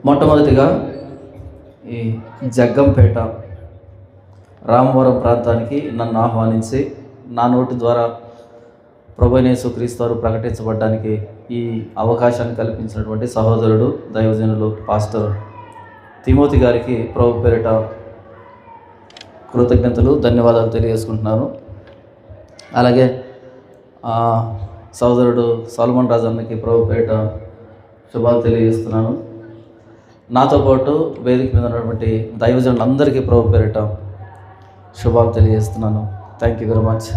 మొట్టమొదటిగా ఈ జగ్గంపేట రామవరం ప్రాంతానికి నన్ను ఆహ్వానించి నా నోటి ద్వారా ప్రభువైన యేసుక్రీస్తు వారు ప్రకటించబడడానికి ఈ అవకాశాన్ని కల్పించినటువంటి సహోదరుడు దైవజనులు పాస్టర్ తిమోతి గారికి ప్రభు పేరిట కృతజ్ఞతలు ధన్యవాదాలు తెలియజేసుకుంటున్నాను. అలాగే సహోదరుడు సల్మాన్ రాజు అన్నకి ప్రభు పేరిట శుభాలు తెలియజేస్తున్నాను. నాతో పాటు వేదిక మీద ఉన్నటువంటి దైవజనులందరికీ ప్రభు పేరిట శుభాలు తెలియజేస్తున్నాను. Thank you very much.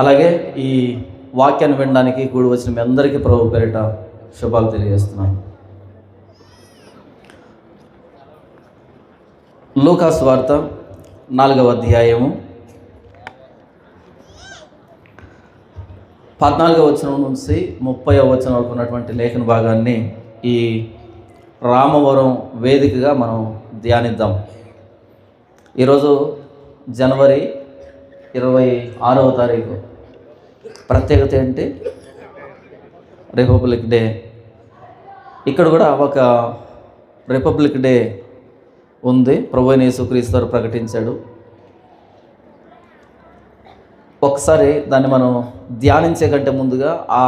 అలాగే ఈ వాక్యాన్ని వినడానికి కూడి వచ్చిన మీ అందరికీ ప్రభు పేరిట శుభాలు తెలియజేస్తున్నాను. లూకాసు వార్త 4వ అధ్యాయము 14వ వచనం నుంచి 30వ వచనం వరకు ఉన్నటువంటి లేఖన భాగాన్ని ఈ రామవరం వేదికగా మనం ధ్యానిద్దాం. ఈరోజు జనవరి 26వ తారీఖు. ప్రత్యేకత ఏంటి? Republic day. ఇక్కడ కూడా ఒక రిపబ్లిక్ డే ఉంది. ప్రభువైన యేసుక్రీస్తు వారు ప్రకటించాడు. ఒకసారి దాన్ని మనం ధ్యానించే కంటే ముందుగా ఆ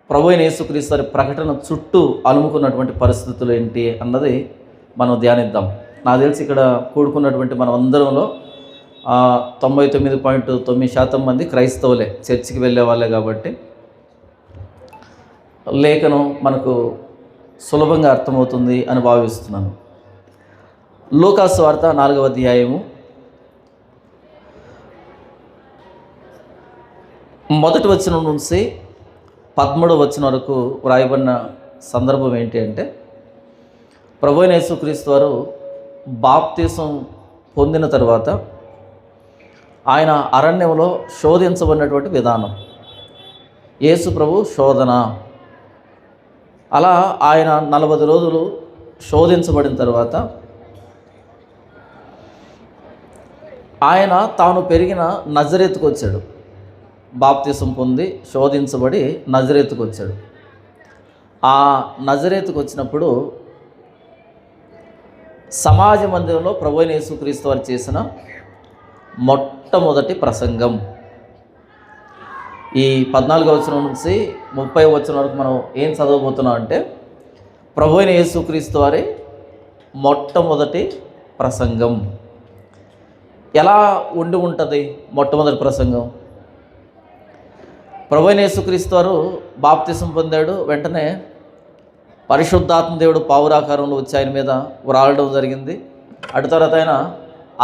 ప్రభువైన యేసుక్రీస్తు వారి ప్రకటన చుట్టూ అలుముకున్నటువంటి పరిస్థితులు ఏంటి అన్నది మనం ధ్యానిద్దాం. నాకు తెలిసి ఇక్కడ కూడుకున్నటువంటి మనం అందరంలో 99.9% మంది క్రైస్తవులే, చర్చికి వెళ్ళే వాళ్ళే. కాబట్టి లేఖనం మనకు సులభంగా అర్థమవుతుంది అని భావిస్తున్నాను. లూకాసు వార్త 4వ అధ్యాయము మొదటి వచనం నుంచి 13వ వచనం వరకు వ్రాయబడిన సందర్భం ఏంటి అంటే, ప్రభువైన యేసుక్రీస్తు వారు బాప్తిసం పొందిన తర్వాత ఆయన అరణ్యంలో శోధించబడినటువంటి విధానం, యేసు ప్రభు శోధన. అలా ఆయన 40 రోజులు శోధించబడిన తర్వాత ఆయన తాను పెరిగిన నజరేతుకు వచ్చాడు. బాప్తిసం పొంది శోధించబడి నజరేతుకు వచ్చాడు. ఆ నజరేతుకు వచ్చినప్పుడు సమాజ మందిరంలో ప్రభువైన యేసుక్రీస్తు వారు చేసిన మొట్టమొదటి ప్రసంగం. ఈ 14వ వచనం నుంచి 30వ వచనం వరకు మనం ఏం చదవబోతున్నాం అంటే, ప్రభువైన యేసుక్రీస్తు వారి మొట్టమొదటి ప్రసంగం. ఎలా ఉండి ఉంటుంది మొట్టమొదటి ప్రసంగం? ప్రభువైన యేసుక్రీస్తు వారు బాప్తిసం పొందాడు. వెంటనే పరిశుద్ధాత్మ దేవుడు పావురాకారంలో వచ్చి ఆయన మీద వ్రాలడం జరిగింది. అటు తర్వాత ఆయన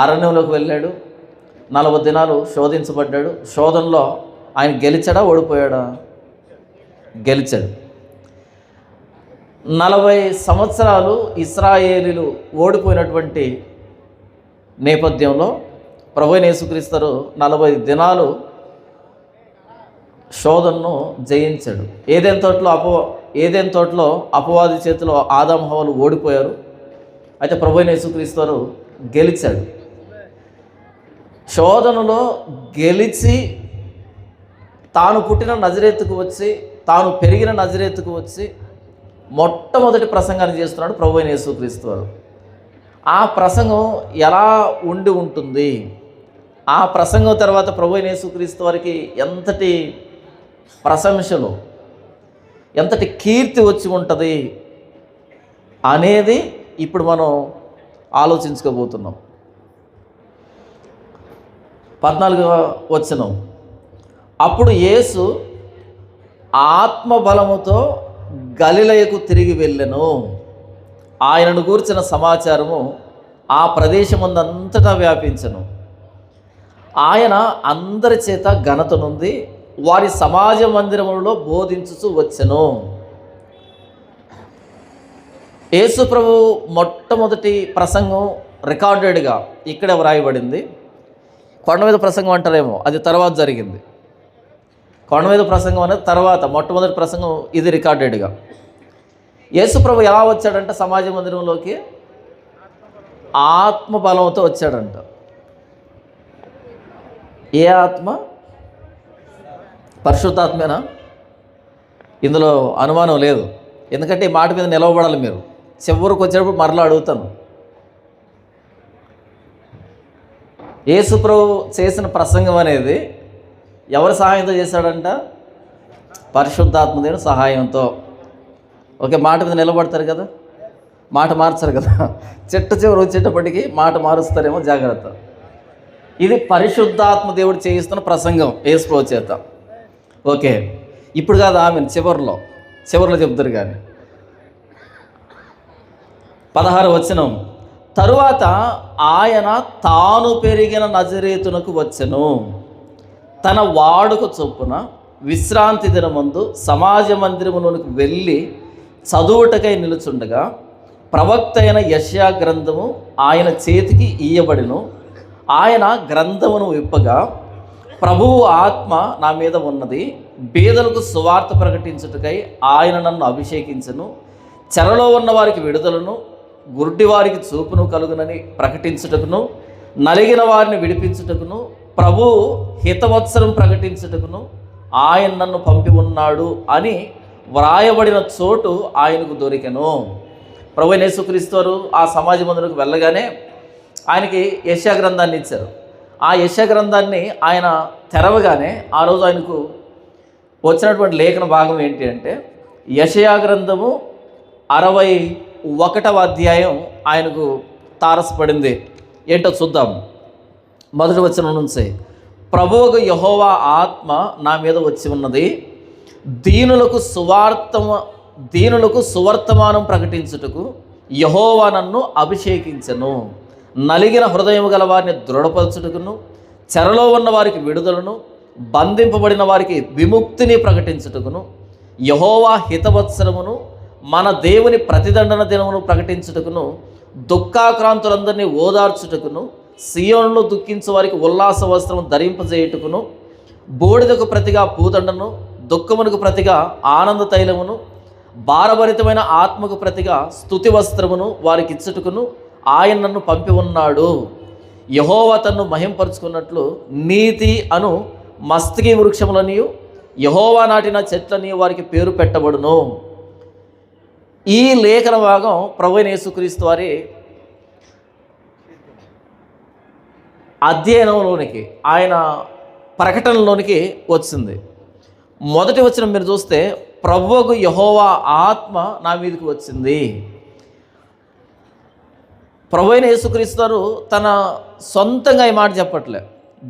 అరణ్యంలోకి వెళ్ళాడు. 40 దినాలు శోధించబడ్డాడు. శోధనలో ఆయన గెలిచాడా, ఓడిపోయాడా? గెలిచాడు. 40 సంవత్సరాలు ఇశ్రాయేలీలు ఓడిపోయినటువంటి నేపథ్యంలో ప్రభువైన యేసుక్రీస్తు 40 దినాలు శోధనను జయించాడు. ఏదైనా తోటలో అపవాది చేతిలో ఆదాము హవ్వలు ఓడిపోయారు. అయితే ప్రభువైన యేసుక్రీస్తు వారు గెలిచాడు. శోధనలో గెలిచి తాను పుట్టిన నజరేతుకు వచ్చి, తాను పెరిగిన నజరేతుకు వచ్చి మొట్టమొదటి ప్రసంగాన్ని చేస్తున్నాడు ప్రభువైన యేసుక్రీస్తు వారు. ఆ ప్రసంగం ఎలా ఉండి ఉంటుంది? ఆ ప్రసంగం తర్వాత ప్రభువైన యేసుక్రీస్తు వారికి ఎంతటి ప్రశంసలు, ఎంతటి కీర్తి వచ్చి ఉంటుంది అనేది ఇప్పుడు మనం ఆలోచించుకోబోతున్నాం. 14వ వచనం, అప్పుడు యేసు ఆత్మబలముతో గలిలయకు తిరిగి వెళ్ళెను. ఆయనను గూర్చిన సమాచారము ఆ ప్రదేశమందంతటా వ్యాపించెను. ఆయన అందరి చేత ఘనత నుండి వారి సమాజ మందిరములలో బోధించుచూ వచ్చెను. యేసు ప్రభు మొట్టమొదటి ప్రసంగం రికార్డెడ్గా ఇక్కడే వ్రాయబడింది. కొండ మీద ప్రసంగం అంటారేమో, అది తర్వాత జరిగింది. కొండ మీద ప్రసంగం అనేది తర్వాత, మొట్టమొదటి ప్రసంగం ఇది రికార్డెడ్గా. యేసు ప్రభు ఎలా వచ్చాడంటే సమాజ మందిరంలోకి ఆత్మబలంతో వచ్చాడంట. ఏ ఆత్మ? పరిశుద్ధాత్మేనా? ఇందులో అనుమానం లేదు. ఎందుకంటే ఈ మాట మీద నిలవబడాలి మీరు. చివరికి వచ్చేటప్పుడు మరలా అడుగుతాను. యేసుప్రభు చేసిన ప్రసంగం అనేది ఎవరి సహాయంతో చేశాడంట? పరిశుద్ధాత్మ దేవుని సహాయంతో. ఓకే, మాట మీద నిలబడతారు కదా, మాట మార్చరు కదా. చివరి వచ్చేటప్పటికి మాట మారుస్తారేమో, జాగ్రత్త. ఇది పరిశుద్ధాత్మ దేవుడు చేయిస్తున్న ప్రసంగం యేసుప్రభు చేత. ఓకే, ఇప్పుడు కాదు, ఆమె చివరిలో చెప్తారు. కానీ 16వ వచనం, తరువాత ఆయన తాను పెరిగిన నజరేతునకు వచ్చెను. తన వాడుక చొప్పున విశ్రాంతి దినమందు సమాజ మందిరములోనికి వెళ్ళి చదువుటకై నిలుచుండగా ప్రవక్త అయిన యెషయా గ్రంథము ఆయన చేతికి ఇయ్యబడిను. ఆయన గ్రంథమును విప్పగా, ప్రభువు ఆత్మ నా మీద ఉన్నది, బీదలకు సువార్త ప్రకటించుటకై ఆయన నన్ను అభిషేకించను, చెరలో ఉన్న వారికి విడుదలను, గుడ్డి వారికి చూపును కలుగునని ప్రకటించుటకును, నలిగిన వారిని విడిపించుటకును, ప్రభువు హితవత్సరం ప్రకటించుటకును ఆయన నన్ను పంపి ఉన్నాడు అని వ్రాయబడిన చోటు ఆయనకు దొరికెను. ప్రభువైన యేసుక్రీస్తు వారు ఆ సమాజ మందిరకు వెళ్ళగానే ఆయనకి యెషయా గ్రంథాన్ని ఇచ్చారు. ఆ యెషయా గ్రంథాన్ని ఆయన తెరవగానే ఆ రోజు ఆయనకు వచ్చినటువంటి లేఖన భాగం ఏంటి అంటే, యెషయా గ్రంథము 61వ అధ్యాయం ఆయనకు తారసపడింది. ఏంటో చూద్దాం. మొదటి వచనం నుంచి, ప్రభువుకు యెహోవా ఆత్మ నా మీద వచ్చి ఉన్నది, దీనులకు సువర్తమానం ప్రకటించుటకు యెహోవా నన్ను అభిషేకించెను, నలిగిన హృదయం గల వారిని దృఢపరచుటకును, చెరలో ఉన్న వారికి విడుదలను, బంధింపబడిన వారికి విముక్తిని ప్రకటించుటకును, యెహోవా హితవత్సరమును మన దేవుని ప్రతిదండన దినమును ప్రకటించుటకును, దుఃఖాక్రాంతులందరినీ ఓదార్చుటకును, సియోనులో దుఃఖించు వారికి ఉల్లాస వస్త్రము ధరింపజేయుటకును, బూడిదకు ప్రతిగా పూదండను, దుఃఖమునకు ప్రతిగా ఆనంద తైలమును, భారభరితమైన ఆత్మకు ప్రతిగా స్తుతి వస్త్రమును వారికి ఇచ్చుటకును ఆయన నన్ను పంపి ఉన్నాడు. యెహోవా తన్ను మహింపరుచుకున్నట్లు నీతి అను మస్తకి వృక్షములనియు యెహోవా నాటిన చెట్లని వారికి పేరు పెట్టబడును. ఈ లేఖన భాగం ప్రభువైన యేసుక్రీస్తు వారి అధ్యయనంలోనికి, ఆయన ప్రకటనలోనికి వచ్చింది. మొదటి వచనం మీరు చూస్తే, ప్రభువుకు యెహోవా ఆత్మ నా మీదకి వచ్చింది. ప్రభువైన యేసుక్రీస్తు వారు తన సొంతంగా ఈ మాట చెప్పట్లే,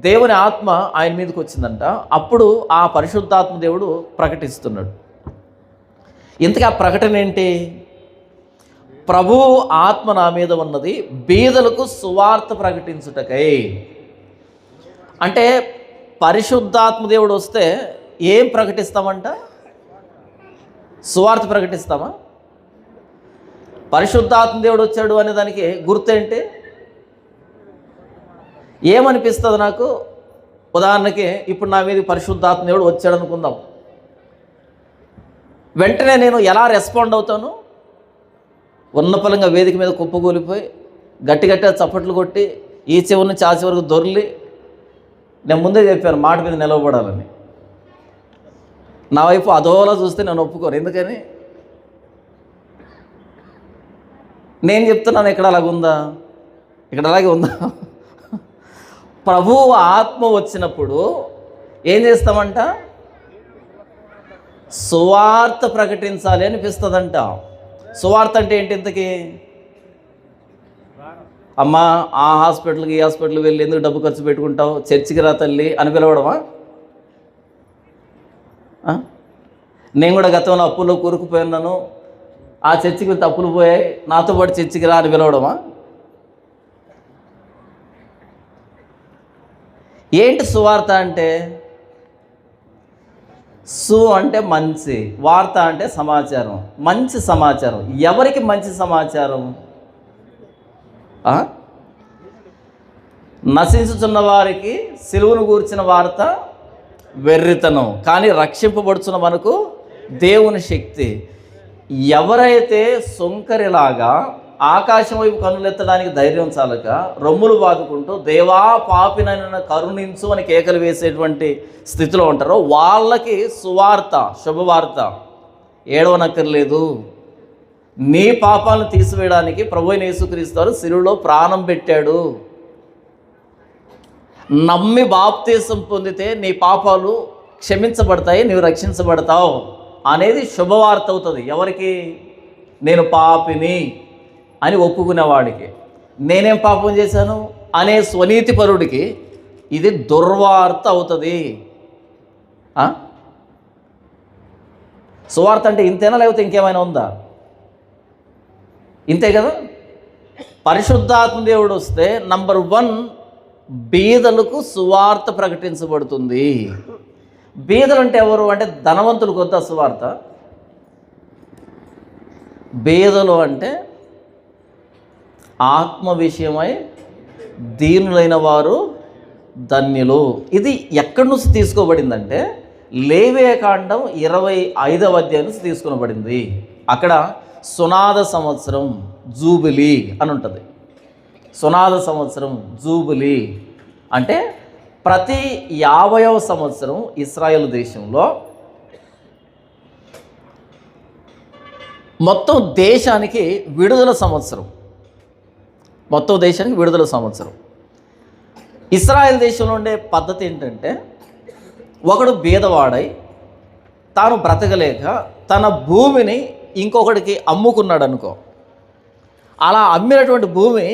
దేవుని ఆత్మ ఆయన మీదకి వచ్చిందంట. అప్పుడు ఆ పరిశుద్ధాత్మ దేవుడు ప్రకటిస్తున్నాడు. ఇంతకీ ఆ ప్రకటన ఏంటి? ప్రభువు ఆత్మ నా మీద ఉన్నది, బీదలకు సువార్త ప్రకటించుటకై. అంటే పరిశుద్ధాత్మ దేవుడు వస్తే ఏం ప్రకటిస్తామంట? సువార్త ప్రకటిస్తామా? పరిశుద్ధాత్మ దేవుడు వచ్చాడు అనే దానికి గుర్తేంటి? ఏమనిపిస్తుంది నాకు? ఉదాహరణకి ఇప్పుడు నా మీద పరిశుద్ధాత్మ దేవుడు వచ్చాడు అనుకుందాం. వెంటనే నేను ఎలా రెస్పాండ్ అవుతాను? ఉన్నపలంగా వేదిక మీద కుప్పగూలిపోయి గట్టిగా చప్పట్లు కొట్టి ఈ చివరి నుంచి ఆ చివరికి దొర్లి, నేను ముందే చెప్పాను మాట మీద నిలవబడాలని. నా వైపు అదోలా చూస్తే నేను ఒప్పుకోను. ఎందుకని? నేను చెప్తున్నాను ఇక్కడ అలాగుందా? ఇక్కడ అలాగే ఉందా? ప్రభువు ఆత్మ వచ్చినప్పుడు ఏం చేస్తామంట? సువార్త ప్రకటించాలి అనిపిస్తుందంట. సువార్త అంటే ఏంటి? ఇంతకీ అమ్మా ఆ హాస్పిటల్కి ఈ హాస్పిటల్కి వెళ్ళి ఎందుకు డబ్బు ఖర్చు పెట్టుకుంటావు, చర్చికి రా తల్లి అని పిలవడమా? నేను కూడా గతంలో అప్పుల్లో కూరుకుపోయినాను, ఆ చర్చికి వెళ్తే అప్పులు పోయాయి, నాతో పాటు చర్చికి రా అని పిలవడమా? ఏంటి సువార్త అంటే? సు అంటే మంచి, వార్త అంటే సమాచారం, మంచి సమాచారం. ఎవరికి మంచి సమాచారం? నశించుచున్న వారికి సిలువను గూర్చిన వార్త వెర్రితనం, కానీ రక్షింపబడుచున్న మనకు దేవుని శక్తి. ఎవరైతే సుంకరిలాగా ఆకాశం వైపు కన్నులెత్తడానికి ధైర్యం చాలక రొమ్ములు బాదుకుంటూ దేవా పాపినైనా కరుణించు అని కేకలు వేసేటువంటి స్థితిలో ఉంటారో వాళ్ళకి సువార్త, శుభవార్త. ఏడవనక్కర్లేదు. నీ పాపాలను తీసివేయడానికి ప్రభువైన యేసుక్రీస్తు వారు శిలువలో ప్రాణం పెట్టాడు. నమ్మి బాప్తీసం పొందితే నీ పాపాలు క్షమించబడతాయి, నీవు రక్షించబడతావు అనేది శుభవార్త అవుతుంది. ఎవరికి? నేను పాపిని అని ఒప్పుకునేవాడికి, నేనేం పాపం చేశాను అనే స్వనీతిపరుడికి ఇది దుర్వార్త అవుతుంది. సువార్త అంటే ఇంతేనా, లేకపోతే ఇంకేమైనా ఉందా? ఇంతే కదా. పరిశుద్ధాత్మ దేవుడు వస్తే నంబర్ 1 బీదలకు సువార్త ప్రకటించబడుతుంది. బీదలు అంటే ఎవరు అంటే ధనవంతులు కొత్త సువార్త. బీదలు అంటే ఆత్మ విషయమై దీనులైన వారు ధన్యులు. ఇది ఎక్కడి నుంచి తీసుకోబడిందంటే లేవియకాండం 25వ అధ్యాయం నుంచి తీసుకునబడింది. అక్కడ సునాద సంవత్సరం జూబిలీ అని ఉంటుంది. సునాద సంవత్సరం జూబిలీ అంటే ప్రతి 50వ సంవత్సరం ఇశ్రాయేలు దేశంలో మొత్తం దేశానికి విడుదల సంవత్సరం. మొత్తం దేశానికి విడుదల సంవత్సరం. ఇశ్రాయేల్ దేశంలో ఉండే పద్ధతి ఏంటంటే, ఒకడు బీదవాడై తాను బ్రతకలేక తన భూమిని ఇంకొకడికి అమ్ముకున్నాడు అనుకో. అలా అమ్మినటువంటి భూమి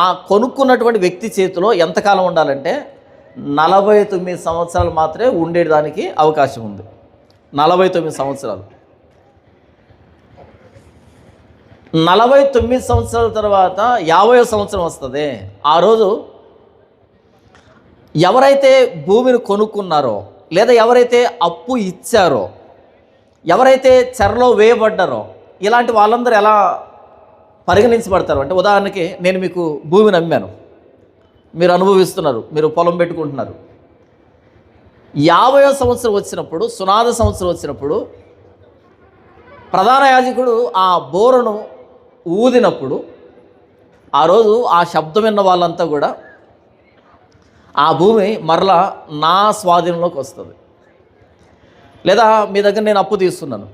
ఆ కొనుక్కున్నటువంటి వ్యక్తి చేతిలో ఎంతకాలం ఉండాలంటే 49 సంవత్సరాలు మాత్రమే ఉండేదానికి అవకాశం ఉంది. 49 సంవత్సరాలు. 49 సంవత్సరాల తర్వాత 50వ సంవత్సరం వస్తుంది. ఆ రోజు ఎవరైతే భూమిని కొనుక్కున్నారో, లేదా ఎవరైతే అప్పు ఇచ్చారో, ఎవరైతే చెరలో వేయబడ్డారో, ఇలాంటి వాళ్ళందరూ ఎలా పరిగణించబడతారు అంటే, ఉదాహరణకి నేను మీకు భూమిని అమ్మాను, మీరు అనుభవిస్తున్నారు, మీరు పొలం పెట్టుకుంటున్నారు. 50వ సంవత్సరం వచ్చినప్పుడు, సునాద సంవత్సరం వచ్చినప్పుడు ప్రధాన యాజకుడు ఆ బోరను ఊదినప్పుడు ఆ రోజు ఆ శబ్దం విన్న వాళ్ళంతా కూడా ఆ భూమి మరలా నా స్వాధీనంలోకి వస్తుంది. లేదా మీ దగ్గర నేను అప్పు తీసుకున్నాను,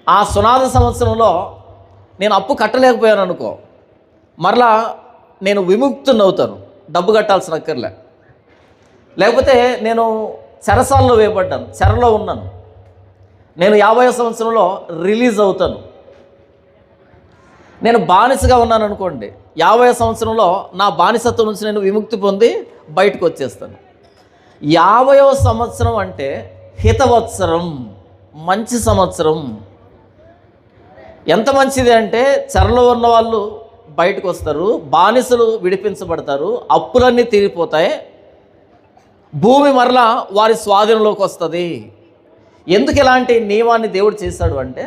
ఆ సునాద సంవత్సరంలో నేను అప్పు కట్టలేకపోయాను అనుకో, మరలా నేను విముక్తుని అవుతాను, డబ్బు కట్టాల్సిన అక్కర్లే. లేకపోతే నేను చెరసాలలో వేయబడ్డాను, చెరలో ఉన్నాను, నేను 50వ సంవత్సరంలో రిలీజ్ అవుతాను. నేను బానిసగా ఉన్నాను అనుకోండి, 50వ సంవత్సరంలో నా బానిసత్వం నుంచి నేను విముక్తి పొంది బయటకు వచ్చేస్తాను. 50వ సంవత్సరం అంటే హితవత్సరం, మంచి సంవత్సరం. ఎంత మంచిది అంటే చెరలో ఉన్న వాళ్ళు బయటకు వస్తారు, బానిసలు విడిపించబడతారు, అప్పులన్నీ తీరిపోతాయి, భూమి మరలా వారి స్వాధీనంలోకి వస్తుంది. ఎందుకు ఇలాంటి నియమాన్ని దేవుడు చేశాడు అంటే,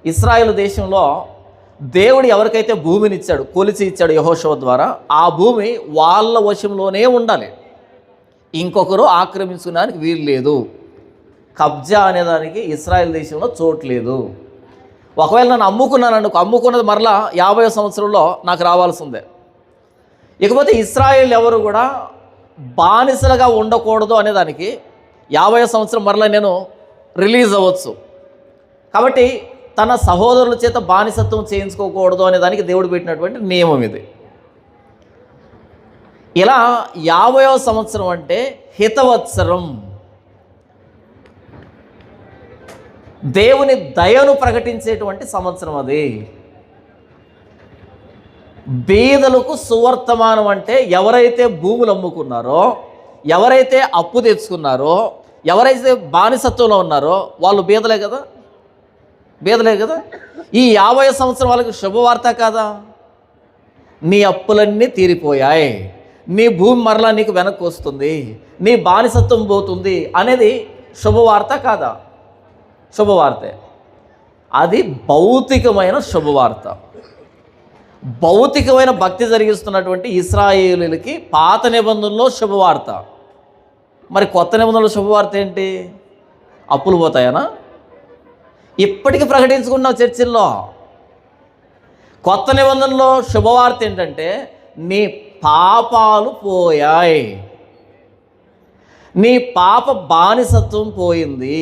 ఇశ్రాయేలు దేశంలో దేవుడు ఎవరికైతే భూమిని ఇచ్చాడు, కొలిచి ఇచ్చాడు యెహోషువ ద్వారా, ఆ భూమి వాళ్ళ వశంలోనే ఉండాలి, ఇంకొకరు ఆక్రమించుకోవడానికి వీలు లేదు. కబ్జా అనేదానికి ఇశ్రాయేల్ దేశంలో చోటు లేదు. ఒకవేళ నన్ను అమ్ముకున్నది మరలా 50వ సంవత్సరంలో నాకు రావాల్సిందే. ఇకపోతే ఇశ్రాయేల్ ఎవరు కూడా బానిసలుగా ఉండకూడదు అనేదానికి 50వ సంవత్సరం మరలా నేను రిలీజ్ అవ్వచ్చు. కాబట్టి తన సహోదరుల చేత బానిసత్వం చేయించుకోకూడదు అనే దానికి దేవుడు పెట్టినటువంటి నియమం ఇది. ఇలా 50వ సంవత్సరం అంటే హితవత్సరం, దేవుని దయను ప్రకటించేటువంటి సంవత్సరం అది. బీదలకు సువర్తమానం అంటే ఎవరైతే భూములు అమ్ముకున్నారో, ఎవరైతే అప్పు తెచ్చుకున్నారో, ఎవరైతే బానిసత్వంలో ఉన్నారో వాళ్ళు బీదలే కదా. ఈ 50వ సంవత్సరం వాళ్ళకి శుభవార్త కాదా? నీ అప్పులన్నీ తీరిపోయాయి, నీ భూమి మరలా నీకు వెనక్కి వస్తుంది, నీ బానిసత్వం పోతుంది అనేది శుభవార్త కాదా? శుభవార్తే. అది భౌతికమైన శుభవార్త. భౌతికమైన భక్తి జరిగిస్తున్నటువంటి ఇశ్రాయేలీయులకి పాత నిబంధనలో శుభవార్త. మరి కొత్త నిబంధనలో శుభవార్త ఏంటి? అప్పులు పోతాయనా? ఇప్పటికీ ప్రకటించుకున్నావు చర్చిల్లో. కొత్త నిబంధనలో శుభవార్త ఏంటంటే నీ పాపాలు పోయాయి, నీ పాప బానిసత్వం పోయింది,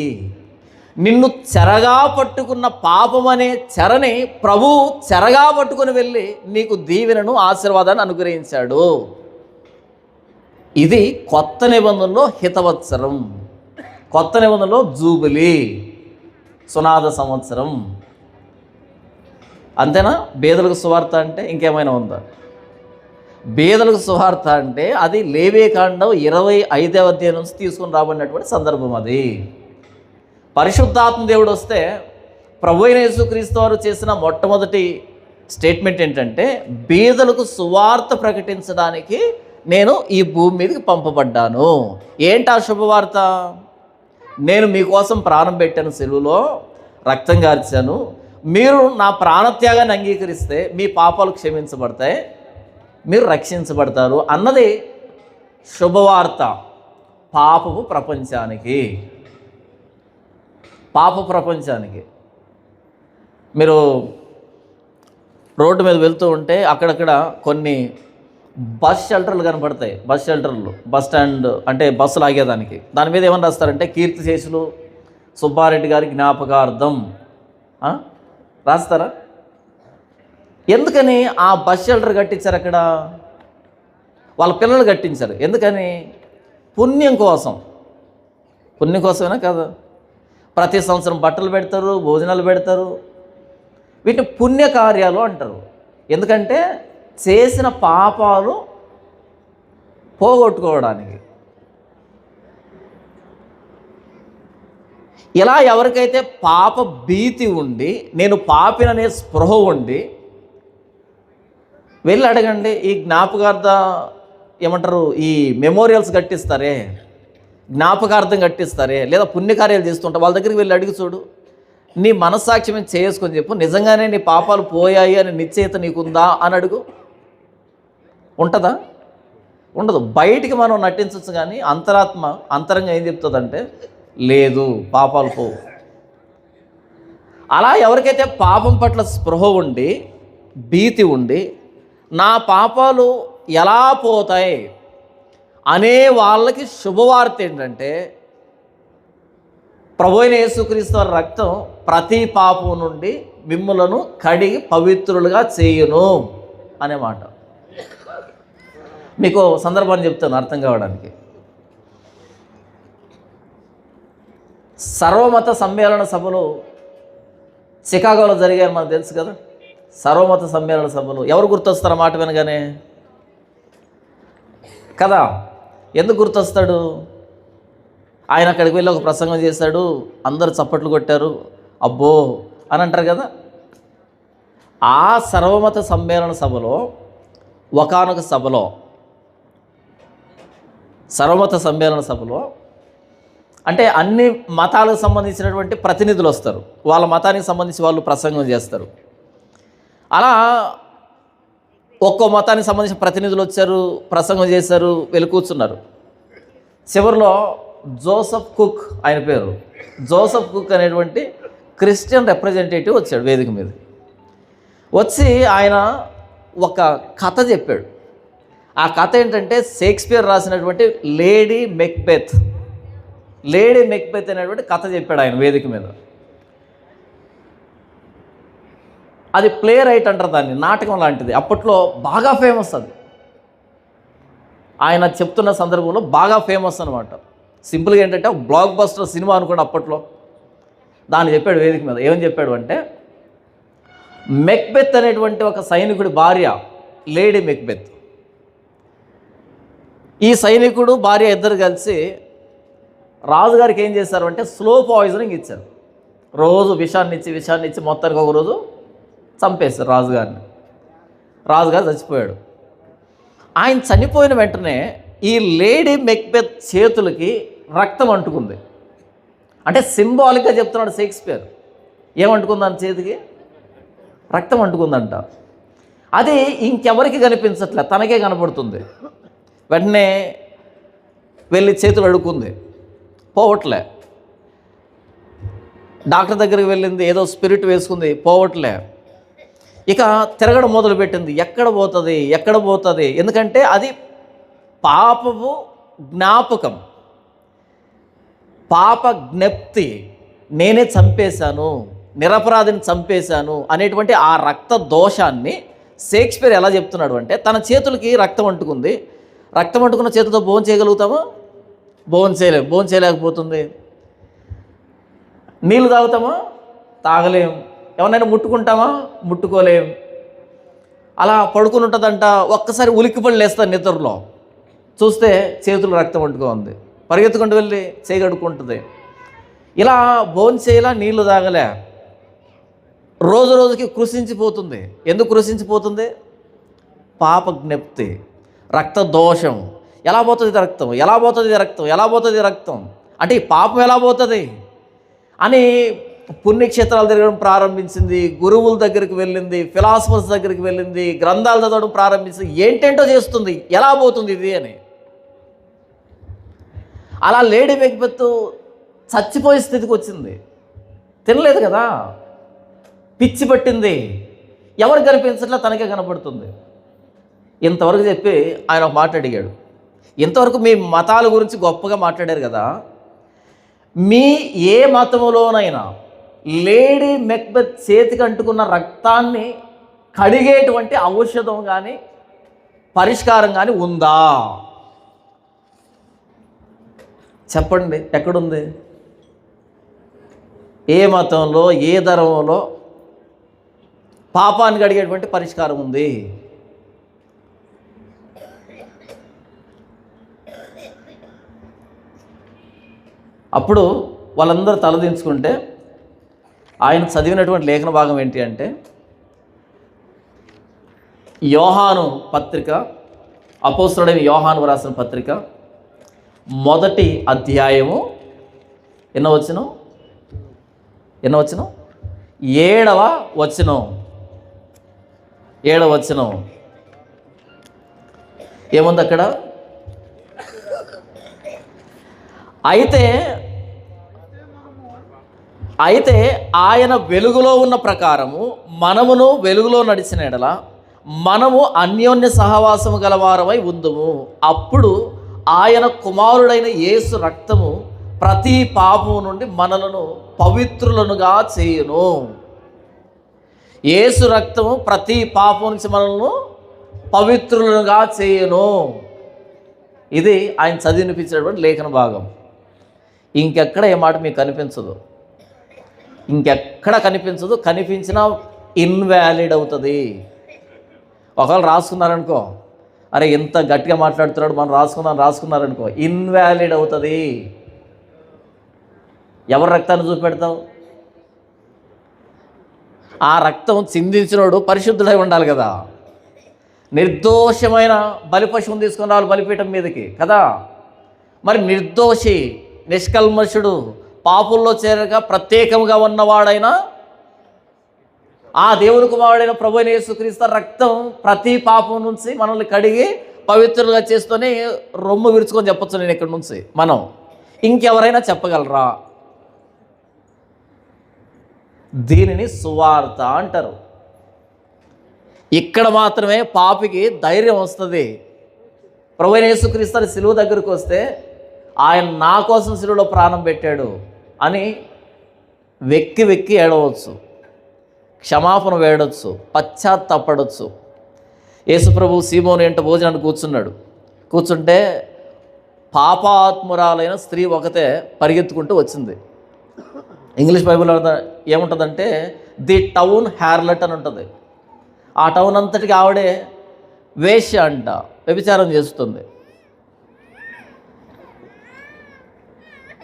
నిన్ను చెరగా పట్టుకున్న పాపం అనే చెరని ప్రభువు చెరగా పట్టుకుని వెళ్ళి నీకు దీవెనను ఆశీర్వాదాన్ని అనుగ్రహించాడు. ఇది కొత్త నిబంధనలో హితవత్సరం, కొత్త నిబంధనలో జూబిలీ, సునాద సంవత్సరం. అంతేనా? బేదలకు సువార్త అంటే ఇంకేమైనా ఉందా? బేదలకు సువార్త అంటే అది లేవీకాండం 25వ అధ్యాయం నుంచి తీసుకుని రాబడినటువంటి సందర్భం. అది పరిశుద్ధాత్మ దేవుడు వస్తే ప్రభు అయిన యేసుక్రీస్తు వారు చేసిన మొట్టమొదటి స్టేట్మెంట్ ఏంటంటే, బీదలకు సువార్త ప్రకటించడానికి నేను ఈ భూమి మీదకి పంపబడ్డాను. ఏంటి ఆ శుభవార్త? నేను మీకోసం ప్రాణం పెట్టాను, సెలువులో రక్తం గార్చాను, మీరు నా ప్రాణత్యాగాన్ని అంగీకరిస్తే మీ పాపాలు క్షమించబడతాయి, మీరు రక్షించబడతారు అన్నది శుభవార్త పాపపు ప్రపంచానికి. పాప ప్రపంచానికి మీరు రోడ్డు మీద వెళ్తూ ఉంటే అక్కడక్కడ కొన్ని బస్ షెల్టర్లు కనపడతాయి. బస్ షెల్టర్లు, బస్ స్టాండ్ అంటే బస్సులు ఆగేదానికి. దాని మీద ఏమని రాస్తారంటే, కీర్తిశేషులు సుబ్బారెడ్డి గారి జ్ఞాపకార్థం రాస్తారా? ఎందుకని ఆ బస్ షెల్టర్ కట్టించారు? అక్కడ వాళ్ళ పిల్లలు కట్టించారు. ఎందుకని? పుణ్యం కోసం. పుణ్యం కోసమేనా కదా? ప్రతి సంవత్సరం బట్టలు పెడతారు, భోజనాలు పెడతారు. వీటిని పుణ్యకార్యాలు అంటారు. ఎందుకంటే చేసిన పాపాలు పోగొట్టుకోవడానికి. ఇలా ఎవరికైతే పాప భీతి ఉండి, నేను పాపిననే స్పృహ ఉండి, వెళ్ళి అడగండి. ఈ జ్ఞాపకార్థ ఏమంటారు, ఈ మెమోరియల్స్ కట్టిస్తారే, జ్ఞాపకార్థం కట్టిస్తారే, లేదా పుణ్యకార్యాలు చేస్తుంటారు, వాళ్ళ దగ్గరికి వెళ్ళి అడిగి చూడు. నీ మనస్సాక్షి మేము చేసుకొని చెప్పు, నిజంగానే నీ పాపాలు పోయాయి అని నిశ్చయిత నీకుందా అని అడుగు. ఉంటుందా? ఉండదు. బయటికి మనం నటించవచ్చు, కానీ అంతరంగా ఏం చెప్తుందంటే, లేదు, పాపాలు పోవు. అలా ఎవరికైతే పాపం పట్ల స్పృహ ఉండి, భీతి ఉండి, నా పాపాలు ఎలా పోతాయి అనే వాళ్ళకి శుభవార్త ఏంటంటే, ప్రభు అయిన యేసుక్రీస్తు వారి రక్తం ప్రతి పాపం నుండి మిమ్ములను కడిగి పవిత్రులుగా చేయును అనే మాట. మీకు సందర్భాన్ని చెప్తాను అర్థం కావడానికి. సర్వమత సమ్మేళన సభలు చికాగోలో జరిగాయి, మనకు తెలుసు కదా. సర్వమత సమ్మేళన సభలు ఎవరు గుర్తొస్తారు మాట వినగానే కదా? ఎందుకు గుర్తొస్తాడు? ఆయన అక్కడికి వెళ్ళి ఒక ప్రసంగం చేశాడు, అందరూ చప్పట్లు కొట్టారు, అబ్బో అని అంటారు కదా. ఆ సర్వమత సమ్మేళన సభలో ఒకానొక సభలో, సర్వమత సమ్మేళన సభలో అంటే అన్ని మతాలకు సంబంధించినటువంటి ప్రతినిధులు వస్తారు, వాళ్ళ మతానికి సంబంధించి వాళ్ళు ప్రసంగం చేస్తారు. అలా ఒక్కో మతానికి సంబంధించిన ప్రతినిధులు వచ్చారు, ప్రసంగం చేశారు, వెళ్ళి కూర్చున్నారు. చివరిలో జోసెఫ్ కుక్, ఆయన పేరు జోసెఫ్ కుక్ అనేటువంటి క్రిస్టియన్ రిప్రజెంటేటివ్ వచ్చాడు వేదిక మీద. వచ్చి ఆయన ఒక కథ చెప్పాడు. ఆ కథ ఏంటంటే, షేక్స్పియర్ రాసినటువంటి లేడీ మెక్బెత్ అనేటువంటి కథ చెప్పాడు ఆయన వేదిక మీద. అది ప్లే రైట్ అంటారు దాన్ని, నాటకం లాంటిది. అప్పట్లో బాగా ఫేమస్ అది. ఆయన చెప్తున్న సందర్భంలో బాగా ఫేమస్ అనమాట. సింపుల్గా ఏంటంటే ఒక బ్లాక్ బస్టర్ సినిమా అనుకోండి అప్పట్లో. దాన్ని చెప్పాడు వేదిక మీద. ఏమని చెప్పాడు అంటే, మెక్బెత్ అనేటువంటి ఒక సైనికుడి భార్య లేడీ మెక్బెత్. ఈ సైనికుడు భార్య ఇద్దరు కలిసి రాజుగారికి ఏం చేశారు అంటే స్లో పాయిజనింగ్ ఇచ్చారు. రోజు విషాన్ని ఇచ్చి మొత్తానికి ఒక రోజు చంపేశారు రాజుగారిని. రాజుగారు చచ్చిపోయాడు. ఆయన చనిపోయిన వెంటనే ఈ లేడీ మెక్బెత్ చేతులకి రక్తం అంటుకుంది. అంటే సింబాలిక్గా చెప్తున్నాడు షేక్స్పియర్. ఏమంటుకుంది ఆయన చేతికి? రక్తం అంటుకుందంట. అది ఇంకెవరికి కనిపించట్లే, తనకే కనపడుతుంది. వెంటనే వెళ్ళి చేతులు అడుక్కుంది, పోవట్లే. డాక్టర్ దగ్గరికి వెళ్ళింది, ఏదో స్పిరిట్ వేసుకుంది, పోవట్లే. ఇక తిరగడం మొదలుపెట్టింది. ఎక్కడ పోతుంది? ఎందుకంటే అది పాపపు జ్ఞాపకం, పాప జ్ఞప్తి. నేనే చంపేశాను, నిరపరాధిని చంపేశాను అనేటువంటి ఆ రక్త దోషాన్ని షేక్స్పియర్ ఎలా చెప్తున్నాడు అంటే, తన చేతులకి రక్తం అంటుకుంది, రక్తం అంటుకున్న చేతులతో భోజనం చేయగలుగుతామా? భోజనం చేయలేకపోతుంది. నీళ్ళు తాగుతామా? తాగలేం. ఎవరినైనా ముట్టుకుంటామా? ముట్టుకోలేం. అలా పడుకుని ఉంటుందంట. ఒక్కసారి ఉలిక్కిపడి లేస్తాను నిద్రలో, చూస్తే చేతులు రక్తం అంటుకో ఉంది, పరిగెత్తుకుంటూ వెళ్ళి చేయగడుకుంటుంది. ఇలా భోజనం చేయలా, నీళ్లు తాగలే, రోజు రోజుకి కృషించిపోతుంది. ఎందుకు కృషించిపోతుంది? పాప జ్ఞప్తి, రక్త దోషం. ఎలా పోతుంది రక్తం, ఎలా పోతుంది రక్తం, ఎలా పోతుంది రక్తం అంటే ఈ పాపం ఎలా పోతుంది అని పుణ్యక్షేత్రాలు తిరగడం ప్రారంభించింది, గురువుల దగ్గరికి వెళ్ళింది, ఫిలాసఫర్స్ దగ్గరికి వెళ్ళింది, గ్రంథాలు చదవడం ప్రారంభించింది. ఏంటేంటో చేస్తుంది, ఎలా పోతుంది ఇది అని. అలా లేడీ మెక్బెత్ చచ్చిపోయే స్థితికి వచ్చింది. తినలేదు కదా, పిచ్చి పట్టింది, ఎవరు కనిపించట్లా, తనకే కనపడుతుంది. ఇంతవరకు చెప్పి ఆయన ఒక మాట అడిగాడు, ఇంతవరకు మీ మతాల గురించి గొప్పగా మాట్లాడారు కదా, మీ ఏ మతములోనైనా లేడీ మెక్బెత్ చేతికి అంటుకున్న రక్తాన్ని కడిగేటువంటి ఔషధం కానీ పరిష్కారం కానీ ఉందా? చెప్పండి, ఎక్కడుంది? ఏ మతంలో, ఏ ధర్మంలో పాపాన్ని కడిగేటువంటి పరిష్కారం ఉంది? అప్పుడు వాళ్ళందరూ తలదించుకుంటే ఆయన చదివినటువంటి లేఖన భాగం ఏంటి అంటే, యోహాను పత్రిక, అపోస్తలుడైన యోహాను రాసిన పత్రిక 1వ అధ్యాయము ఎన్నో వచనం 7వ వచనం. ఏముంది అక్కడ? అయితే ఆయన వెలుగులో ఉన్న ప్రకారము మనమును వెలుగులో నడిచిన ఎడల మనము అన్యోన్య సహవాసము గలవారమై ఉందుము. అప్పుడు ఆయన కుమారుడైన యేసు రక్తము ప్రతి పాపము నుండి మనలను పవిత్రులనుగా చేయును. యేసు రక్తము ప్రతి పాపం నుంచి మనలను పవిత్రులనుగా చేయును. ఇది ఆయన చదివినిపించినటువంటి లేఖన భాగం. ఇంకెక్కడ ఏ మాట మీకు కనిపించదు, ఇంకెక్కడ కనిపించదు. కనిపించినా ఇన్వాలిడ్ అవుతుంది. ఒకవేళ రాసుకున్నారనుకో, అరే ఎంత గట్టిగా మాట్లాడుతున్నాడు, మనం రాసుకున్నారనుకో, ఇన్వాలిడ్ అవుతుంది. ఎవరి రక్తాన్ని చూపెడతావు? ఆ రక్తం చిందించినోడు పరిశుద్ధుడై ఉండాలి కదా. నిర్దోషమైన బలిపశువుని తీసుకుని రావాలి బలిపీఠం మీదకి కదా. మరి నిర్దోషి, నిష్కల్మషుడు, పాపుల్లో చేరగా ప్రత్యేకంగా ఉన్నవాడైనా ఆ దేవుని కుమారుడైన ప్రభువైన యేసుక్రీస్తు రక్తం ప్రతి పాపం నుంచి మనల్ని కడిగి పవిత్రులుగా చేస్తూనే రొమ్ము విరుచుకొని చెప్పొచ్చు నేను ఇక్కడి నుంచి. మనం ఇంకెవరైనా చెప్పగలరా? దీనిని సువార్త అంటారు. ఇక్కడ మాత్రమే పాపికి ధైర్యం వస్తుంది. ప్రభువైన యేసుక్రీస్తు సిలువ దగ్గరికి వస్తే ఆయన నా కోసం సిలువలో ప్రాణం పెట్టాడు అని వెక్కి ఏడవచ్చు, క్షమాపణ వేడవచ్చు, పశ్చాత్తాపడవచ్చు. యేసుప్రభు సీమోను ఎంట భోజనానికి కూర్చుంటే పాపాత్మురాలైన స్త్రీ ఒకతే పరిగెత్తుకుంటూ వచ్చింది. ఇంగ్లీష్ బైబిల్లో ఏముంటుందంటే ది టౌన్ హ్యార్లెట్ అని ఉంటుంది. ఆ టౌన్ అంతటికి ఆవిడే వేశ్య అంట, వ్యభిచారం చేస్తుంది.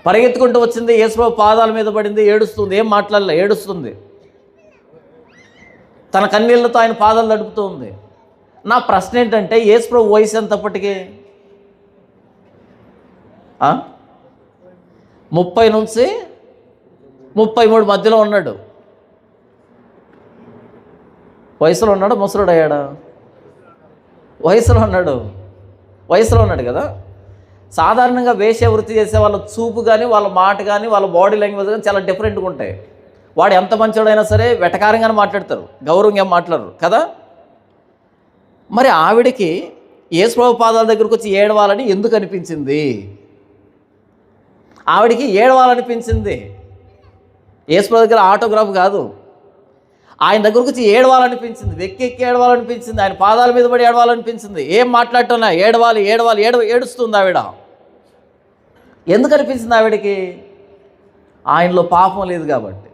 పరిగెత్తుకుంటూ వచ్చింది, యేసుప్రభు పాదాల మీద పడింది, ఏడుస్తుంది. ఏం మాట్లాడలే, ఏడుస్తుంది. తన కన్నీళ్లతో ఆయన పాదాలు తడుపుతూ ఉంది. నా ప్రశ్న ఏంటంటే, యేసుప్రభు వయసు ఎంతప్పటికీ? 30 నుంచి 33 మధ్యలో ఉన్నాడు. వయసులో ఉన్నాడు, ముసలుడు అయ్యాడా? వయసులో ఉన్నాడు కదా. సాధారణంగా వేశ్య వృత్తి చేసే వాళ్ళ చూపు కానీ, వాళ్ళ మాట కానీ, వాళ్ళ బాడీ లాంగ్వేజ్ కానీ చాలా డిఫరెంట్గా ఉంటాయి. వాడు ఎంత మంచోడైనా సరే వెటకారంగానే మాట్లాడతారు, గౌరవంగా ఏం మాట్లాడరు కదా. మరి ఆవిడికి యేసుప్రభు పాదాల దగ్గరకు వచ్చి ఏడవాలని ఎందుకు అనిపించింది? ఆవిడికి ఏడవాలనిపించింది. యేసుప్రభు దగ్గర ఆటోగ్రాఫ్ కాదు, ఆయన దగ్గరకు వచ్చి ఏడవాలనిపించింది, వెక్కి ఎక్కి ఏడవాలనిపించింది, ఆయన పాదాల మీద పడి ఏడవాలనిపించింది. ఏం మాట్లాడటంలా, ఏడుస్తుంది ఆవిడ. ఎందుకు అనిపించింది ఆవిడకి? ఆయనలో పాపం లేదు కాబట్టి,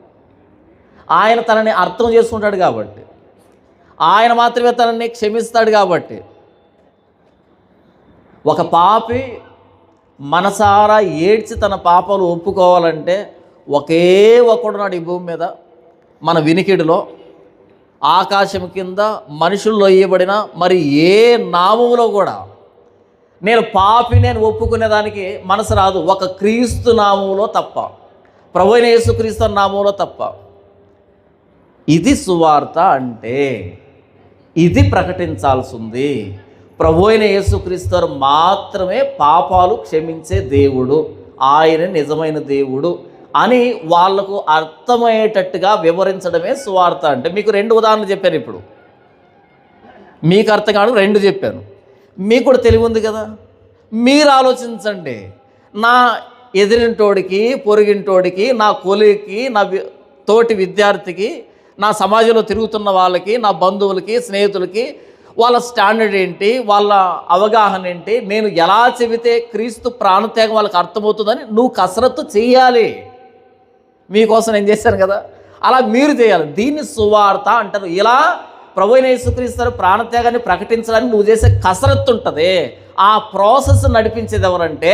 ఆయన తనని అర్థం చేసుకుంటాడు కాబట్టి, ఆయన మాత్రమే తనని క్షమిస్తాడు కాబట్టి. ఒక పాపి మనసారా ఏడ్చి తన పాపాలు ఒప్పుకోవాలంటే ఒకే ఒకడున్నాడు ఈ భూమి మీద, మన వినికిడిలో, ఆకాశం కింద, మనుషుల్లో ఇవ్వబడిన మరి ఏ నామములో కూడా నేను పాపిని ఒప్పుకునేదానికి మనసు రాదు, ఒక క్రీస్తు నామములో తప్ప, ప్రభు అయిన యేసుక్రీస్తు నామములో తప్ప. ఇది సువార్త అంటే, ఇది ప్రకటించాల్సింది. ప్రభు అయిన యేసుక్రీస్తు మాత్రమే పాపాలు క్షమించే దేవుడు, ఆయన నిజమైన దేవుడు అని వాళ్లకు అర్థమయ్యేటట్టుగా వివరించడమే సువార్త అంటే. మీకు 2 ఉదాహరణలు చెప్పాను, ఇప్పుడు మీకు అర్థం కాదు 2 చెప్పాను. మీకు కూడా తెలివి ఉంది కదా, మీరు ఆలోచించండి. నా ఎదిరింటోడికి, పొరుగింటోడికి, నా కొలికి, నా తోటి విద్యార్థికి, నా సమాజంలో తిరుగుతున్న వాళ్ళకి, నా బంధువులకి, స్నేహితులకి వాళ్ళ స్టాండర్డ్ ఏంటి, వాళ్ళ అవగాహన ఏంటి, నేను ఎలా చెబితే క్రీస్తు ప్రాణత్యాగం వాళ్ళకి అర్థమవుతుందని నువ్వు కసరత్తు చేయాలి. మీకోసం నేను చేశాను కదా, అలా మీరు చేయాలి. దీన్ని సువార్త అంటారు. ఇలా ప్రభు అయిన యేసుక్రీస్తు ప్రాణత్యాగాన్ని ప్రకటించడానికి నువ్వు చేసే కసరత్తు ఉంటుంది. ఆ ప్రాసెస్ నడిపించేది ఎవరంటే,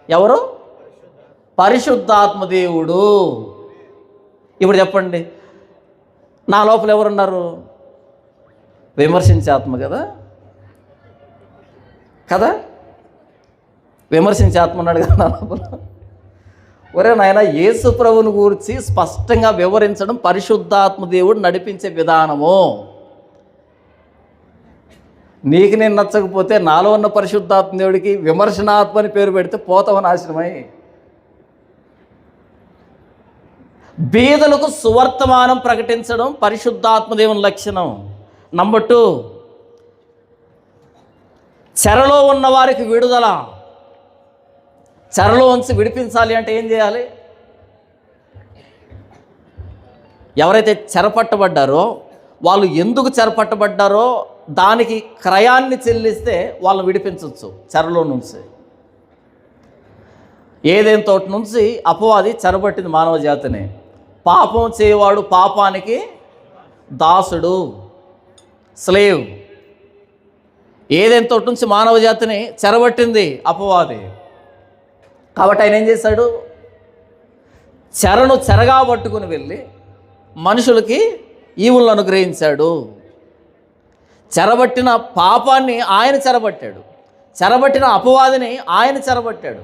ఎవరు? పరిశుద్ధాత్మ దేవుడు. ఇప్పుడు చెప్పండి, నా లోపల ఎవరున్నారు? విమర్శించే ఆత్మ కదా, విమర్శించే ఆత్మ ఉన్నాడు కదా నా లోపల. ఒరే నాయన, యేసు ప్రభువుని గురించి స్పష్టంగా వివరించడం పరిశుద్ధాత్మ దేవుడు నడిపించే విధానము. నీకు నేను నచ్చకపోతే నాలో ఉన్న పరిశుద్ధాత్మ దేవుడికి విమర్శనాత్మ అని పేరు పెడితే పోతావు నాశనమై. బీదలకు సువర్తమానం ప్రకటించడం పరిశుద్ధాత్మ దేవుని లక్షణం. నంబర్ 2, చెరలో ఉన్న వారికి విడుదల. చెరలో ఉంచి విడిపించాలి అంటే ఏం చేయాలి? ఎవరైతే చెరపట్టబడ్డారో వాళ్ళు ఎందుకు చెరపట్టబడ్డారో దానికి క్రయాన్ని చెల్లిస్తే వాళ్ళని విడిపించవచ్చు చెరలో నుంచి. ఏదైనా తోట నుంచి అపవాది చెరబట్టింది మానవ జాతిని. పాపం చేయవాడు పాపానికి దాసుడు, స్లేవ్. ఏదైనా తోట నుంచి మానవ జాతిని చెరబట్టింది అపవాది. కాబట్టి ఆయన ఏం చేశాడు? చెరను చెరగా పట్టుకుని వెళ్ళి మనుషులకి ఈవులను అనుగ్రహించాడు. చెరబట్టిన పాపాన్ని ఆయన చెరబట్టాడు, చెరబట్టిన అపవాదిని ఆయన చెరబట్టాడు.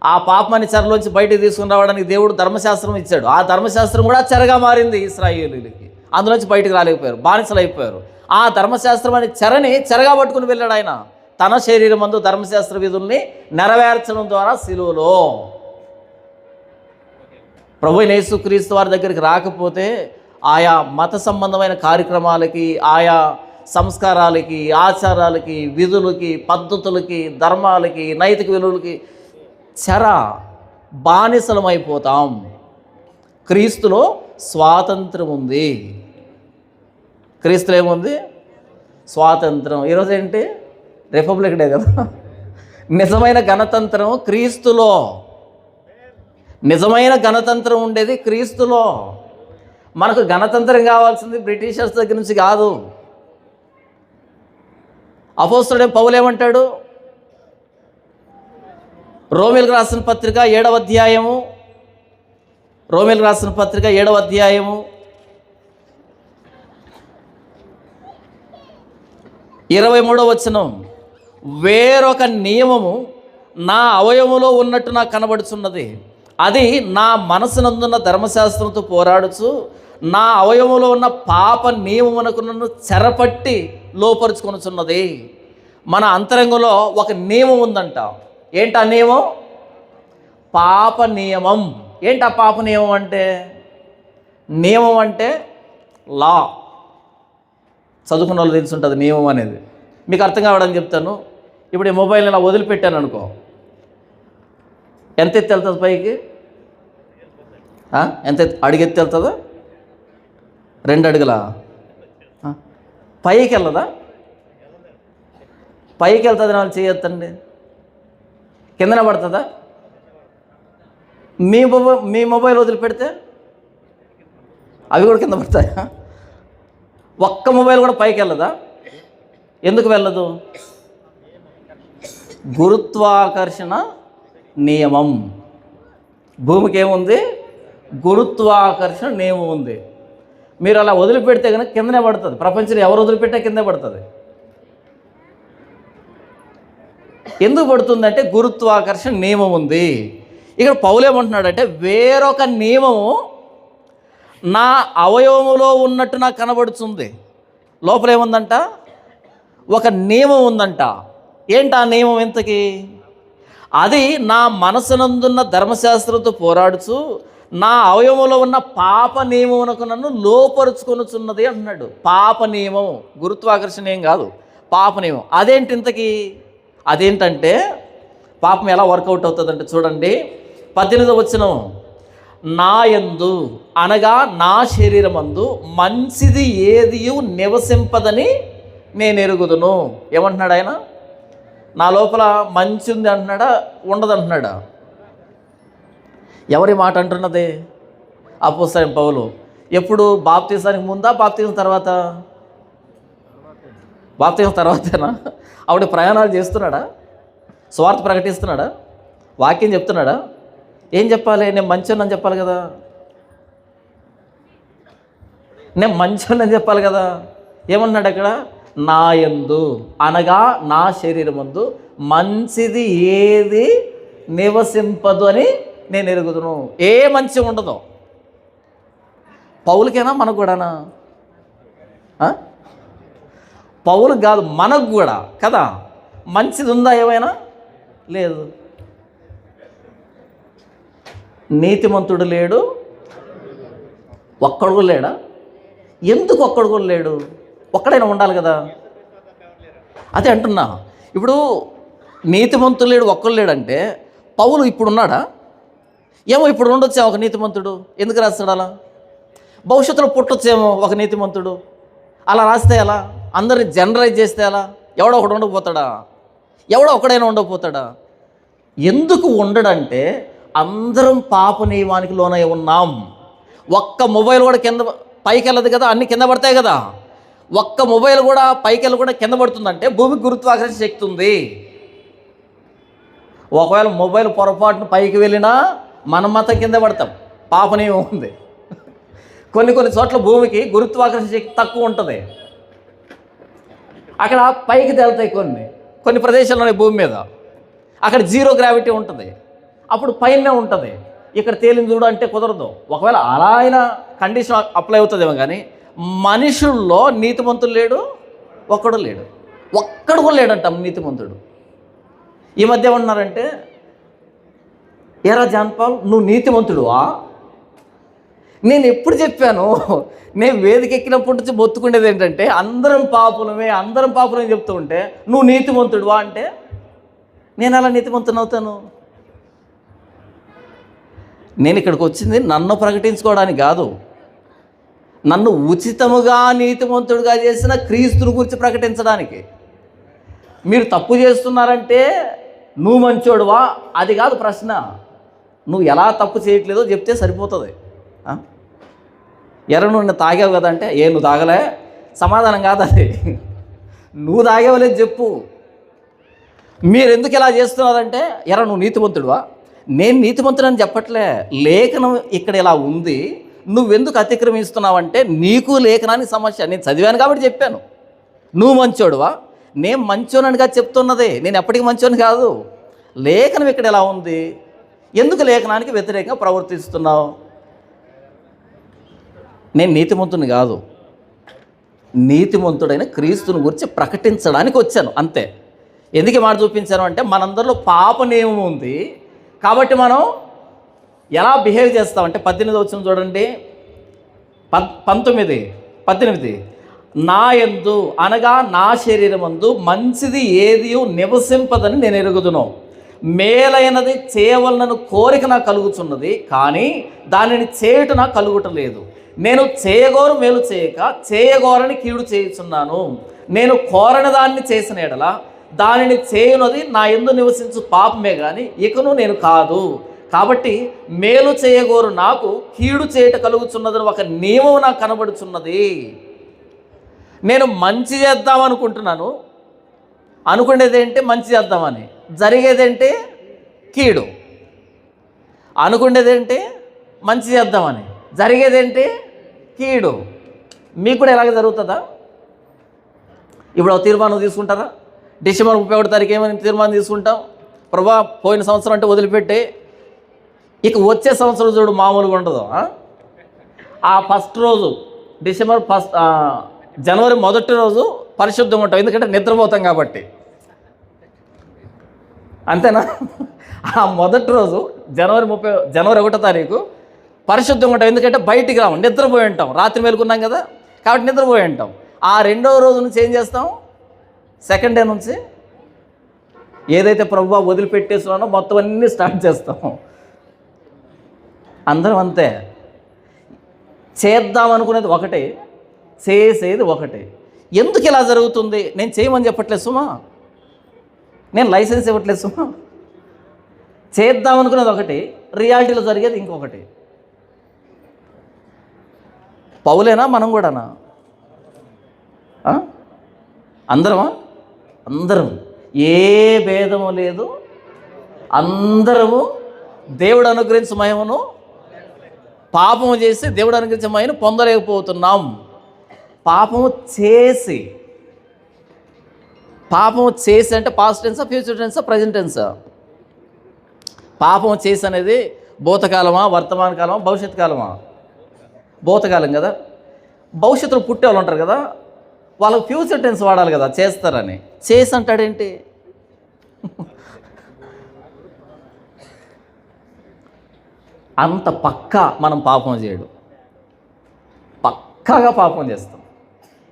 ఆ పాపాన్ని చెరలోంచి బయటికి తీసుకుని రావడానికి దేవుడు ధర్మశాస్త్రం ఇచ్చాడు. ఆ ధర్మశాస్త్రం కూడా చెరగా మారింది ఇశ్రాయేలీయులకి. అందులోంచి బయటకు రాలేకపోయారు, బానిసలు అయిపోయారు. ఆ ధర్మశాస్త్రం అనే చెరని చెరగా పట్టుకుని వెళ్ళాడు ఆయన. తన శరీరం మందు ధర్మశాస్త్ర విధుల్ని నెరవేర్చడం ద్వారా సిలువలో. ప్రభువైన యేసుక్రీస్తు వారి దగ్గరికి రాకపోతే ఆయా మత సంబంధమైన కార్యక్రమాలకి, ఆయా సంస్కారాలకి, ఆచారాలకి, విధులకి, పద్ధతులకి, ధర్మాలకి, నైతిక విలువలకి చెర బానిసలమైపోతాం. క్రీస్తులో స్వాతంత్రం ఉంది. క్రీస్తులో ఏముంది? స్వాతంత్రం. ఈరోజు ఏంటి? రిపబ్లిక్ డే కదా. నిజమైన గణతంత్రం క్రీస్తులో. నిజమైన గణతంత్రం ఉండేది క్రీస్తులో. మనకు గణతంత్రం కావాల్సింది బ్రిటిషర్స్ దగ్గర నుంచి కాదు. అపోస్తలుడైన పౌలు ఏమంటాడు? రోమీయులకు రాసిన పత్రిక 7వ అధ్యాయము, రోమీయులకు రాసిన పత్రిక 7వ అధ్యాయము 23వ వచనం, వేరొక నియమము నా అవయములో ఉన్నట్టు నాకు కనబడుచున్నది. అది నా మనసునందున్న ధర్మశాస్త్రంతో పోరాడుచు నా అవయములో ఉన్న పాప నియమమునకు నన్ను చెరపట్టి లోపరుచుకొనుచున్నది. మన అంతరంగంలో ఒక నియమం ఉందంట. ఏంటి ఆ నియమం? పాప నియమం. ఏంటి ఆ పాప నియమం అంటే? నియమం అంటే లా. చదువుకున్న వాళ్ళు తెలుసుంటుంది నియమం అనేది. మీకు అర్థం కావడానికి చెప్తాను. ఇప్పుడు ఈ మొబైల్ని ఇలా వదిలిపెట్టాను అనుకో, ఎంత ఎత్తి వెళ్తుంది పైకి? ఎంత అడుగెత్తి వెళ్తుందా? 2 అడుగులా? పైకి వెళ్ళదా? పైకి వెళ్తుంది వాళ్ళు చేయొద్దండి, కిందనే పడుతుందా? మీ మొబైల్ వదిలిపెడితే అవి కూడా కింద పడతాయా? ఒక్క మొబైల్ కూడా పైకి వెళ్ళదా? ఎందుకు వెళ్ళదు? గురుత్వాకర్షణ నియమం. భూమికి ఏముంది? గురుత్వాకర్షణ నియమం ఉంది. మీరు అలా వదిలిపెడితే కనుక కిందనే పడుతుంది. ప్రపంచంలో ఎవరు వదిలిపెట్టే కిందే పడుతుంది. ఎందుకు పడుతుందంటే గురుత్వాకర్షణ నియమం ఉంది. ఇక్కడ పౌలు ఏమంటున్నాడంటే వేరొక నియమము నా అవయవములో ఉన్నట్టు నాకు కనబడుతుంది. లోపల ఏముందంట? ఒక నియమం ఉందంట. ఏంటి ఆ నియమం? ఇంతకీ అది నా మనసునందున్న ధర్మశాస్త్రంతో పోరాడుచు నా అవయవంలో ఉన్న పాప నియమమునకు నన్ను లోపరుచుకొనుచున్నది అంటున్నాడు. పాప నియమం, గురుత్వాకర్షణ ఏం కాదు, పాప నియమం. అదేంటి ఇంతకీ? అదేంటంటే పాపం ఎలా వర్కౌట్ అవుతుందంటే చూడండి, 18వ వచనం, నా యందు అనగా నా శరీరమందు మంచిది ఏది నివసింపదని నేను ఎరుగుదును. ఏమంటున్నాడు ఆయన? నా లోపల మంచి ఉంది అంటున్నాడా, ఉండదు అంటున్నాడా? ఎవరి మాట అంటున్నది? అపోస్తలుడైన పౌలు. ఎప్పుడు? బాప్తీసానికి ముందా, బాప్తీసం తర్వాత? బాప్తీసం తర్వాతేనా? ఆవిడ ప్రయాణాలు చేస్తున్నాడా? స్వార్థ ప్రకటిస్తున్నాడా? వాక్యం చెప్తున్నాడా? ఏం చెప్పాలి? నేను మంచోనని చెప్పాలి కదా, నేను మంచోనని చెప్పాలి కదా. ఏమన్నాడు అక్కడ? నా యందు అనగా నా శరీరమందు మంచిది ఏది నివసింపదు అని నేను ఎరుగుదును. ఏ మంచి ఉండదు. పౌలకేనా, మనకు కూడానా? పౌలకు కాదు, మనకు కూడా కదా. మంచిది ఉందా ఏమైనా? లేదు. నీతిమంతుడు లేడు, ఒక్కడు కూడా లేడా? ఎందుకు ఒక్కడు కూడా లేడు? ఒక్కడైనా ఉండాలి కదా. అదే అంటున్నా. ఇప్పుడు నీతిమంతుడు లేడు, ఒక్కడు లేడంటే పౌలు ఇప్పుడు ఉన్నాడా? ఏమో ఇప్పుడు ఉండొచ్చేమో ఒక నీతిమంతుడు. ఎందుకు రాస్తాడు అలా? భవిష్యత్తులో పుట్టొచ్చేమో ఒక నీతిమంతుడు. అలా రాస్తే ఎలా? అందరిని జనరలైజ్ చేస్తే ఎలా? ఎవడో ఒకడు ఉండకపోతాడా? ఎవడో ఒకడైనా ఉండకపోతాడా? ఎందుకు ఉండడంటే అందరం పాప నియమానికి లోనై ఉన్నాం. ఒక్క మొబైల్ కూడా కింద పైకి వెళ్ళదు కదా, అన్ని కింద పడతాయి కదా. ఒక్క మొబైల్ కూడా పైకి వెళ్ళకుండా కింద పడుతుందంటే భూమికి గురుత్వాకర్షణ శక్తి ఉంది. ఒకవేళ మొబైల్ పొరపాటున పైకి వెళ్ళినా మనం మాత్రం కింద పడతాం. పాప నియమం ఉంది. కొన్ని చోట్ల భూమికి గురుత్వాకర్షణ శక్తి తక్కువ ఉంటుంది, అక్కడ పైకి తేలుతాయి. కొన్ని ప్రదేశాల్లోనే భూమి మీద అక్కడ జీరో గ్రావిటీ ఉంటుంది, అప్పుడు పైనే ఉంటుంది. ఇక్కడ తేలింది చూడు అంటే కుదరదు. ఒకవేళ అలా అయినా కండిషన్ అప్లై అవుతుందేమో, కానీ మనుషుల్లో నీతిమంతుడు లేడు, ఒక్కడు లేడు. ఒక్కడు కూడా లేడంట నీతిమంతుడు. ఈ మధ్య ఏమన్నారంటే, ఏరా జాన్ పాల్ నువ్వు నీతిమంతుడువా? నేను ఎప్పుడు చెప్పాను, నేను వేదిక ఎక్కినప్పటి నుంచి మొత్తుకునేది ఏంటంటే అందరం పాపులమే చెప్తూ ఉంటే నువ్వు నీతిమంతుడువా అంటే నేను అలా నీతిమంతుని అవుతాను? నేను ఇక్కడికి వచ్చింది నన్ను ప్రకటించుకోవడానికి కాదు, నన్ను ఉచితముగా నీతిమంతుడిగా చేసిన క్రీస్తుని గురించి ప్రకటించడానికి. మీరు తప్పు చేస్తున్నారంటే నువ్వు మంచోడువా అది కాదు ప్రశ్న. నువ్వు ఎలా తప్పు చేయట్లేదో చెప్తే సరిపోతుంది. నువ్వు తాగావు కదా అంటే నువ్వు తాగలే సమాధానం కాదు అది. నువ్వు తాగేవలేదు చెప్పు. మీరు ఎందుకు ఇలా చేస్తున్నారంటే నువ్వు నీతిమంతుడువా? నేను నీతిమంతుడని చెప్పట్లే, లేఖనం ఇక్కడ ఇలా ఉంది, నువ్వెందుకు అతిక్రమిస్తున్నావంటే నీకు లేఖనానికి సమస్య. నేను చదివాను కాబట్టి చెప్పాను. నువ్వు మంచోడువా? నేను మంచోననిగా చెప్తున్నదే, నేను ఎప్పటికీ మంచోని కాదు. లేఖనం ఇక్కడ ఎలా ఉంది, ఎందుకు లేఖనానికి వ్యతిరేకంగా ప్రవర్తిస్తున్నావు? నేను నీతిమంతుని కాదు, నీతిమంతుడైన క్రీస్తుని గురించి ప్రకటించడానికి వచ్చాను అంతే. ఎందుకు మాట చూపించాను అంటే మనందరిలో పాప నియమం ఉంది కాబట్టి మనం ఎలా బిహేవ్ చేస్తామంటే 18 వచనం చూడండి, 18 నా యందు అనగా నా శరీరమందు మంచిది ఏది నివసింపదని నేను ఎరుగుదును. మేలైనది చేయవలనను కోరిక నాకు కలుగుతున్నది, కానీ దానిని చేయుట నాకు కలుగుటలేదు. నేను చేయగోరు మేలు చేయక చేయగోరని కీడు చేయుచున్నాను. నేను కోరని దాన్ని చేసిన ఎడల దానిని చేయునది నా యందు నివసించు పాపమే కానీ ఇకను నేను కాదు. కాబట్టి మేలు చేయగోరు నాకు కీడు చేయట కలుగుచున్నదని ఒక నియమం నాకు కనబడుచున్నది. నేను మంచి చేద్దాం అనుకుంటున్నాను, అనుకునేదేంటి మంచి చేద్దామని, జరిగేదేంటి కీడు. అనుకునేదేంటి మంచి చేద్దామని, జరిగేదేంటి కీడు. మీకు కూడా ఎలాగ జరుగుతుందా? ఇప్పుడు తీర్మానం తీసుకుంటారా? డిసెంబర్ 31 తారీఖు ఏమని తీర్మానం తీసుకుంటాం? ప్రభా పోయిన సంవత్సరం అంటే వదిలిపెట్టి ఇక వచ్చే సంవత్సరం చూడు మామూలుగా ఉండదు. ఆ ఫస్ట్ రోజు జనవరి 1 రోజు పరిశుద్ధంగా ఉంటాం, ఎందుకంటే నిద్రపోతాం కాబట్టి. అంతేనా? ఆ మొదటి రోజు జనవరి 1 తారీఖు పరిశుద్ధంగా ఉంటాం, ఎందుకంటే బయటికి రాము, నిద్రపోయి ఉంటాం. రాత్రి మేలుకున్నాం కదా, కాబట్టి నిద్రపోయి ఉంటాం. ఆ 2వ రోజు నుంచి ఏం చేస్తాం? సెకండ్ డే నుంచి ఏదైతే ప్రభువా వదిలిపెట్టేస్తున్నానో మొత్తం అన్నీ స్టార్ట్ చేస్తాం. అందరం అంతే. చేద్దాం అనుకునేది ఒకటే, చేసేది ఒకటే. ఎందుకు ఇలా జరుగుతుంది? నేను చేయమని చెప్పట్లేదు సుమా, నేను లైసెన్స్ ఇవ్వట్లేదు సుమా. చేద్దాం అనుకునేది ఒకటి, రియాలిటీలో జరిగేది ఇంకొకటి. పౌలేనా మనం కూడానా? అందరమా? అందరం, ఏ భేదము లేదు. అందరము దేవుడు అనుగ్రహించే మహిమను పాపము చేసి దేవుడు అనుగ్రహించే మహిమను పొందలేకపోతున్నాం. పాపము చేసి అంటే పాస్ట్ టెన్సా, ఫ్యూచర్ టెన్సా, ప్రజెంట్ టెన్సా? పాపము చేసి అనేది భూతకాలమా, వర్తమాన కాలమా, భవిష్యత్ కాలమా? భూతకాలం కదా. భవిష్యత్తులో పుట్టే వాళ్ళు ఉంటారు కదా, వాళ్ళకి ఫ్యూచర్ టెన్స్ వాడాలి కదా చేస్తారని. చేసి అంటాడేంటి? అంత పక్కా మనం పాపం చేయడు, పక్కాగా పాపం చేస్తాం.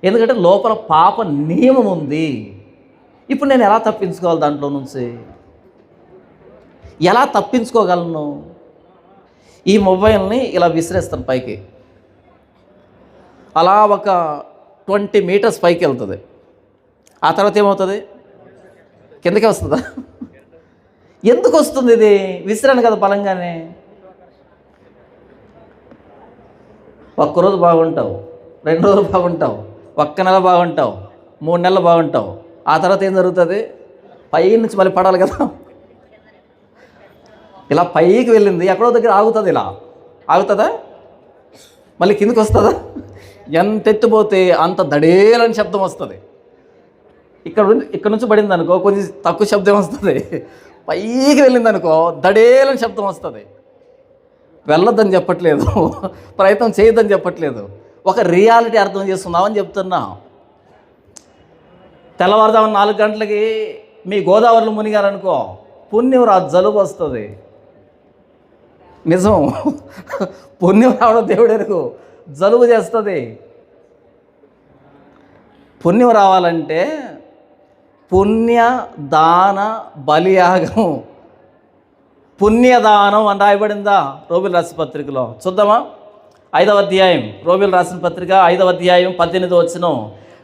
ఎందుకంటే లోపల పాప నియమం ఉంది. ఇప్పుడు నేను ఎలా తప్పించుకోవాలి? దాంట్లో నుంచి ఎలా తప్పించుకోగలను? ఈ మొబైల్ని ఇలా విసిరేస్తాను పైకి, అలా ఒక 20 మీటర్స్ పైకి వెళ్తుంది. ఆ తర్వాత ఏమవుతుంది? కిందకే వస్తుందా? ఎందుకు వస్తుంది? ఇది విసిరాను కదా బలంగానే. ఒక్కరోజు బాగుంటావు, 2 రోజులు బాగుంటావు, 1 నెల బాగుంటావు, 3 నెలలు బాగుంటావు. ఆ తర్వాత ఏం జరుగుతుంది? పై నుంచి మళ్ళీ పడాలి కదా. ఇలా పైకి వెళ్ళింది ఎక్కడో దగ్గర ఆగుతుంది. ఇలా ఆగుతుందా? మళ్ళీ కిందకి వస్తుందా? ఎంత ఎత్తిపోతే అంత దడేలని శబ్దం వస్తుంది. ఇక్కడ నుంచి పడింది అనుకో కొంచెం తక్కువ శబ్దం వస్తుంది. పైకి వెళ్ళింది అనుకో దడేలని శబ్దం వస్తుంది. వెళ్ళొద్దని చెప్పట్లేదు, ప్రయత్నం చేయొద్దని చెప్పట్లేదు, ఒక రియాలిటీ అర్థం చేస్తున్నామని చెప్తున్నా. తెల్లవారుదామని 4 గంటలకి మీ గోదావరిలో మునిగారనుకో పుణ్యం రా, జలుబు వస్తుంది. నిజం, పుణ్యం రావడం దేవుడెరుగు, జలుబు చేస్తుంది. పుణ్యం రావాలంటే పుణ్య దాన బలియాగం, పుణ్యదానం అని రాయబడిందా రోమిలు రాసిన పత్రికలో? చూద్దామా? 5వ అధ్యాయం, రోమిలు రాసిన పత్రిక 5వ అధ్యాయం 18వ వచనం.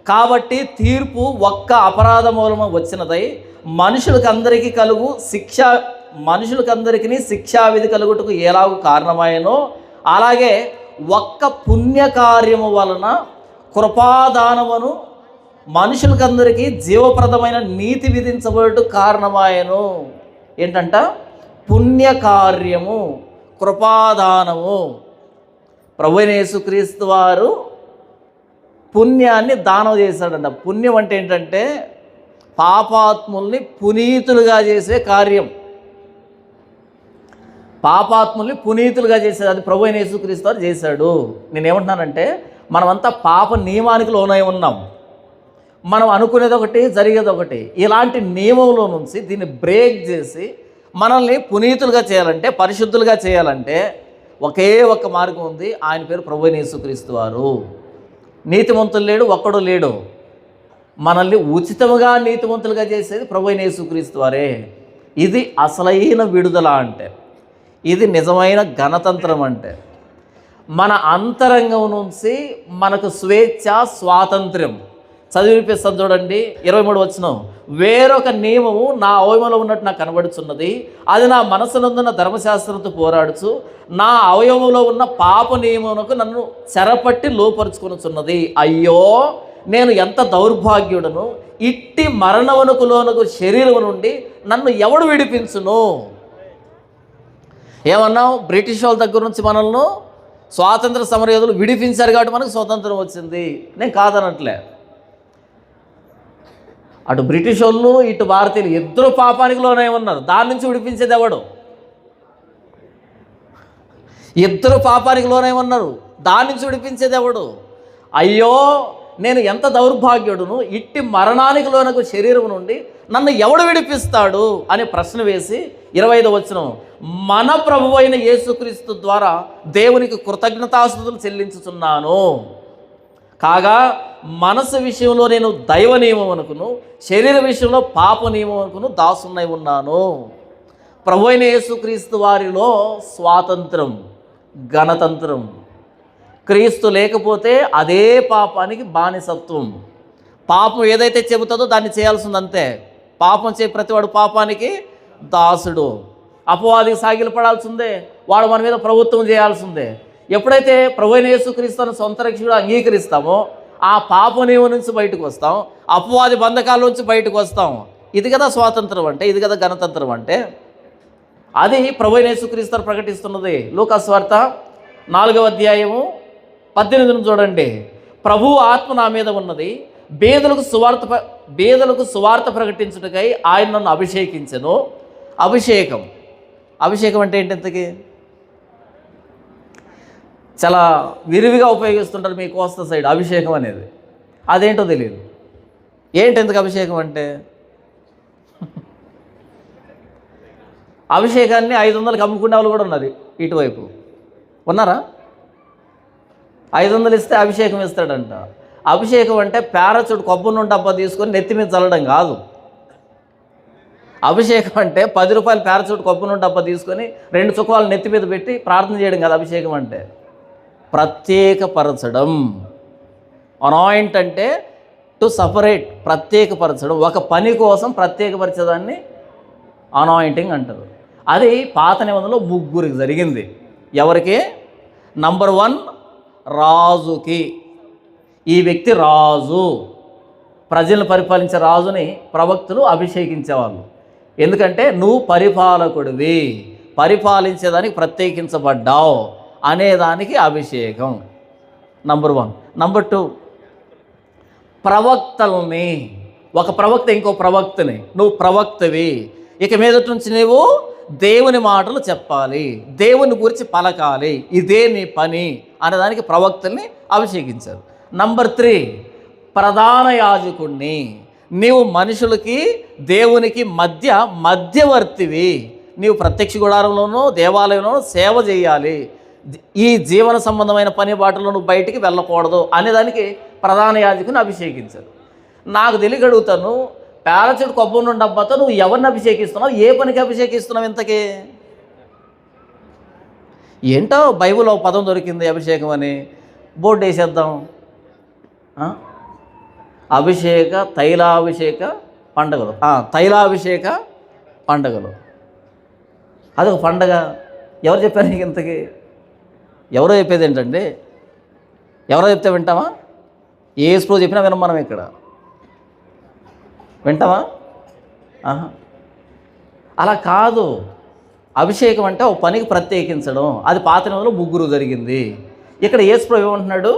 కాబట్టి తీర్పు ఒక్క అపరాధ మూలము వచ్చినదై మనుషులకందరికీ శిక్షావిధి కలుగుటకు ఎలాగూ కారణమాయనో అలాగే ఒక్క పుణ్యకార్యము వలన కృపాదానమును మనుషులకందరికీ జీవప్రదమైన నీతి విధించబడుటకు కారణమాయను. ఏంటంట? పుణ్యకార్యము, కృపాదానము. ప్రభువైన యేసుక్రీస్తు వారు పుణ్యాన్ని దానం చేశాడంట. పుణ్యం అంటే ఏంటంటే పాపాత్ముల్ని పునీతులుగా చేసే కార్యం. పాపాత్ముల్ని పునీతులుగా చేసేది అది ప్రభువైన యేసుక్రీస్తు వారు చేశాడు. నేనేమంటున్నానంటే మనమంతా పాప నియమానికి లోనై ఉన్నాం. మనం అనుకునేది ఒకటి, జరిగేది ఒకటి. ఇలాంటి నియమంలో నుంచి దీన్ని బ్రేక్ చేసి మనల్ని పునీతులుగా చేయాలంటే, పరిశుద్ధులుగా చేయాలంటే ఒకే ఒక్క మార్గం ఉంది. ఆయన పేరు ప్రభువైన యేసుక్రీస్తు వారు. నీతిమంతులు లేడు, ఒక్కడు లేడు. మనల్ని ఉచితముగా నీతిమంతులుగా చేసేది ప్రభువైన యేసుక్రీస్తు వారే. ఇది అసలైన విడుదల అంటే, ఇది నిజమైన గణతంత్రం అంటే. మన అంతరంగం నుంచి మనకు స్వేచ్ఛ, స్వాతంత్ర్యం. చదివినిపిస్తాను చూడండి, 23 వచనం. వేరొక నియమము నా అవయవంలో ఉన్నట్టు నాకు కనబడుచున్నది, అది నా మనసునందున్న ధర్మశాస్త్రంతో పోరాడుచు నా అవయవంలో ఉన్న పాప నియమమునకు నన్ను చెరపట్టి లోపరుచుకొనుచున్నది. అయ్యో, నేను ఎంత దౌర్భాగ్యుడను! ఇట్టి మరణమునకు లోనకు శరీరం నుండి నన్ను ఎవడు విడిపించును? ఏమన్నావు? బ్రిటిష్ వాళ్ళ దగ్గర నుంచి మనల్ని స్వాతంత్ర సమరయోధులు విడిపించారు కాబట్టి మనకు స్వాతంత్రం వచ్చింది. నేను కాదనట్లే. అటు బ్రిటిష్ వాళ్ళు, ఇటు భారతీయులు ఇద్దరు పాపానికి లోనే ఉన్నారు. దాని నుంచి విడిపించేది ఎవడు? ఇద్దరు పాపానికి లోనే ఉన్నారు. దాని నుంచి విడిపించేది ఎవడు? అయ్యో, నేను ఎంత దౌర్భాగ్యుడును! ఇట్టి మరణానికి లోనకు శరీరం నుండి నన్ను ఎవడు విడిపిస్తాడు అనే ప్రశ్న వేసి 25వ వచనం, మన ప్రభువైన యేసుక్రీస్తు ద్వారా దేవునికి కృతజ్ఞతాస్తుతులు చెల్లించుచున్నాను. కాగా మనసు విషయంలో నేను దైవ నియమం అనుకును, శరీర విషయంలో పాప నియమం అనుకును దాసున్నై ఉన్నాను. ప్రభువైన యేసుక్రీస్తు వారిలో స్వాతంత్రం, గణతంత్రం. క్రీస్తు లేకపోతే అదే పాపానికి బానిసత్వం. పాపం ఏదైతే చెబుతుందో దాన్ని చేయాల్సిందంతే. పాపం చే ప్రతివాడు పాపానికి దాసుడు. అపవాదికి సాగిలు పడాల్సిందే, వాడు మన మీద ప్రభుత్వం చేయాల్సిందే. ఎప్పుడైతే ప్రభువైన యేసుక్రీస్తును సొంత రక్షకుడు అంగీకరిస్తామో ఆ పాప నియమం నుంచి బయటకు వస్తాం, అపవాది బంధకాల నుంచి బయటకు వస్తాం. ఇది కదా స్వాతంత్రం అంటే, ఇది కదా గణతంత్రం అంటే. అది ప్రభువైన యేసుక్రీస్తు ప్రకటిస్తున్నది. లూకా సువార్త 4వ అధ్యాయము 18 చూడండి. ప్రభు ఆత్మ నా మీద ఉన్నది, బేదలకు సువార్త ప్రకటించుటకై ఆయన నన్ను అభిషేకించెను. అభిషేకం అంటే ఏంటి? ఇంతకీ చాలా విరివిగా ఉపయోగిస్తుంటారు మీ కోస్తా సైడ్ అభిషేకం అనేది. అదేంటో తెలియదు. ఏంటి ఎందుకు అభిషేకం అంటే? అభిషేకాన్ని 500కి అమ్ముకునే వాళ్ళు కూడా ఉన్నారు ఇటువైపు. ఉన్నారా? 500 ఇస్తే అభిషేకం ఇస్తాడంట. అభిషేకం అంటే పారాచూట్ కొబ్బరి నూనె డబ్బా తీసుకొని నెత్తి మీద చల్లడం కాదు. అభిషేకం అంటే 10 రూపాయలు పారాచూట్ కొబ్బరి నూనె డబ్బా తీసుకొని 2 చుక్కలు నెత్తి మీద పెట్టి ప్రార్థన చేయడం కాదు అభిషేకం అంటే. ప్రత్యేకపరచడం. అనాయింట్ అంటే టు సపరేట్, ప్రత్యేకపరచడం. ఒక పని కోసం ప్రత్యేకపరిచేదాన్ని అనాయింటింగ్ అంటారు. అది పాత నిబంధనలో 3 జరిగింది. ఎవరికి? నంబర్ 1 రాజుకి. ఈ వ్యక్తి రాజు, ప్రజలను పరిపాలించే రాజుని ప్రవక్తలు అభిషేకించేవాళ్ళు. ఎందుకంటే నువ్వు పరిపాలకుడివి, పరిపాలించేదానికి ప్రత్యేకించబడ్డావు అనేదానికి అభిషేకం. నంబర్ 1. నంబర్ 2 ప్రవక్తల్ని. ఒక ప్రవక్త ఇంకో ప్రవక్తని, నువ్వు ప్రవక్తవి, ఇక మీదటి నుంచి నువ్వు దేవుని మాటలు చెప్పాలి, దేవుని గురించి పలకాలి, ఇదే నీ పని అనేదానికి ప్రవక్తల్ని అభిషేకించారు. నంబర్ 3 ప్రధాన యాజకుడిని. నీవు మనుషులకి దేవునికి మధ్యవర్తివి. నీవు ప్రత్యక్ష గుడారంలోనూ దేవాలయంలోనూ సేవ చేయాలి. ఈ జీవన సంబంధమైన పని బాటలో నువ్వు బయటికి వెళ్ళకూడదు అనేదానికి ప్రధాన యాజకుని అభిషేకించారు. నాకు తెలియక అడుగుతాను, పారాచూట్ కొబ్బరి నూనె డబ్బాతో నువ్వు ఎవరిని అభిషేకిస్తున్నావు? ఏ పనికి అభిషేకిస్తున్నావు? ఇంతకీ ఏంటో బైబిల్లో పదం దొరికింది అభిషేకం అని, బోర్డు వేసేద్దాం. తైలాభిషేక పండగలు. అదొక పండగ. ఎవరు చెప్పారు నీకు? ఇంతకీ ఎవరో చెప్పేది ఏంటండి? ఎవరో చెప్తే వింటామా? యేసు చెప్పినా వినం మనం. ఇక్కడ వింటామా? అలా కాదు. అభిషేకం అంటే ఒక పనికి ప్రత్యేకించడం. అది పాత నిబంధనలో 3 జరిగింది. ఇక్కడ యేసు ప్రభు ఏమంటున్నాడు?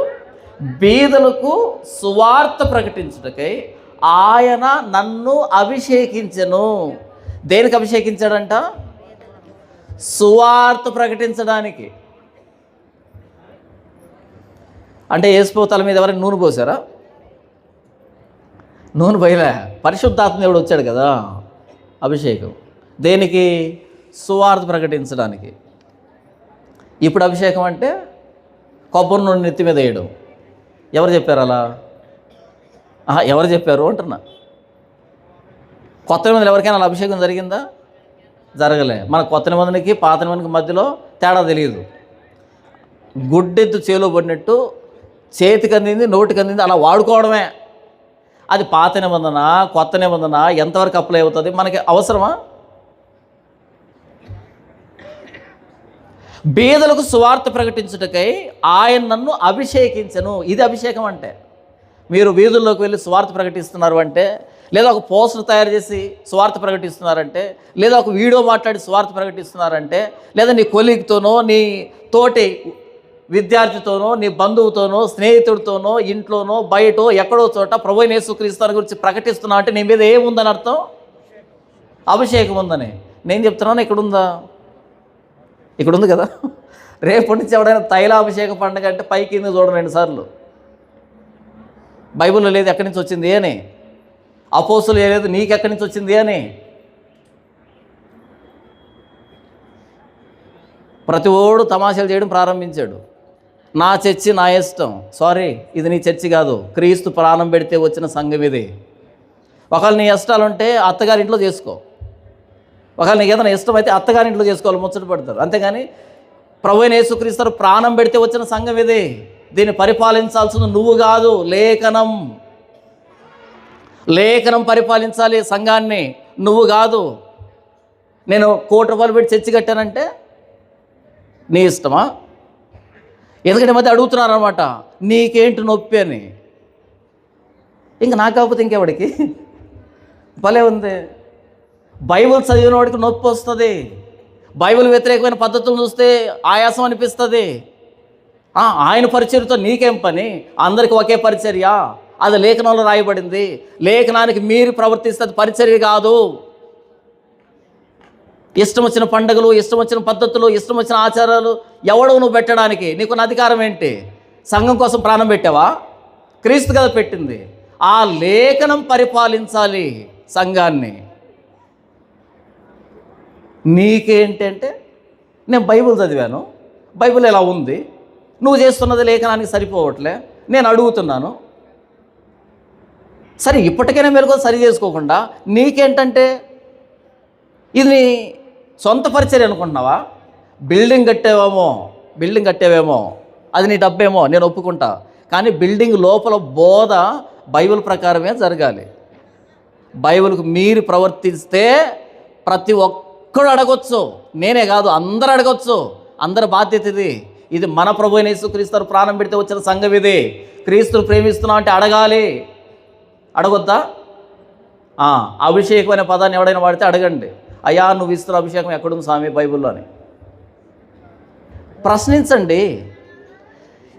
బీదలకు సువార్త ప్రకటించుటకై ఆయన నన్ను అభిషేకించెను. దేనికి అభిషేకించాడంట? సువార్త ప్రకటించడానికి. అంటే యేసు తల మీద ఎవరైనా నూనె పోసారా? నూనె పోయలే. పరిశుద్ధాత్మ దేవుడు వచ్చాడు కదా. అభిషేకం దేనికి? సువార్త ప్రకటించడానికి. ఇప్పుడు అభిషేకం అంటే కొబ్బరి నూనె నెత్తి మీద వేయడం. ఎవరు చెప్పారు అలా? ఎవరు చెప్పారు అంటున్నా. కొత్త మంది ఎవరికైనా అలా అభిషేకం జరిగిందా? జరగలే. మన కొత్త నిబంధనకి పాత నిబంధనకి మధ్యలో తేడా తెలియదు. గుడ్డెద్దు చేలో పడినట్టు చేతికి అందింది, నోటికి అందింది అలా వాడుకోవడమే. అది పాత నిబంధన, కొత్త నిబంధన ఎంతవరకు అప్లై అవుతుంది, మనకి అవసరమా? బీదలకు సువార్త ప్రకటించుటకై ఆయన నన్ను అభిషేకించను. ఇది అభిషేకం అంటే. మీరు వీధుల్లోకి వెళ్ళి సువార్త ప్రకటిస్తున్నారు అంటే, లేదా ఒక పోస్టర్ తయారు చేసి సువార్త ప్రకటిస్తున్నారంటే, లేదా ఒక వీడియో మాట్లాడి సువార్త ప్రకటిస్తున్నారంటే, లేదా నీ కొలీగ్తోనో, నీ తోటి విద్యార్థితోనో, నీ బంధువుతోనో, స్నేహితుడితోనో, ఇంట్లోనో, బయటో, ఎక్కడో చోట ప్రభువైన యేసుక్రీస్తు గురించి ప్రకటిస్తున్నా అంటే నీ మీద ఏముందని అర్థం? అభిషేకం ఉందని. నేను చెప్తున్నాను, ఇక్కడ ఉందా? ఇక్కడ ఉంది కదా. రేపటి నుంచి ఎవడైనా తైలాభిషేక పండుగ అంటే పైకి కింద చూడండి 2 సార్లు. బైబిల్లో లేదు ఎక్కడి నుంచి వచ్చింది అని, అపోస్తులు లేదు నీకు ఎక్కడి నుంచి వచ్చింది అని. ప్రతి ఓడు తమాషాలు చేయడం ప్రారంభించాడు. నా చర్చి నా ఇష్టం. సారీ, ఇది నీ చర్చి కాదు. క్రీస్తు ప్రాణం పెడితే వచ్చిన సంఘం ఇది. ఒకవేళ నీ ఇష్టాలు ఉంటే అత్తగారింట్లో చేసుకో. ఒకవేళ నీకు ఏదైనా ఇష్టం అయితే అత్తగారింట్లో చేసుకోవాలి, ముచ్చట పడతారు. అంతేగాని ప్రభువైన యేసుక్రీస్తు ప్రాణం పెడితే వచ్చిన సంఘం ఇది. దీన్ని పరిపాలించాల్సింది నువ్వు కాదు, లేఖనం. లేఖనం పరిపాలించాలి సంఘాన్ని, నువ్వు కాదు. నేను ₹1,00,00,000 పెట్టి చర్చి కట్టానంటే నీ ఇష్టమా? ఎందుకంటే మధ్య అడుగుతున్నారు అనమాట, నీకేంటి నొప్పి అని. ఇంక నాకు కాకపోతే ఇంకెవడికి? భలే ఉంది. బైబిల్ చదివిన వాడికి నొప్పి వస్తుంది. బైబిల్ వ్యతిరేకమైన పద్ధతులు చూస్తే ఆయాసం అనిపిస్తుంది. ఆయన పరిచర్యతో నీకేం పని? అందరికీ ఒకే పరిచర్య. అది లేఖనంలో రాయబడింది. లేఖనానికి మీరు ప్రవర్తిస్తే అది పరిచర్య కాదు. ఇష్టం వచ్చిన పండుగలు, ఇష్టం వచ్చిన పద్ధతులు, ఇష్టం వచ్చిన ఆచారాలు ఎవడో నువ్వు పెట్టడానికి నీకున్న అధికారం ఏంటి? సంఘం కోసం ప్రాణం పెట్టావా? క్రీస్తు కదా పెట్టింది. ఆ లేఖనం పరిపాలించాలి సంఘాన్ని. నీకేంటంటే నేను బైబిల్ చదివాను, బైబిల్ ఎలా ఉంది, నువ్వు చేస్తున్నది లేఖనానికి సరిపోవట్లే, నేను అడుగుతున్నాను. సరే, ఇప్పటికైనా మెరుగు సరి చేసుకోకుండా నీకేంటంటే ఇది నీ సొంత పరిచర్య అనుకుంటున్నావా? బిల్డింగ్ కట్టేవేమో అది నీ డబ్బేమో, నేను ఒప్పుకుంటా. కానీ బిల్డింగ్ లోపల బోధ బైబిల్ ప్రకారమే జరగాలి. బైబిల్కు మీరు ప్రవర్తిస్తే ప్రతి ఒక్కడు అడగొచ్చు. నేనే కాదు, అందరూ అడగొచ్చు. అందరి బాధ్యత ఇది. ఇది మన ప్రభువైన యేసుక్రీస్తు ప్రాణం పెడితే వచ్చిన సంఘం ఇది. క్రీస్తును ప్రేమిస్తున్నావు అంటే అడగాలి. అడగొద్దా? అభిషేకం అనే పదాన్ని ఎవడైనా వాడితే అడగండి, అయ్యా నువ్వు ఇస్తున్న అభిషేకం ఎక్కడుంది స్వామి బైబిల్లో అని ప్రశ్నించండి.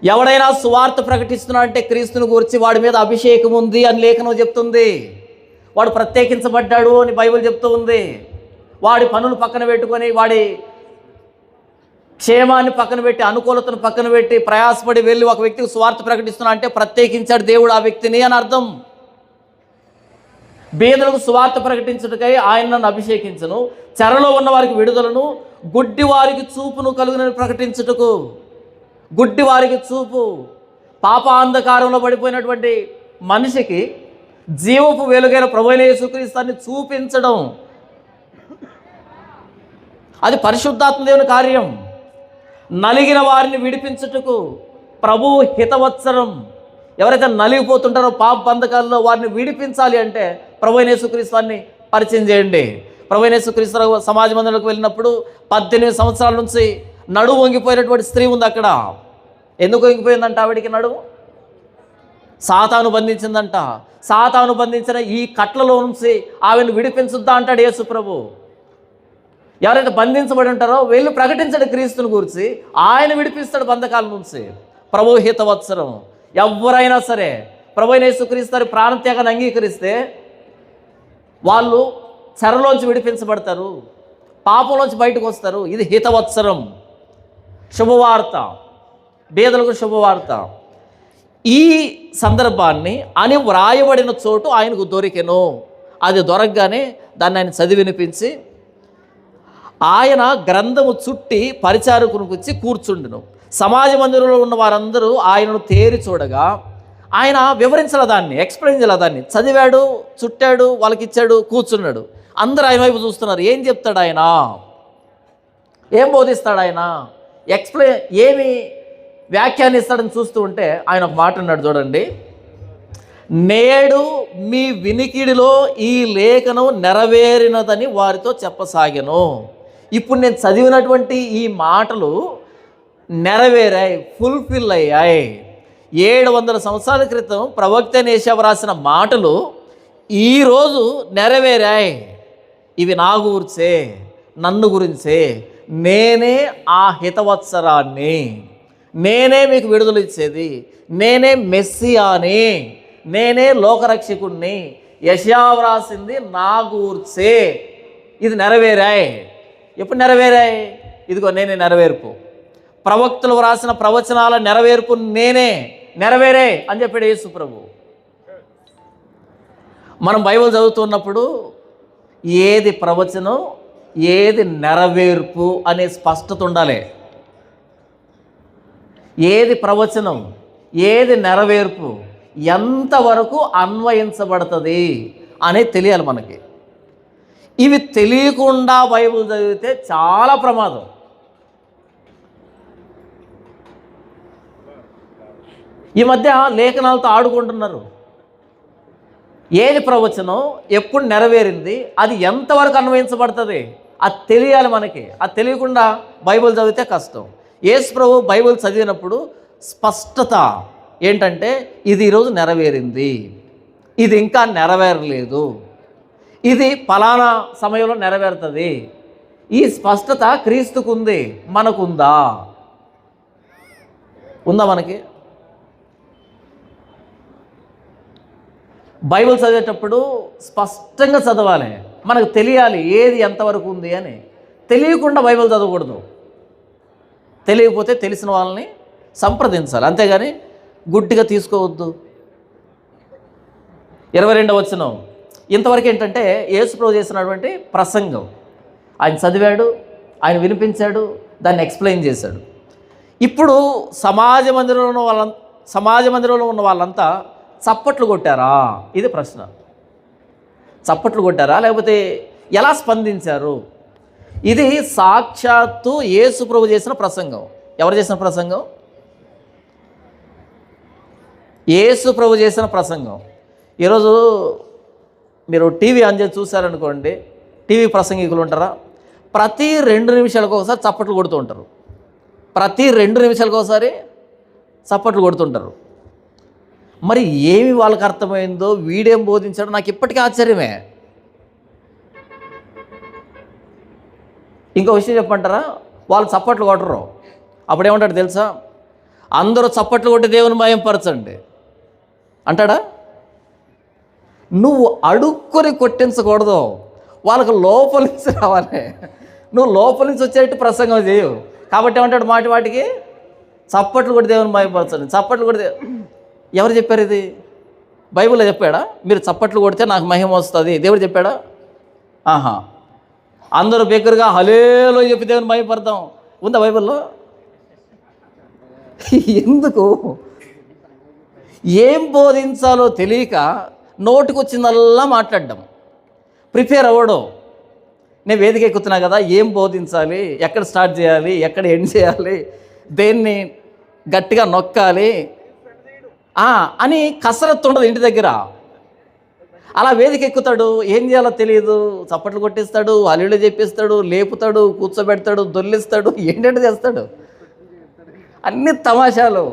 ఎవడైనా సువార్త ప్రకటిస్తున్నా అంటే క్రీస్తుని గురించి వాడి మీద అభిషేకం ఉంది అని లేఖనం చెప్తుంది. వాడు ప్రత్యేకించబడ్డాడు అని బైబిల్ చెప్తూ ఉంది. వాడి పనులు పక్కన పెట్టుకొని, వాడి క్షేమాన్ని పక్కన పెట్టి, అనుకూలతను పక్కన పెట్టి ప్రయాసపడి వెళ్ళి ఒక వ్యక్తికి సువార్త ప్రకటిస్తున్నా అంటే ప్రత్యేకించాడు దేవుడు ఆ వ్యక్తిని అని అర్థం. బీదలకు సువార్త ప్రకటించుటకై ఆయన నన్ను అభిషేకించను, చెరలో ఉన్న వారికి విడుదలను, గుడ్డి వారికి చూపును కలుగునని ప్రకటించుటకు. గుడ్డి వారికి చూపు, పాప అంధకారంలో పడిపోయినటువంటి మనిషికి జీవపు వెలుగైన ప్రభువైన యేసుక్రీస్తుని చూపించడం, అది పరిశుద్ధాత్మ దేవుని కార్యం. నలిగిన వారిని విడిపించుటకు ప్రభువు హితవత్సరం. ఎవరైతే నలిగిపోతుంటారో పాప బంధకాల్లో వారిని విడిపించాలి అంటే ప్రభువైన యేసుక్రీస్తుని పరిచయం చేయండి. ప్రభువైన యేసుక్రీస్తు సమాజ మందిరంలోకి వెళ్ళినప్పుడు 18 సంవత్సరాల నుంచి నడుము వంగిపోయినటువంటి స్త్రీ ఉంది అక్కడ. ఎందుకు వంగిపోయిందంట? ఆవిడికి నడుము సాతాను బంధించిందంట. సాతాను బంధించిన ఈ కట్లలో నుంచి ఆవిడని విడిపించుద్దా అంటాడు యేసు ప్రభు. ఎవరైతే బంధించబడి ఉంటారో వెళ్ళి ప్రకటించడు క్రీస్తుని గురించి, ఆయన విడిపిస్తాడు బంధకాల నుంచి. ప్రభు హితవత్సరం. ఎవరైనా సరే ప్రభువైన యేసుక్రీస్తు ప్రాణత్యాగాన్ని అంగీకరిస్తే వాళ్ళు చెరలోంచి విడిపించబడతారు, పాపంలోంచి బయటకు వస్తారు. ఇది హితవత్సరం, శుభవార్త, బీదలకు శుభవార్త. ఈ సందర్భాన్ని అని వ్రాయబడిన చోటు ఆయనకు దొరికెను. అది దొరకగానే దాన్ని ఆయన చదివి వినిపించి ఆయన గ్రంథము చుట్టి పరిచారకునికి వచ్చి కూర్చుండును. సమాజ మందిరంలో ఉన్న వారందరూ ఆయనను తేరి చూడగా ఆయన వివరించాల, దాన్ని ఎక్స్ప్లెయిన్ చేయాల, దాన్ని చదివాడు, చుట్టాడు, వాళ్ళకి ఇచ్చాడు, కూర్చున్నాడు. అందరూ ఆయన వైపు చూస్తున్నారు. ఏం చెప్తాడు ఆయన, ఏం బోధిస్తాడు ఆయన, ఏమి వ్యాఖ్యానిస్తాడని చూస్తూ ఉంటే ఆయన ఒక మాట అన్నాడు చూడండి. నేడు మీ వినికిడిలో ఈ లేఖనం నెరవేరినదని వారితో చెప్పసాగాను. ఇప్పుడు నేను చదివినటువంటి ఈ మాటలు నెరవేరాయి, ఫుల్ఫిల్ అయ్యాయి. 700 సంవత్సరాల క్రితం ప్రవక్త యెషయా రాసిన మాటలు ఈరోజు నెరవేరాయి. ఇవి నా గురించే, నన్ను గురించే. నేనే ఆ హితవత్సరాన్ని, నేనే మీకు విడుదల ఇచ్చేది, నేనే మెస్సియాని, నేనే లోకరక్షకుణ్ణి. యెషయా వ్రాసింది నా గూర్చే. ఇది నెరవేరాయి. ఎప్పుడు నెరవేరాయి? ఇదిగో నేనే నెరవేర్పు. ప్రవక్తలు వ్రాసిన ప్రవచనాల నెరవేర్పు నేనే, నెరవేరే అని చెప్పాడు యేసు ప్రభు. మనం బైబిల్ చదువుతున్నప్పుడు ఏది ప్రవచనం, ఏది నెరవేర్పు అనే స్పష్టత ఉండాలి. ఏది ప్రవచనం, ఏది నెరవేర్పు, ఎంతవరకు అన్వయించబడుతుంది అనేది తెలియాలి మనకి. ఇవి తెలియకుండా బైబిల్ చదివితే చాలా ప్రమాదం. ఈ మధ్య లేఖనాలతో ఆడుకుంటున్నారు. ఏది ప్రవచనం, ఎప్పుడు నెరవేరింది, అది ఎంతవరకు అన్వయించబడుతుంది అది తెలియాలి మనకి. అది తెలియకుండా బైబిల్ చదివితే కష్టం. యేసు ప్రభు బైబిల్ చదివినప్పుడు స్పష్టత ఏంటంటే ఇది ఈరోజు నెరవేరింది, ఇది ఇంకా నెరవేరలేదు, ఇది ఫలానా సమయంలో నెరవేరుతుంది. ఈ స్పష్టత క్రీస్తుకుంది, మనకుందా? ఉందా మనకి? బైబిల్ చదివేటప్పుడు స్పష్టంగా చదవాలి. మనకు తెలియాలి ఏది ఎంతవరకు ఉంది అని. తెలియకుండా బైబిల్ చదవకూడదు. తెలియకపోతే తెలిసిన వాళ్ళని సంప్రదించాలి, అంతేగాని గుడ్డిగా తీసుకోవద్దు. 22వ వచనం ఇంతవరకు ఏంటంటే యేసు ప్రభు చేసినటువంటి ప్రసంగం. ఆయన చదివాడు, ఆయన వినిపించాడు, దాన్ని ఎక్స్ప్లెయిన్ చేశాడు. ఇప్పుడు సమాజ మందిరంలో ఉన్న వాళ్ళంతా చప్పట్లు కొట్టారా? ఇది ప్రశ్న. చప్పట్లు కొట్టారా, లేకపోతే ఎలా స్పందించారు? ఇది సాక్షాత్తు యేసు ప్రభు చేసిన ప్రసంగం. ఎవరు చేసిన ప్రసంగం? యేసు ప్రభు చేసిన ప్రసంగం. ఈరోజు మీరు టీవీ ఆన్ చేసి చూశారనుకోండి, టీవీ ప్రసంగికులు ఉంటారా, ప్రతి 2 నిమిషాలకు ఒకసారి చప్పట్లు కొడుతూ ఉంటారు. ప్రతి 2 నిమిషాలకు ఒకసారి చప్పట్లు కొడుతుంటారు. మరి ఏమి వాళ్ళకి అర్థమైందో, వీడేం బోధించాడో నాకు ఇప్పటికీ ఆశ్చర్యమే. ఇంకో విషయం చెప్పంటారా, వాళ్ళు చప్పట్లు కొట్టరు. అప్పుడేమంటాడు తెలుసా? అందరూ చప్పట్లు కొట్టి దేవుని మహిమపరచండి అంటాడా? నువ్వు అడుక్కొని కొట్టించకూడదు, వాళ్ళకు లోపల నుంచి రావాలి. నువ్వు లోపల నుంచి వచ్చేట్టు ప్రసంగం చేయవు. కాబట్టి ఏమంటాడు? మాటికి చప్పట్లు కొట్టి దేవుని మహిమపరచండి, చప్పట్లు కొడితే. ఎవరు చెప్పారు ఇది? బైబిల్లో చెప్పాడా? మీరు చప్పట్లు కొడితే నాకు మహిమ వస్తుంది, దేవుడు చెప్పాడా? ఆహా, అందరూ బిగ్గరగా హల్లెలూయా చెప్పి దేవుని మహిమపడతాం ఉందా బైబిల్లో? ఎందుకు? ఏం బోధించాలో తెలియక నోటికొచ్చిందల్లా మాట్లాడడం, ప్రిపేర్ అవ్వడం. నేను వేదిక ఎక్కుతున్నా కదా, ఏం బోధించాలి, ఎక్కడ స్టార్ట్ చేయాలి, ఎక్కడ ఎండ్ చేయాలి, దేన్ని గట్టిగా నొక్కాలి అని కసరత్తు ఉండదు ఇంటి దగ్గర. అలా వేదిక ఎక్కుతాడు, ఏం చేయాలో తెలియదు, చప్పట్లు కొట్టిస్తాడు, అల్లుళ్ళు చెప్పిస్తాడు, లేపుతాడు, కూర్చోబెడతాడు, దొల్లిస్తాడు, ఏంటంటే చేస్తాడు, అన్ని తమాషాలు.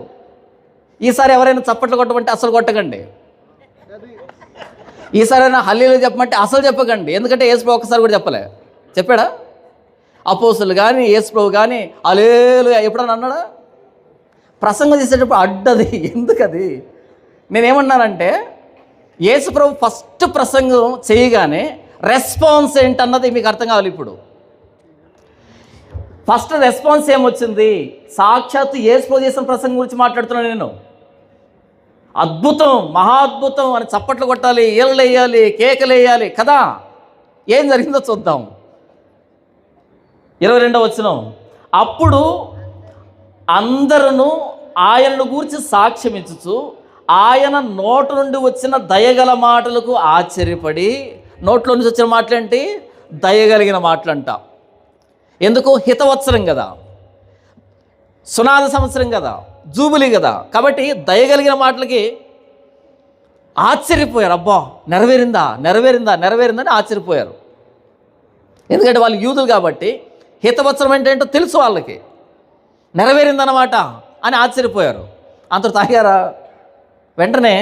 ఈసారి ఎవరైనా చప్పట్లు కొట్టమంటే అసలు కొట్టకండి, ఈసారి అయినా హల్లెలూయా చెప్పమంటే అసలు చెప్పకండి. ఎందుకంటే యేసు ప్రభు ఒక్కసారి కూడా చెప్పలే. చెప్పాడా? అపోస్తులు కానీ యేసు ప్రభు కానీ హల్లెలూయా ఎప్పుడన్నా అన్నాడా? ప్రసంగం చేసేటప్పుడు అడ్డది. ఎందుకది? నేనేమన్నానంటే యేసు ప్రభు ఫస్ట్ ప్రసంగం చేయగానే రెస్పాన్స్ ఏంటన్నది మీకు అర్థం కావాలి. ఇప్పుడు ఫస్ట్ రెస్పాన్స్ ఏమొచ్చింది? సాక్షాత్తు యేసు ప్రభు చేసిన ప్రసంగం గురించి మాట్లాడుతున్నాను నేను. అద్భుతం, మహా అద్భుతం అని చప్పట్లు కొట్టాలి, ఈలలు వేయాలి, కేకలు వేయాలి కదా. ఏం జరిగిందో చూద్దాం. 22వ వచనం, అప్పుడు అందరూ ఆయనను గూర్చి సాక్ష్యం ఇచ్చుచు ఆయన నోట నుండి వచ్చిన దయగల మాటలకు ఆశ్చర్యపడి నోట్లో నుంచి వచ్చిన మాటలేంటి? దయగలిగిన మాటలంట. ఎందుకు? హితవత్సరం కదా, సునాద సంవత్సరం కదా, జూబిలీ కదా. కాబట్టి దయగలిగిన మాటలకి ఆశ్చర్యపోయారు. అబ్బా, నెరవేరిందా నెరవేరిందా నెరవేరిందని ఆశ్చర్యపోయారు. ఎందుకంటే వాళ్ళు యూదులు కాబట్టి హితవత్సరం అంటే ఏంటో తెలుసు వాళ్ళకి. నెరవేరిందన్నమాట అని ఆశ్చర్యపోయారు. అంత తాగారా? వెంటనే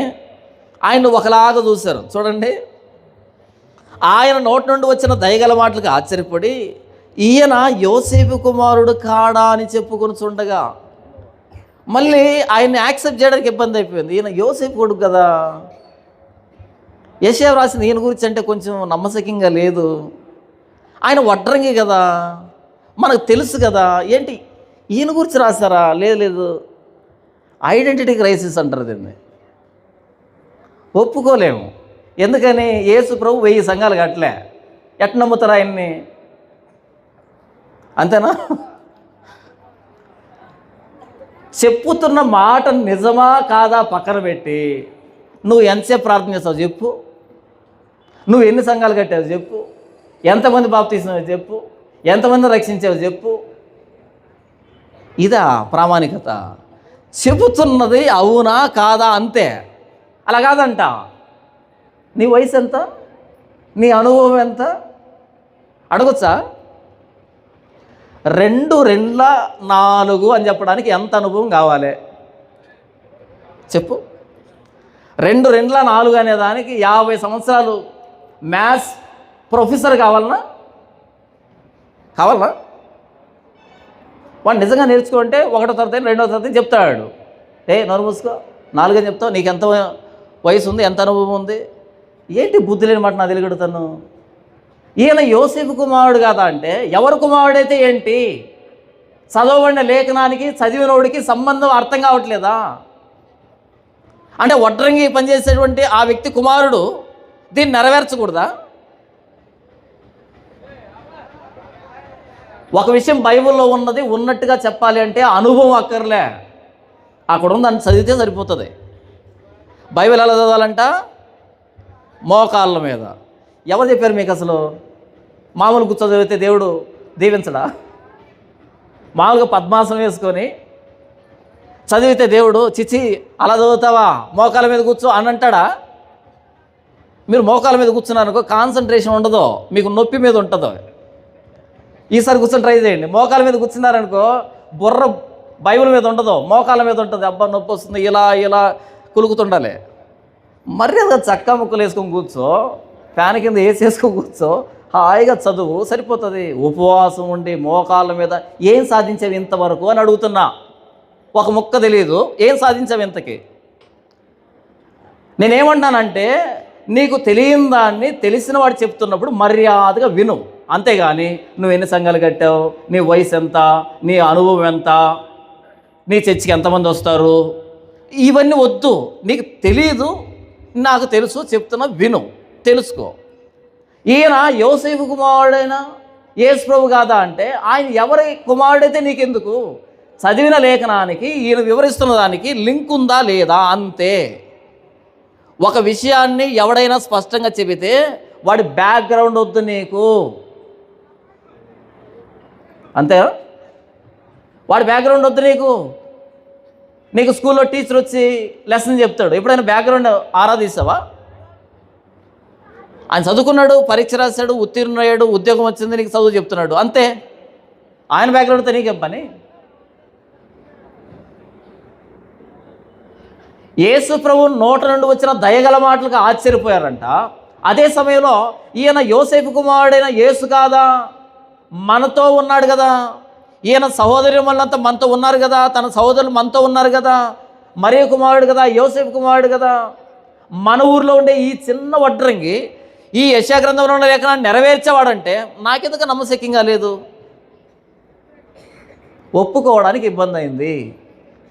ఆయన ఒకలాగా చూశారు. చూడండి, ఆయన నోటి నుండి వచ్చిన దయగల మాటలకు ఆశ్చర్యపడి, ఈయన యోసేపు కుమారుడు కాడా అని చెప్పుకొని చూడగా, మళ్ళీ ఆయన్ని యాక్సెప్ట్ చేయడానికి ఇబ్బంది అయిపోయింది. ఈయన యోసేపు కొడుకు కదా, యెషయా రాసింది ఈయన గురించి అంటే కొంచెం నమ్మశక్యంగా లేదు. ఆయన వడ్రంగి కదా, మనకు తెలుసు కదా, ఏంటి ఈయన గురించి రాశారా? లేదు, ఐడెంటిటీ క్రైసిస్ అంటారు దీన్ని. ఒప్పుకోలేము. ఎందుకని? యేసు ప్రభు 1000 సంఘాలు కట్టలే, ఎట్ట నమ్ముతారు ఆయన్ని? అంతేనా? చెప్పుతున్న మాట నిజమా కాదా పక్కన పెట్టి, నువ్వు ఎంతసేపు ప్రార్థన చేస్తావు చెప్పు, నువ్వు ఎన్ని సంఘాలు కట్టావు చెప్పు, ఎంతమంది బాప్తీసావు చెప్పు, ఎంతమంది రక్షించావు చెప్పు. ఇదా ప్రామాణికత? చెబుతున్నది అవునా కాదా అంతే. అలా కాదంట. నీ వయసు ఎంత, నీ అనుభవం ఎంత అడగొచ్చా? 2 2 4 అని చెప్పడానికి ఎంత అనుభవం కావాలి చెప్పు? 2 2 4 అనే దానికి 50 సంవత్సరాలు మ్యాథ్స్ ప్రొఫెసర్ కావాలనా? వాడు నిజంగా నేర్చుకుంటే 1వ తరగతి 2వ తరగతి చెప్తాడు. నోరు మూసుకో, 4 అని చెప్తావు, నీకు ఎంత వయసు ఉంది, ఎంత అనుభవం ఉంది, ఏంటి బుద్ధి లేని మాట నా తెలియగడుతాను. ఈయన యోసేపు కుమారుడు కాదా అంటే, ఎవరు కుమారుడైతే ఏంటి? చదవబడిన లేఖనానికి చదివినోడికి సంబంధం అర్థం కావట్లేదా? అంటే వడ్రంగి పనిచేసేటువంటి ఆ వ్యక్తి కుమారుడు దీన్ని నెరవేర్చకూడదా? ఒక విషయం బైబిల్లో ఉన్నది ఉన్నట్టుగా చెప్పాలి అంటే అనుభవం అక్కర్లే, అక్కడ ఉందని చదివితే సరిపోతుంది. బైబిల్ ఎలా చదవాలంట? మోకాళ్ళ మీద. ఎవరు చెప్పారు మీకు అసలు? మామూలు కూర్చో చదివితే దేవుడు దీవించడా? మామూలుగా పద్మాసనం వేసుకొని చదివితే దేవుడు చిచి అలా చదువుతావా, మోకాళ్ళ మీద కూర్చో అని అంటాడా? మీరు మోకాళ్ళ మీద కూర్చున్నారనుకో కాన్సన్ట్రేషన్ ఉండదు, మీకు నొప్పి మీద ఉంటుందో. ఈసారి కూర్చొని ట్రై చేయండి. మోకాళ్ళ మీద కూర్చున్నారనుకో బుర్ర బైబిల్ మీద ఉండదు, మోకాళ్ళ మీద ఉంటుంది. అబ్బా నొప్పి వస్తుంది, ఇలా కులుకుతుండాలి. మర్యాద చక్కా ముక్కలు వేసుకొని కూర్చో, ఫ్యాన్ కింద వేసేసుకొని కూర్చో, హాయిగా చదువు, సరిపోతుంది. ఉపవాసం ఉండి మోకాళ్ళ మీద ఏం సాధించావు ఇంతవరకు అని అడుగుతున్నా. ఒక ముక్క తెలియదు, ఏం సాధించావు ఇంతకి? నేనేమంటానంటే, నీకు తెలియని దాన్ని తెలిసిన వాడు చెప్తున్నప్పుడు మర్యాదగా విను, అంతేగాని నువ్వు ఎన్ని సంఘాలు కట్టావు, నీ వయసు ఎంత, నీ అనుభవం ఎంత, నీ చర్చికి ఎంతమంది వస్తారు, ఇవన్నీ వద్దు. నీకు తెలియదు, నాకు తెలుసు, చెప్తున్నా, విను, తెలుసుకో. ఈయన యోసేపు కుమారుడైన యేసు ప్రభు కాదా అంటే, ఆయన ఎవరి కుమారుడైతే నీకెందుకు? చదివిన లేఖనానికి ఈయన వివరిస్తున్న దానికి లింక్ ఉందా లేదా అంతే. ఒక విషయాన్ని ఎవడైనా స్పష్టంగా చెబితే వాడి బ్యాక్గ్రౌండ్ వద్దు నీకు, అంతే. వాడి బ్యాక్గ్రౌండ్ వద్దు నీకు స్కూల్లో టీచర్ వచ్చి లెసన్ చెప్తాడు, ఎప్పుడైనా బ్యాక్గ్రౌండ్ ఆరాధిస్తావా? ఆయన చదువుకున్నాడు, పరీక్ష రాశాడు, ఉత్తీర్ణుడయ్యాడు, ఉద్యోగం వచ్చింది, నీకు చదువు చెప్తున్నాడు, అంతే. ఆయన బ్యాక్గ్రౌండ్తో నీకేం పని? యేసు ప్రభు నోట నుండి వచ్చిన దయగల మాటలకు ఆశ్చర్యపోయారంట. అదే సమయంలో ఈయన యోసేపు కుమారుడైన యేసు కాదా, మనతో ఉన్నాడు కదా, ఈయన సహోదరి వాళ్ళంతా మనతో ఉన్నారు కదా, తన సహోదరులు మనతో ఉన్నారు కదా, మరియ కుమారుడు కదా, యోసేపు కుమారుడు కదా, మన ఊరిలో ఉండే ఈ చిన్న వడ్రంగి ఈ యెషయా గ్రంథంలో ఉన్న లేఖనాన్ని నెరవేర్చేవాడంటే నాకెందుకు నమ్మశక్యంగా లేదు? ఒప్పుకోవడానికి ఇబ్బంది అయింది,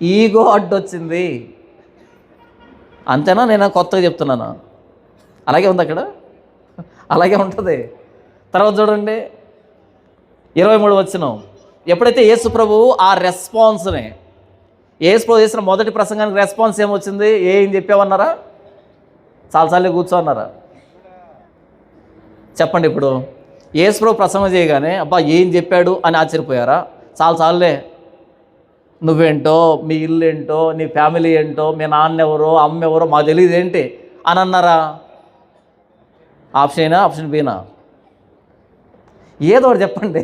ఈగో అడ్డొచ్చింది, అంతేనా? నేను కొత్తగా చెప్తున్నాను. అలాగే ఉంది అక్కడ, అలాగే ఉంటుంది. తర్వాత చూడండి 23 వచనం. ఎప్పుడైతే యేసు ప్రభువు ఆ రెస్పాన్స్ని, యేసు ప్రభు చేసిన మొదటి ప్రసంగానికి రెస్పాన్స్ ఏమొచ్చింది? ఏం చెప్పావన్నారా? చాలాసార్లు కూర్చోన్నారా? చెప్పండి. ఇప్పుడు యేసుప్రభు ప్రసంగం చేయగానే అబ్బా ఏం చెప్పాడు అని ఆశ్చర్యపోయారా? చాలే నువ్వేంటో, మీ ఇల్లు ఏంటో, నీ ఫ్యామిలీ ఏంటో, మీ నాన్న ఎవరో, అమ్మ ఎవరో మాకు తెలియదు ఏంటి అని అన్నారా? ఆప్షన్ ఏనా, ఆప్షన్ బీనా? ఏదో ఒకటి చెప్పండి.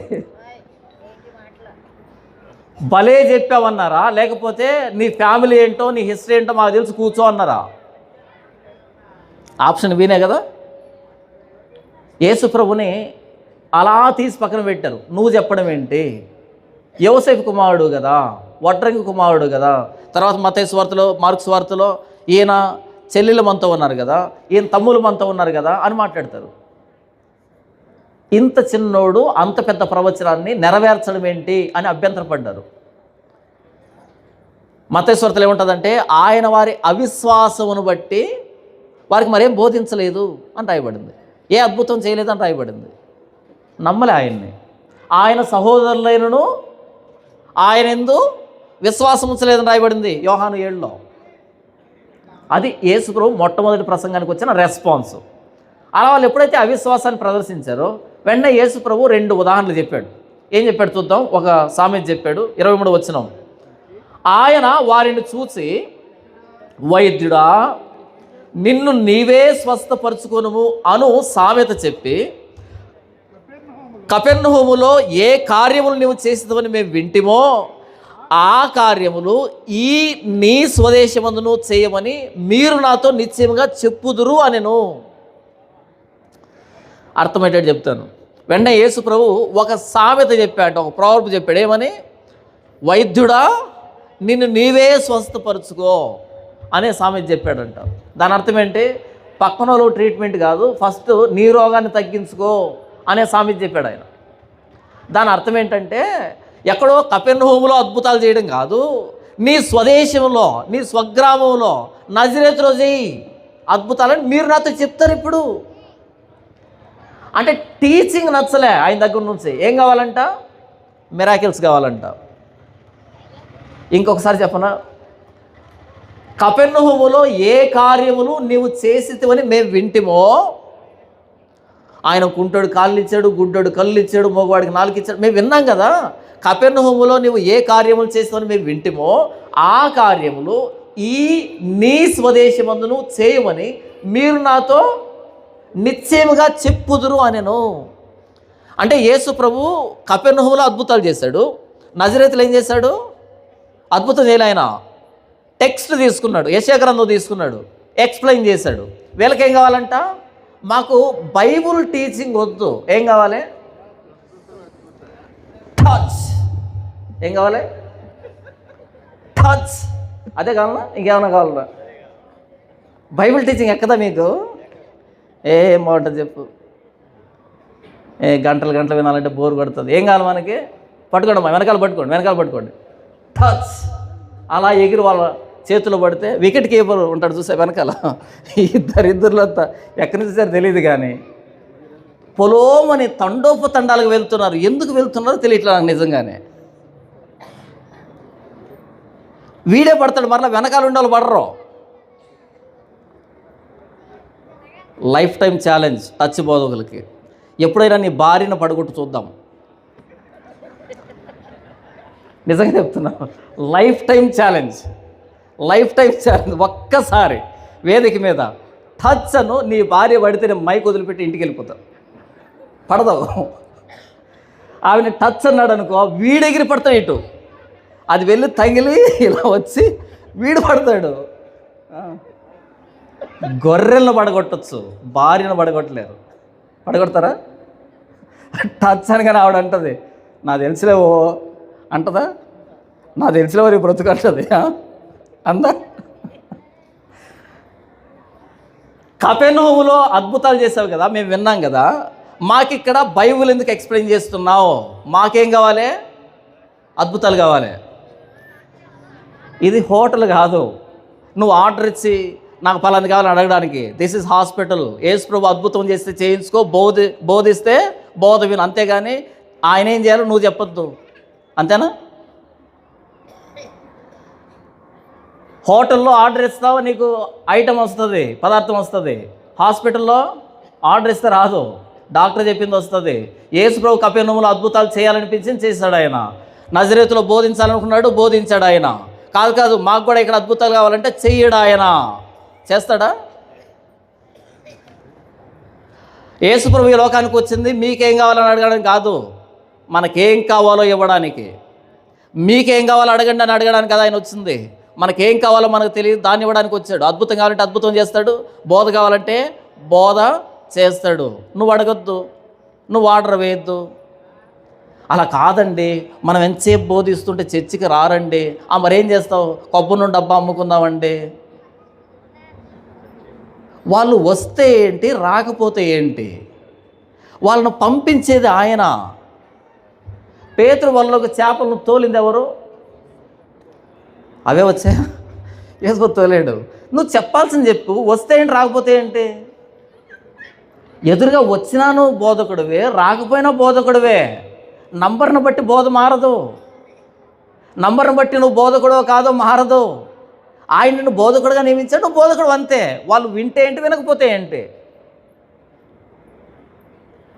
భలే చెప్పావన్నారా? లేకపోతే నీ ఫ్యామిలీ ఏంటో, నీ హిస్టరీ ఏంటో మాకు తెలుసు కూర్చో అన్నారా? ఆప్షన్ బీనే కదా. యేసు ప్రభుని అలా తీసి పక్కన పెట్టారు. నువ్వు చెప్పడం ఏంటి? యోసేపు కుమారుడు కదా, వడ్రంగి కుమారుడు కదా, తర్వాత మత్తయి సువార్తలో, మార్కు సువార్తలో ఈయన చెల్లెలు మనతో ఉన్నారు కదా, ఈయన తమ్ములు మనతో ఉన్నారు కదా అని మాట్లాడతారు. ఇంత చిన్నోడు అంత పెద్ద ప్రవచనాన్ని నెరవేర్చడం ఏంటి అని అభ్యంతరపడ్డారు. మత్తయి సువార్తలో ఏముంటుందంటే ఆయన వారి అవిశ్వాసమును బట్టి వారికి మరేం బోధించలేదు అని రాయబడింది. ఏ అద్భుతం చేయలేదు అని రాయబడింది. నమ్మలే ఆయన్ని. ఆయన సహోదరులైనను ఆయన ఎందు విశ్వాసం ఉంచలేదని రాయబడింది యోహాను 7లో. అది యేసు ప్రభు మొట్టమొదటి ప్రసంగానికి వచ్చిన రెస్పాన్స్. అలా వాళ్ళు ఎప్పుడైతే అవిశ్వాసాన్ని ప్రదర్శించారో వెంటనే యేసు ప్రభు 2 ఉదాహరణలు చెప్పాడు. ఏం చెప్పాడు చూద్దాం. ఒక సామెత చెప్పాడు, 23 వచనం. ఆయన వారిని చూసి, వైద్యుడా నిన్ను నీవే స్వస్థపరచుకొనుము అను సామెత చెప్పి, కపెర్నహూములో ఏ కార్యములు నీవు చేసేదని మేము వింటిమో ఆ కార్యములు ఈ నీ స్వదేశమందును చేయమని మీరు నాతో నిశ్చయముగా చెప్పుదురు అనెను. అర్థమయ్యేటట్టు చెప్తాను. వెంటనే యేసు ప్రభు ఒక సామెత చెప్పాడు, ఒక ప్రావర్బ్ చెప్పాడు. ఏమని? వైద్యుడా నిన్ను నీవే స్వస్థపరచుకో అనే సామెత చెప్పాడంట. దాని అర్థం ఏంటి? పక్కన వాళ్ళు ట్రీట్మెంట్ కాదు, ఫస్ట్ నీ రోగాన్ని తగ్గించుకో అనే సామెత చెప్పాడు ఆయన. దాని అర్థం ఏంటంటే ఎక్కడో కపెర్నహూములో అద్భుతాలు చేయడం కాదు, నీ స్వదేశంలో, నీ స్వగ్రామంలో నజరేతులో చేయి అద్భుతాలని మీరు నాతో చెప్తారు. ఇప్పుడు అంటే టీచింగ్ నచ్చలే ఆయన దగ్గర నుంచి. ఏం కావాలంట? మిరాకిల్స్ కావాలంట. ఇంకొకసారి చెప్పనా? కపెర్నహూములో ఏ కార్యములు నీవు చేసితివని మేము వింటిమో, ఆయన కుంటోడు కాళ్ళు ఇచ్చాడు, గుడ్డోడు కళ్ళు ఇచ్చాడు, మగవాడికి 4 ఇచ్చాడు, మేము విన్నాం కదా. కపెర్నహూములో నువ్వు ఏ కార్యములు చేస్తావని మేము వింటిమో ఆ కార్యములు ఈ నీ స్వదేశమందును చేయమని మీరు నాతో నిశ్చయముగా చెప్పుదురు అనెను. అంటే యేసు ప్రభు కపెర్నహూములో అద్భుతాలు చేశాడు, నజరేతులో ఏం చేశాడు? అద్భుతం చేయలే. ఆయన టెక్స్ట్ తీసుకున్నాడు, యెషయా గ్రంథం తీసుకున్నాడు, ఎక్స్ప్లెయిన్ చేశాడు. వీళ్ళకేం కావాలంట? మాకు బైబుల్ టీచింగ్ వద్దు. ఏం కావాలి? టచ్. ఏం కావాలి? టచ్. అదే కావాలన్నా? ఇంకేమైనా కావాలన్నా? బైబిల్ టీచింగ్ ఎక్కదా మీకు? ఏం బాగుంటుంది చెప్పు? గంటలు గంటలు వినాలంటే బోర్ కొడుతుంది. ఏం కావాలి మనకి? పట్టుకోండి, వెనకాల పట్టుకోండి. టచ్. అలా ఎగిరి వాళ్ళ చేతిలో పడితే వికెట్ కీపర్ ఉంటాడు చూసే వెనకాల, ఇద్దరులంతా ఎక్కడి నుంచి సరే తెలియదు కానీ పొలోమని తండోపతండాలకు వెళ్తున్నారు. ఎందుకు వెళ్తున్నారో తెలియట్లేదు నాకు నిజంగానే. వీడే పడతాడు, మరలా వెనకాల ఉండే వాళ్ళు పడరు. లైఫ్ టైం ఛాలెంజ్ టచ్ బోధకులకి. ఎప్పుడైనా నీ భార్యను పడగొట్టు చూద్దాం. నిజంగా చెప్తున్నా, లైఫ్ టైం ఛాలెంజ్. ఒక్కసారి వేదిక మీద టచ్ అను నీ భార్య పడితే నేను మైక్ వదిలిపెట్టి ఇంటికి వెళ్ళిపోతాను. పడదావు. ఆమెను టచ్ అన్నాడు అనుకో, వీడెగిరి పడతాడు ఇటు, అది వెళ్ళి తగిలి ఇలా వచ్చి వీడు పడతాడు. గొర్రెలను పడగొట్టచ్చు, భార్యను పడగొట్టలేరు. పడగొడతారా? టచ్ అనగానే ఆవిడ అంటది, నా తెలిసిలేవో అంటదా? నా తెలిసిలేవో నీ బ్రతుకు అంటది అందా? కపెర్నహూములో అద్భుతాలు చేసావు కదా, మేము విన్నాం కదా, మాకిక్కడ బైబిల్ ఎందుకు ఎక్స్ప్లెయిన్ చేస్తున్నావు? మాకేం కావాలి? అద్భుతాలు కావాలి. ఇది హోటల్ కాదు, నువ్వు ఆర్డర్ ఇచ్చి నాకు పలాంది కావాలని అడగడానికి. This is hospital. యేసు ప్రభు అద్భుతం చేస్తే చేయించుకో, బోధిస్తే బోధ విను, అంతేగాని ఆయన ఏం చేయాలో నువ్వు చెప్పొద్దు. అంతేనా? హోటల్లో ఆర్డర్ ఇస్తావు, నీకు ఐటమ్ వస్తుంది, పదార్థం వస్తుంది. హాస్పిటల్లో ఆర్డర్ ఇస్తే రాదు. డాక్టర్ చెప్పింది వస్తుంది. యేసు ప్రభు కపెర్నహూములో అద్భుతాలు చేయాలనిపించింది, చేశాడు ఆయన. నజరేతులో బోధించాలనుకున్నాడు, బోధించాడు ఆయన. కాదు మాకు కూడా ఇక్కడ అద్భుతాలు కావాలంటే చెయ్యడు ఆయన. చేస్తాడా? యేసు ప్రభు ఈ లోకానికి వచ్చింది మీకేం కావాలని అడగడానికి కాదు, మనకేం కావాలో ఇవ్వడానికి. మీకేం కావాలో అడగండి అని అడగడానికి కదా ఆయన వచ్చింది. మనకేం కావాలో మనకు తెలియదు, దాన్ని ఇవ్వడానికి వచ్చాడు. అద్భుతం కావాలంటే అద్భుతం చేస్తాడు, బోధ కావాలంటే బోధ చేస్తాడు. నువ్వు అడగొద్దు, నువ్వు ఆర్డర్ వేయొద్దు. అలా కాదండి, మనం ఎంతసేపు బోధిస్తుంటే చర్చికి రారండి. మరేం చేస్తావు? కొబ్బరి నుండి డబ్బా అమ్ముకుందామండి. వాళ్ళు వస్తే ఏంటి, రాకపోతే ఏంటి? వాళ్ళను పంపించేది ఆయన. పేతురు వలలోకి చేపలను తోలింది ఎవరు? అవే వచ్చాయా? యేసు తోలేడు. నువ్వు చెప్పాల్సింది చెప్పు. వస్తే ఏంటి, రాకపోతే ఏంటి? ఎదురుగా వచ్చినాను బోధకుడివే, రాకపోయినా బోధకుడివే. నంబర్ను బట్టి బోధ మారదు. నంబర్ను బట్టి నువ్వు బోధకుడో కాదో మారదు. ఆయన నిన్ను బోధకుడుగా నియమించాడు, నువ్వు బోధకుడు అంతే. వాళ్ళు వింటే ఏంటి, వినకపోతే ఏంటి?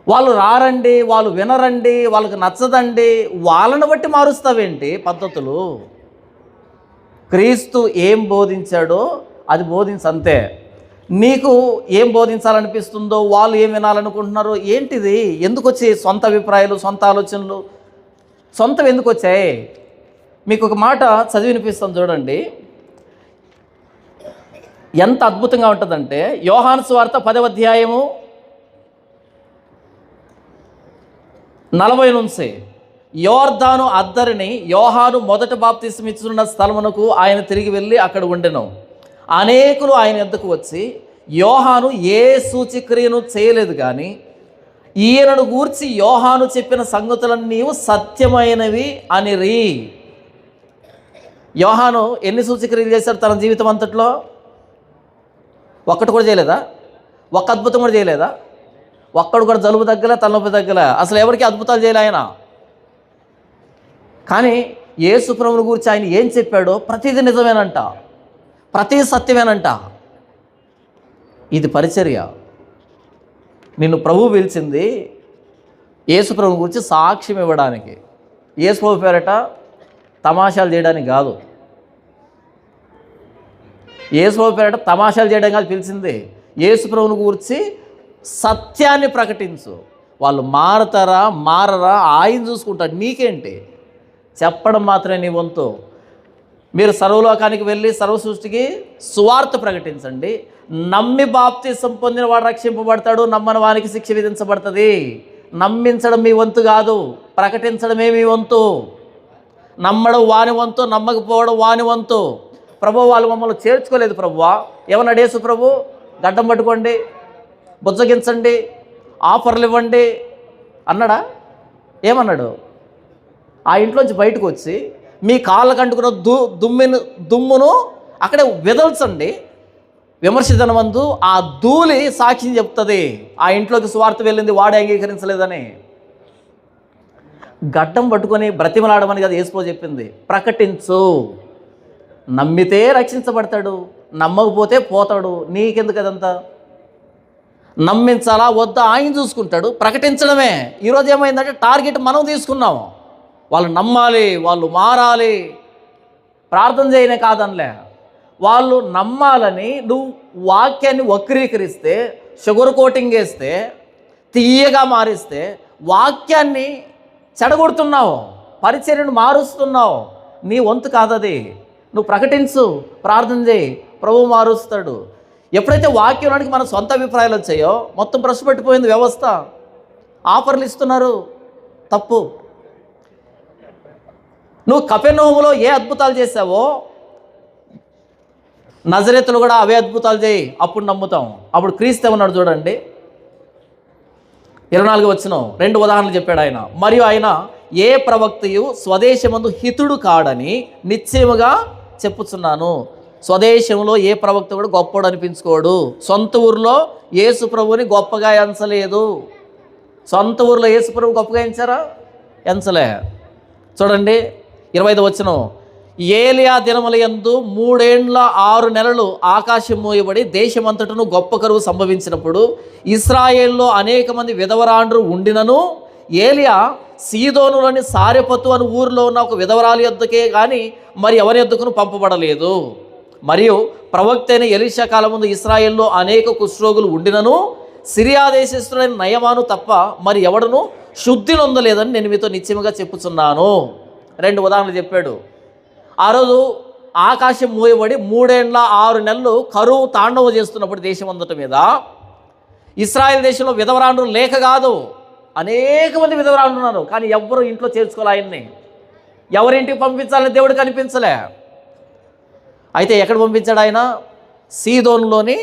వాళ్ళు రారండి, వాళ్ళు వినరండి, వాళ్ళకి నచ్చదండి, వాళ్ళని బట్టి మారుస్తావేంటి పద్ధతులు? క్రీస్తు ఏం బోధించాడో అది బోధించంతే. నీకు ఏం బోధించాలనిపిస్తుందో, వాళ్ళు ఏం వినాలనుకుంటున్నారో ఏంటిది? ఎందుకు వచ్చాయి సొంత అభిప్రాయాలు, సొంత ఆలోచనలు? సొంతం ఎందుకు వచ్చాయి? మీకు ఒక మాట చదివి వినిపిస్తాను చూడండి, ఎంత అద్భుతంగా ఉంటుందంటే. యోహాను సువార్త 10వ అధ్యాయము 40 నుంచి. యోర్దాను అద్దరిని యోహాను మొదట బాప్తిసం ఇచ్చున్న స్థలమునకు ఆయన తిరిగి వెళ్ళి అక్కడ ఉండెను. అనేకులు ఆయన యొద్దకు వచ్చి, యోహాను ఏ సూచక్రియను చేయలేదు, కానీ ఈయనను గూర్చి యోహాను చెప్పిన సంగతులన్నీ సత్యమైనవి అనిరి. యోహాను ఎన్ని సూచక్రియలు చేశారు తన జీవితం అంతట్లో? ఒక్కటి కూడా చేయలేదా? ఒక్క అద్భుతం కూడా చేయలేదా? ఒక్కడు కూడా జలుబు తగ్గలే, తలనొప్పి తగ్గలే. అసలు ఎవరికి అద్భుతాలు చేయలే ఆయన. కానీ యేసు ప్రభువుని గురించి ఆయన ఏం చెప్పాడో ప్రతిదీ నిజమేనంట, ప్రతి సత్యమేనంట. ఇది పరిచర్య. నిన్ను ప్రభువు పిలిచింది యేసు ప్రభువుని గురించి సాక్ష్యం ఇవ్వడానికి. యేసు ప్రభు పేరట తమాషాలు చేయడానికి కాదు. యేసు ప్రభు పేరట తమాషాలు చేయడానికి కాదు పిలిచింది. యేసు ప్రభువుని గురించి సత్యాన్ని ప్రకటించు. వాళ్ళు మారతారా మారరా ఆయన చూసుకుంటాడు, నీకేంటి? చెప్పడం మాత్రమే నీ వంతు. మీరు సర్వలోకానికి వెళ్ళి సర్వ సృష్టికి సువార్త ప్రకటించండి. నమ్మి బాప్తిసం పొందిన వాడు రక్షింపబడతాడు, నమ్మని వానికి శిక్ష విధించబడుతుంది. నమ్మించడం మీ వంతు కాదు, ప్రకటించడమే మీ వంతు. నమ్మడం వాని వంతు, నమ్మకపోవడం వాని వంతు. ప్రభు వాళ్ళు మమ్మల్ని చేర్చుకోలేదు ప్రభువా, ఏమన్నాడు యేసు ప్రభు? గడ్డం పట్టుకోండి, బుజ్జగించండి, ఆఫర్లు ఇవ్వండి అన్నాడా? ఏమన్నాడు? ఆ ఇంట్లోంచి బయటకు వచ్చి మీ కాళ్ళకు అంటుకున్న దుమ్మును అక్కడే విదల్చండి. విమర్శించనమందు ఆ ధూళి సాక్ష్యం చెప్తుంది. ఆ ఇంట్లోకి సువార్త వెళ్ళింది వాడే అంగీకరించలేదని. గడ్డం పట్టుకొని బ్రతిమలాడమని కదా యేసు చెప్పింది. ప్రకటించు. నమ్మితే రక్షించబడతాడు, నమ్మకపోతే పోతాడు. నీకెందుకు అదంతా? నమ్మించాలా వద్దా ఆయన చూసుకుంటాడు. ప్రకటించడమే. ఈరోజు ఏమైందంటే టార్గెట్ మనం తీసుకున్నాము. వాళ్ళు నమ్మాలి, వాళ్ళు మారాలి, ప్రార్థన చేయనే కాదనిలే. వాళ్ళు నమ్మాలని నువ్వు వాక్యాన్ని వక్రీకరిస్తే, షుగర్ కోటింగ్ వేస్తే, తీయగా మారిస్తే వాక్యాన్ని చెడగొడుతున్నావు, పరిచర్యను మారుస్తున్నావు. నీ వంతు కాదది. నువ్వు ప్రకటించు, ప్రార్థన చేయి, ప్రభువు మారుస్తాడు. ఎప్పుడైతే వాక్యానికి మన సొంత అభిప్రాయాలు వచ్చాయో మొత్తం ప్రశ్నపెట్టిపోయింది వ్యవస్థ. ఆఫర్లు ఇస్తున్నారు, తప్పు. నువ్వు కపెర్నహూములో ఏ అద్భుతాలు చేసావో నజరేతులు కూడా అవే అద్భుతాలు చేయి, అప్పుడు నమ్ముతాం. అప్పుడు క్రీస్తు ఉన్నాడు చూడండి, 24 వచనం 2 ఉదాహరణలు చెప్పాడు ఆయన. మరియు ఆయన ఏ ప్రవక్తయు స్వదేశమందు హితుడు కాడని నిశ్చయముగా చెప్పుచున్నాను. స్వదేశంలో ఏ ప్రవక్త కూడా గొప్పడు అనిపించుకోడు. సొంత ఊరిలో యేసు ప్రభువుని గొప్పగా ఎంచలేదు. సొంత ఊరిలో యేసు ప్రభు గొప్పగా ఎంచారా? ఎంచలే. చూడండి 25వ వచనం. ఏలియా దినముల యందు 3 ఏండ్ల 6 నెలలు ఆకాశం మూయబడి దేశమంతటను గొప్ప కరువు సంభవించినప్పుడు ఇశ్రాయేల్లో అనేక మంది విధవరాండ్రు ఉండినను ఏలియా సీదోనులోని సారెపతు అని ఊరిలో ఉన్న ఒక విధవరాలి యొద్దకే కానీ మరి ఎవరి యొద్దకును పంపబడలేదు. మరియు ప్రవక్త అయిన ఎలీషా కాలం ముందు ఇశ్రాయేల్లో అనేక కుష్ఠరోగులు ఉండినను సిరియా దేశస్థుడైన నయమాను తప్ప మరి ఎవడను శుద్ధి నొందలేదని నేను మీతో నిశ్చయముగా చెప్పుచున్నాను. 2 ఉదాహరణలు చెప్పాడు. ఆ రోజు ఆకాశం మూయబడి 3 ఏండ్ల 6 నెలలు కరువు తాండవం చేస్తున్నప్పుడు దేశం అంతటి మీద ఇశ్రాయేల్ దేశంలో విధవరాండ్రు లేక కాదు, అనేక మంది విధవరాండ్రు ఉన్నారు. కానీ ఎవ్వరూ ఇంట్లో చేర్చుకోలే ఆయన్ని. ఎవరింటికి పంపించాలని దేవుడు కనిపించలే. అయితే ఎక్కడ పంపించాడు ఆయన? సీదోన్లోని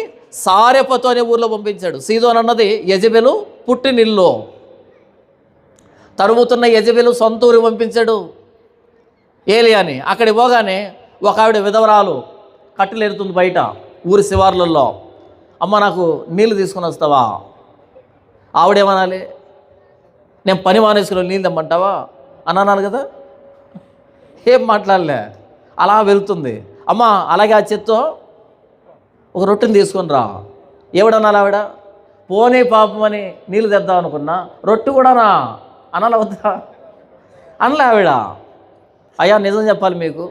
సారెపతు అనే ఊర్లో పంపించాడు. సీదోన్ అన్నది యెజబెలు పుట్టినిల్లు. తరుముతున్న యెజబెలు సొంత ఊరికి పంపించాడు ఏలియాని. అక్కడికి పోగానే ఒక ఆవిడ విధవరాలు కట్టెలు ఎడుతుంది బయట ఊరి శివార్లలో. అమ్మ నాకు నీళ్ళు తీసుకుని వస్తావా? ఆవిడేమనాలి? నేను పని మానేసుకుని నీళ్ళు తెమ్మంటావా అని అనాలి కదా. ఏం మాట్లాడలే, అలా వెళ్తుంది. అమ్మ అలాగే ఆ చేత్తో ఒక రొట్టెని తీసుకొని రా. ఎవడనాలి ఆవిడ? పోనీ పాపం అని నీళ్ళు తెద్దాం అనుకున్నా, రొట్టె కూడానా అనాల వద్దా? అనలే ఆవిడ. అయ్యా నిజం చెప్పాలి మీకు,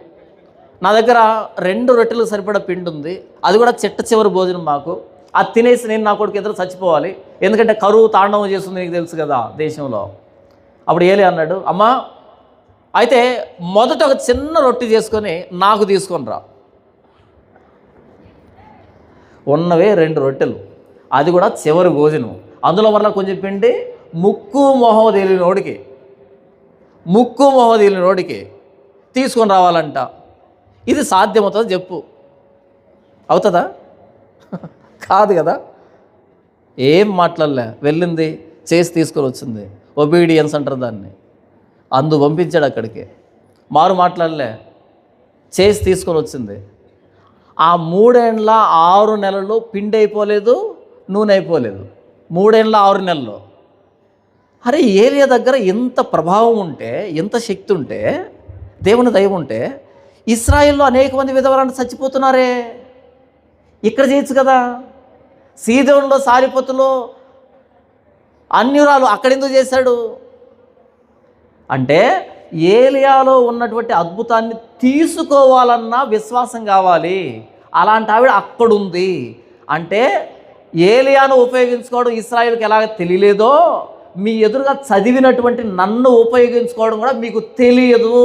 నా దగ్గర 2 రొట్టెలకు సరిపడా పిండి ఉంది, అది కూడా చిట్ట చివరి భోజనం మాకు. అది తినేసి నేను నా కొడుకు ఎదురు చచ్చిపోవాలి, ఎందుకంటే కరువు తాండవం చేస్తుంది, నీకు తెలుసు కదా దేశంలో. అప్పుడు ఏలి అన్నాడు, అమ్మా అయితే మొదట ఒక చిన్న రొట్టె చేసుకొని నాకు తీసుకొని రా. ఉన్నవే 2 రొట్టెలు, అది కూడా చివరి భోజనం. అందులో వల్ల కొంచెం పిండి ముక్కు మొహం తేలిన నోడికి తీసుకొని రావాలంట. ఇది సాధ్యమవుతుందో చెప్పు? అవుతుందా? కాదు కదా. ఏం మాట్లాడలే, వెళ్ళింది, చేసి తీసుకొని వచ్చింది. ఒబీడియన్స్ అంటారు దాన్ని. పంపించాడు అక్కడికి. మారు మాట్లాడలే, చేసి తీసుకొని వచ్చింది. ఆ 3 ఏండ్ల 6 నెలలు పిండి అయిపోలేదు, నూనె అయిపోలేదు. 3 ఏండ్ల 6 నెలలు. అరే ఏలియా దగ్గర ఎంత ప్రభావం ఉంటే, ఎంత శక్తి ఉంటే, దేవుని దయ ఉంటే ఇశ్రాయేల్లో అనేక మంది విధవరాండ్రు చచ్చిపోతున్నారే. ఇక్కడ చేయొచ్చు కదా. సీదోనులో సారెపతులో అన్యురాలు అక్కడెందుకు చేశాడు అంటే ఏలియాలో ఉన్నటువంటి అద్భుతాన్ని తీసుకోవాలన్నా విశ్వాసం కావాలి. అలాంటి ఆవిడ అక్కడుంది అంటే ఏలియాను ఉపయోగించుకోవడం ఇశ్రాయేలుకి ఎలాగ తెలియలేదో మీ ఎదురుగా చదివినటువంటి నన్ను ఉపయోగించుకోవడం కూడా మీకు తెలియదు.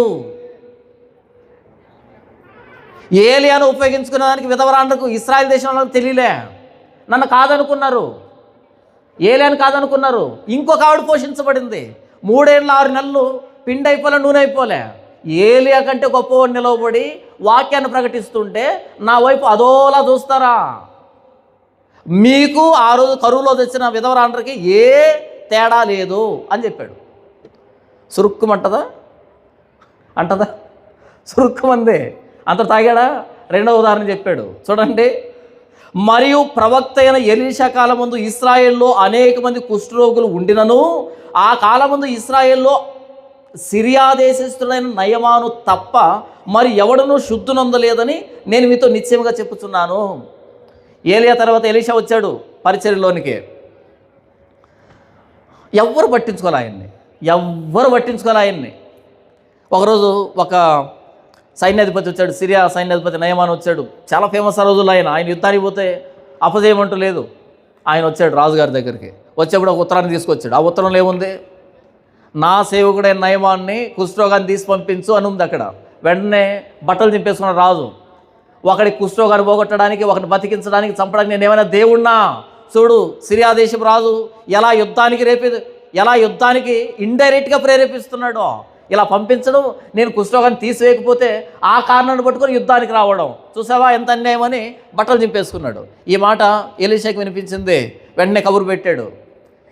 ఏలియాను ఉపయోగించుకునే దానికి విధవరాండ్రకు ఇశ్రాయేల్ దేశంలో తెలియలే. నన్ను కాదనుకున్నారు, ఏలియాను కాదనుకున్నారు. ఇంకొక ఆవిడ పోషించబడింది. 3 ఏండ్ల 6 నెలలు పిండి అయిపోలే, నూనె అయిపోలే. ఏలియా కంటే గొప్పవాడు నిలవబడి వాక్యాన్ని ప్రకటిస్తుంటే నా వైపు అదోలా చూస్తారా? మీకు ఆ రోజు కరువులో తెచ్చిన విధవరాండ్రకి ఏ తేడా లేదు అని చెప్పాడు. సురుక్కుమంటదా? అంటదా? సురుక్కుమంది. అంత తాగాడా? 2వ ఉదాహరణ చెప్పాడు చూడండి. మరియు ప్రవక్త అయిన ఎలీషా కాలం ముందు ఇశ్రాయేల్లో అనేక మంది కుష్ఠరోగులు ఉండినను ఆ కాలం ముందు ఇశ్రాయేల్లో సిరియా దేశస్థుడైన నయమాను తప్ప మరి ఎవడనూ శుద్ధి నొందలేదని నేను మీతో నిశ్చయముగా చెప్పుచున్నాను. ఏలియా తర్వాత ఎలీషా వచ్చాడు పరిచర్యలోనికి. ఎవ్వరు పట్టించుకోలే ఆయన్ని. ఒకరోజు ఒక సైన్యాధిపతి వచ్చాడు, సిరియా సైన్యాధిపతి నయమాను వచ్చాడు. చాలా ఫేమస్ ఆ రోజుల్లో ఆయన యుద్ధానికి పోతే అపజయమంటూ లేదు. ఆయన వచ్చాడు రాజుగారి దగ్గరికి. వచ్చేప్పుడు ఒక ఉత్తరాన్ని తీసుకొచ్చాడు. ఆ ఉత్తరంలో ఏముంది? నా సేవకుడైన నయమాన్ని కుష్ఠరోగాన్ని తీసి పంపించు అని ఉంది అక్కడ. వెంటనే బట్టలు చింపేసుకున్న రాజు. ఒకడికి కుష్ఠరోగాన్ని పోగొట్టడానికి, ఒకరిని బతికించడానికి, చంపడానికి నేను ఏమైనా దేవుణ్ణా? చూడు సిరియా దేశం రాజు ఎలా యుద్ధానికి ఇండైరెక్ట్గా ప్రేరేపిస్తున్నాడో. ఇలా పంపించడం, నేను కుష్ఠరోగాన్ని తీసివేయకపోతే ఆ కారణాన్ని పట్టుకొని యుద్ధానికి రావడం. చూసావా ఎంత అన్యాయమని బట్టలు చింపేసుకున్నాడు. ఈ మాట ఎలీషాకి వినిపించింది. వెంటనే కబురు పెట్టాడు,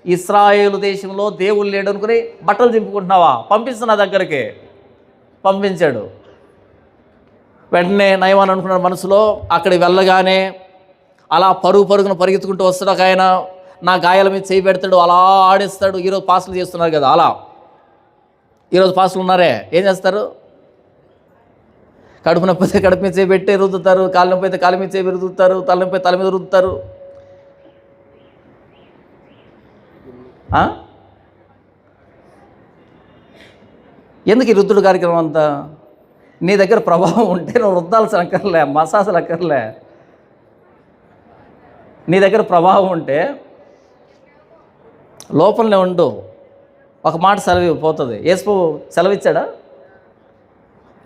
ఇశ్రాయేలు దేశంలో దేవుడు లేడు అనుకుని బట్టలు చింపుకుంటున్నావా? పంపిస్తున్న దగ్గరికి. పంపించాడు. వెంటనే నయమాన్ అనుకున్నాడు మనసులో. అక్కడికి వెళ్ళగానే అలా పరుగున పరిగెత్తుకుంటూ వస్తాడు ఒక ఆయన. నా గాయాల మీద చేయి పెడతాడు, అలా ఆడేస్తాడు. ఈరోజు పాసులు చేస్తున్నారు కదా, అలా ఈరోజు పాసులు ఉన్నారే ఏం చేస్తారు? కడుపు నొప్పి అయితే కడుపు మీద చేపెట్టి రుద్దుతారు, కాలు నొప్పి అయితే కాలు మీద చేపి రుద్దుతారు, తల నొప్పి తల మీద రుద్దుతారు. ఎందుకు ఈ రుద్దుడు కార్యక్రమం అంతా? నీ దగ్గర ప్రభావం ఉంటే నువ్వు రుద్దాల్సిన అక్కర్లే, మసాజులు అక్కర్లే. నీ దగ్గర ప్రభావం ఉంటే లోపలనే ఉండు, ఒక మాట సెలవు పోతుంది. యేసు సెలవిచ్చాడా?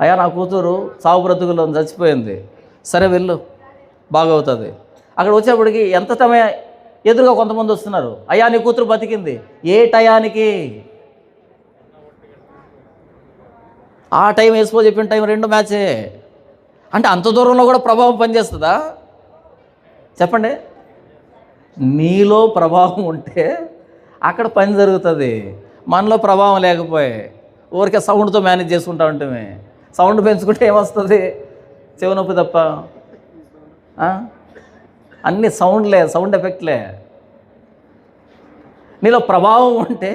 అయ్యా నా కూతురు సావు బ్రతుకులో చచ్చిపోయింది, సరే వెళ్ళు బాగవుతుంది. అక్కడ వచ్చేప్పటికి ఎంత సమయ ఎదురుగా కొంతమంది వస్తున్నారు, అయ్యా నీ కూతురు బతికింది. ఏ టయానికి? ఆ టైం వేసుకో చెప్పిన టైం 2 మ్యాచే. అంటే అంత దూరంలో కూడా ప్రభావం పనిచేస్తుందా? చెప్పండి. నీలో ప్రభావం ఉంటే అక్కడ పని జరుగుతుంది. మనలో ప్రభావం లేకపోయి ఊరికే సౌండ్తో మేనేజ్ చేసుకుంటా ఉంటామే. సౌండ్ పెంచుకుంటే ఏమొస్తుంది? చెవి నొప్పి తప్ప. అన్నీ సౌండ్లే, సౌండ్ ఎఫెక్ట్లే. నీలో ప్రభావం ఉంటే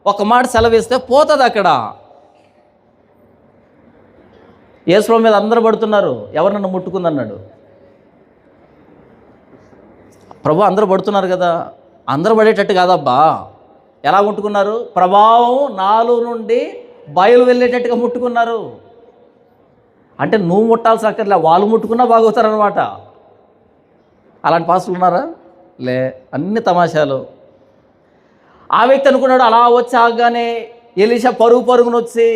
ఒక మాట సెలవిస్తే పోతుంది అక్కడ. యేసు మీద అందరూ పడుతున్నారు, ఎవరు నన్ను ముట్టుకుందన్నాడు. ప్రభు అందరూ పడుతున్నారు కదా, అందరూ పడేటట్టు కాదబ్బా. ఎలా ముట్టుకున్నారు? ప్రభావం నాలో నుండి బయలు వెళ్ళేటట్టుగా ముట్టుకున్నారు. అంటే నువ్వు ముట్టాల్సిన అక్కర్లే, వాళ్ళు ముట్టుకున్నా బాగవుతారనమాట. అలాంటి పాసులు ఉన్నారా? లే, అన్ని తమాషాలు. ఆ వ్యక్తి అనుకున్నాడు, అలా వచ్చి ఆగానే ఎలీషా పరుగున వచ్చి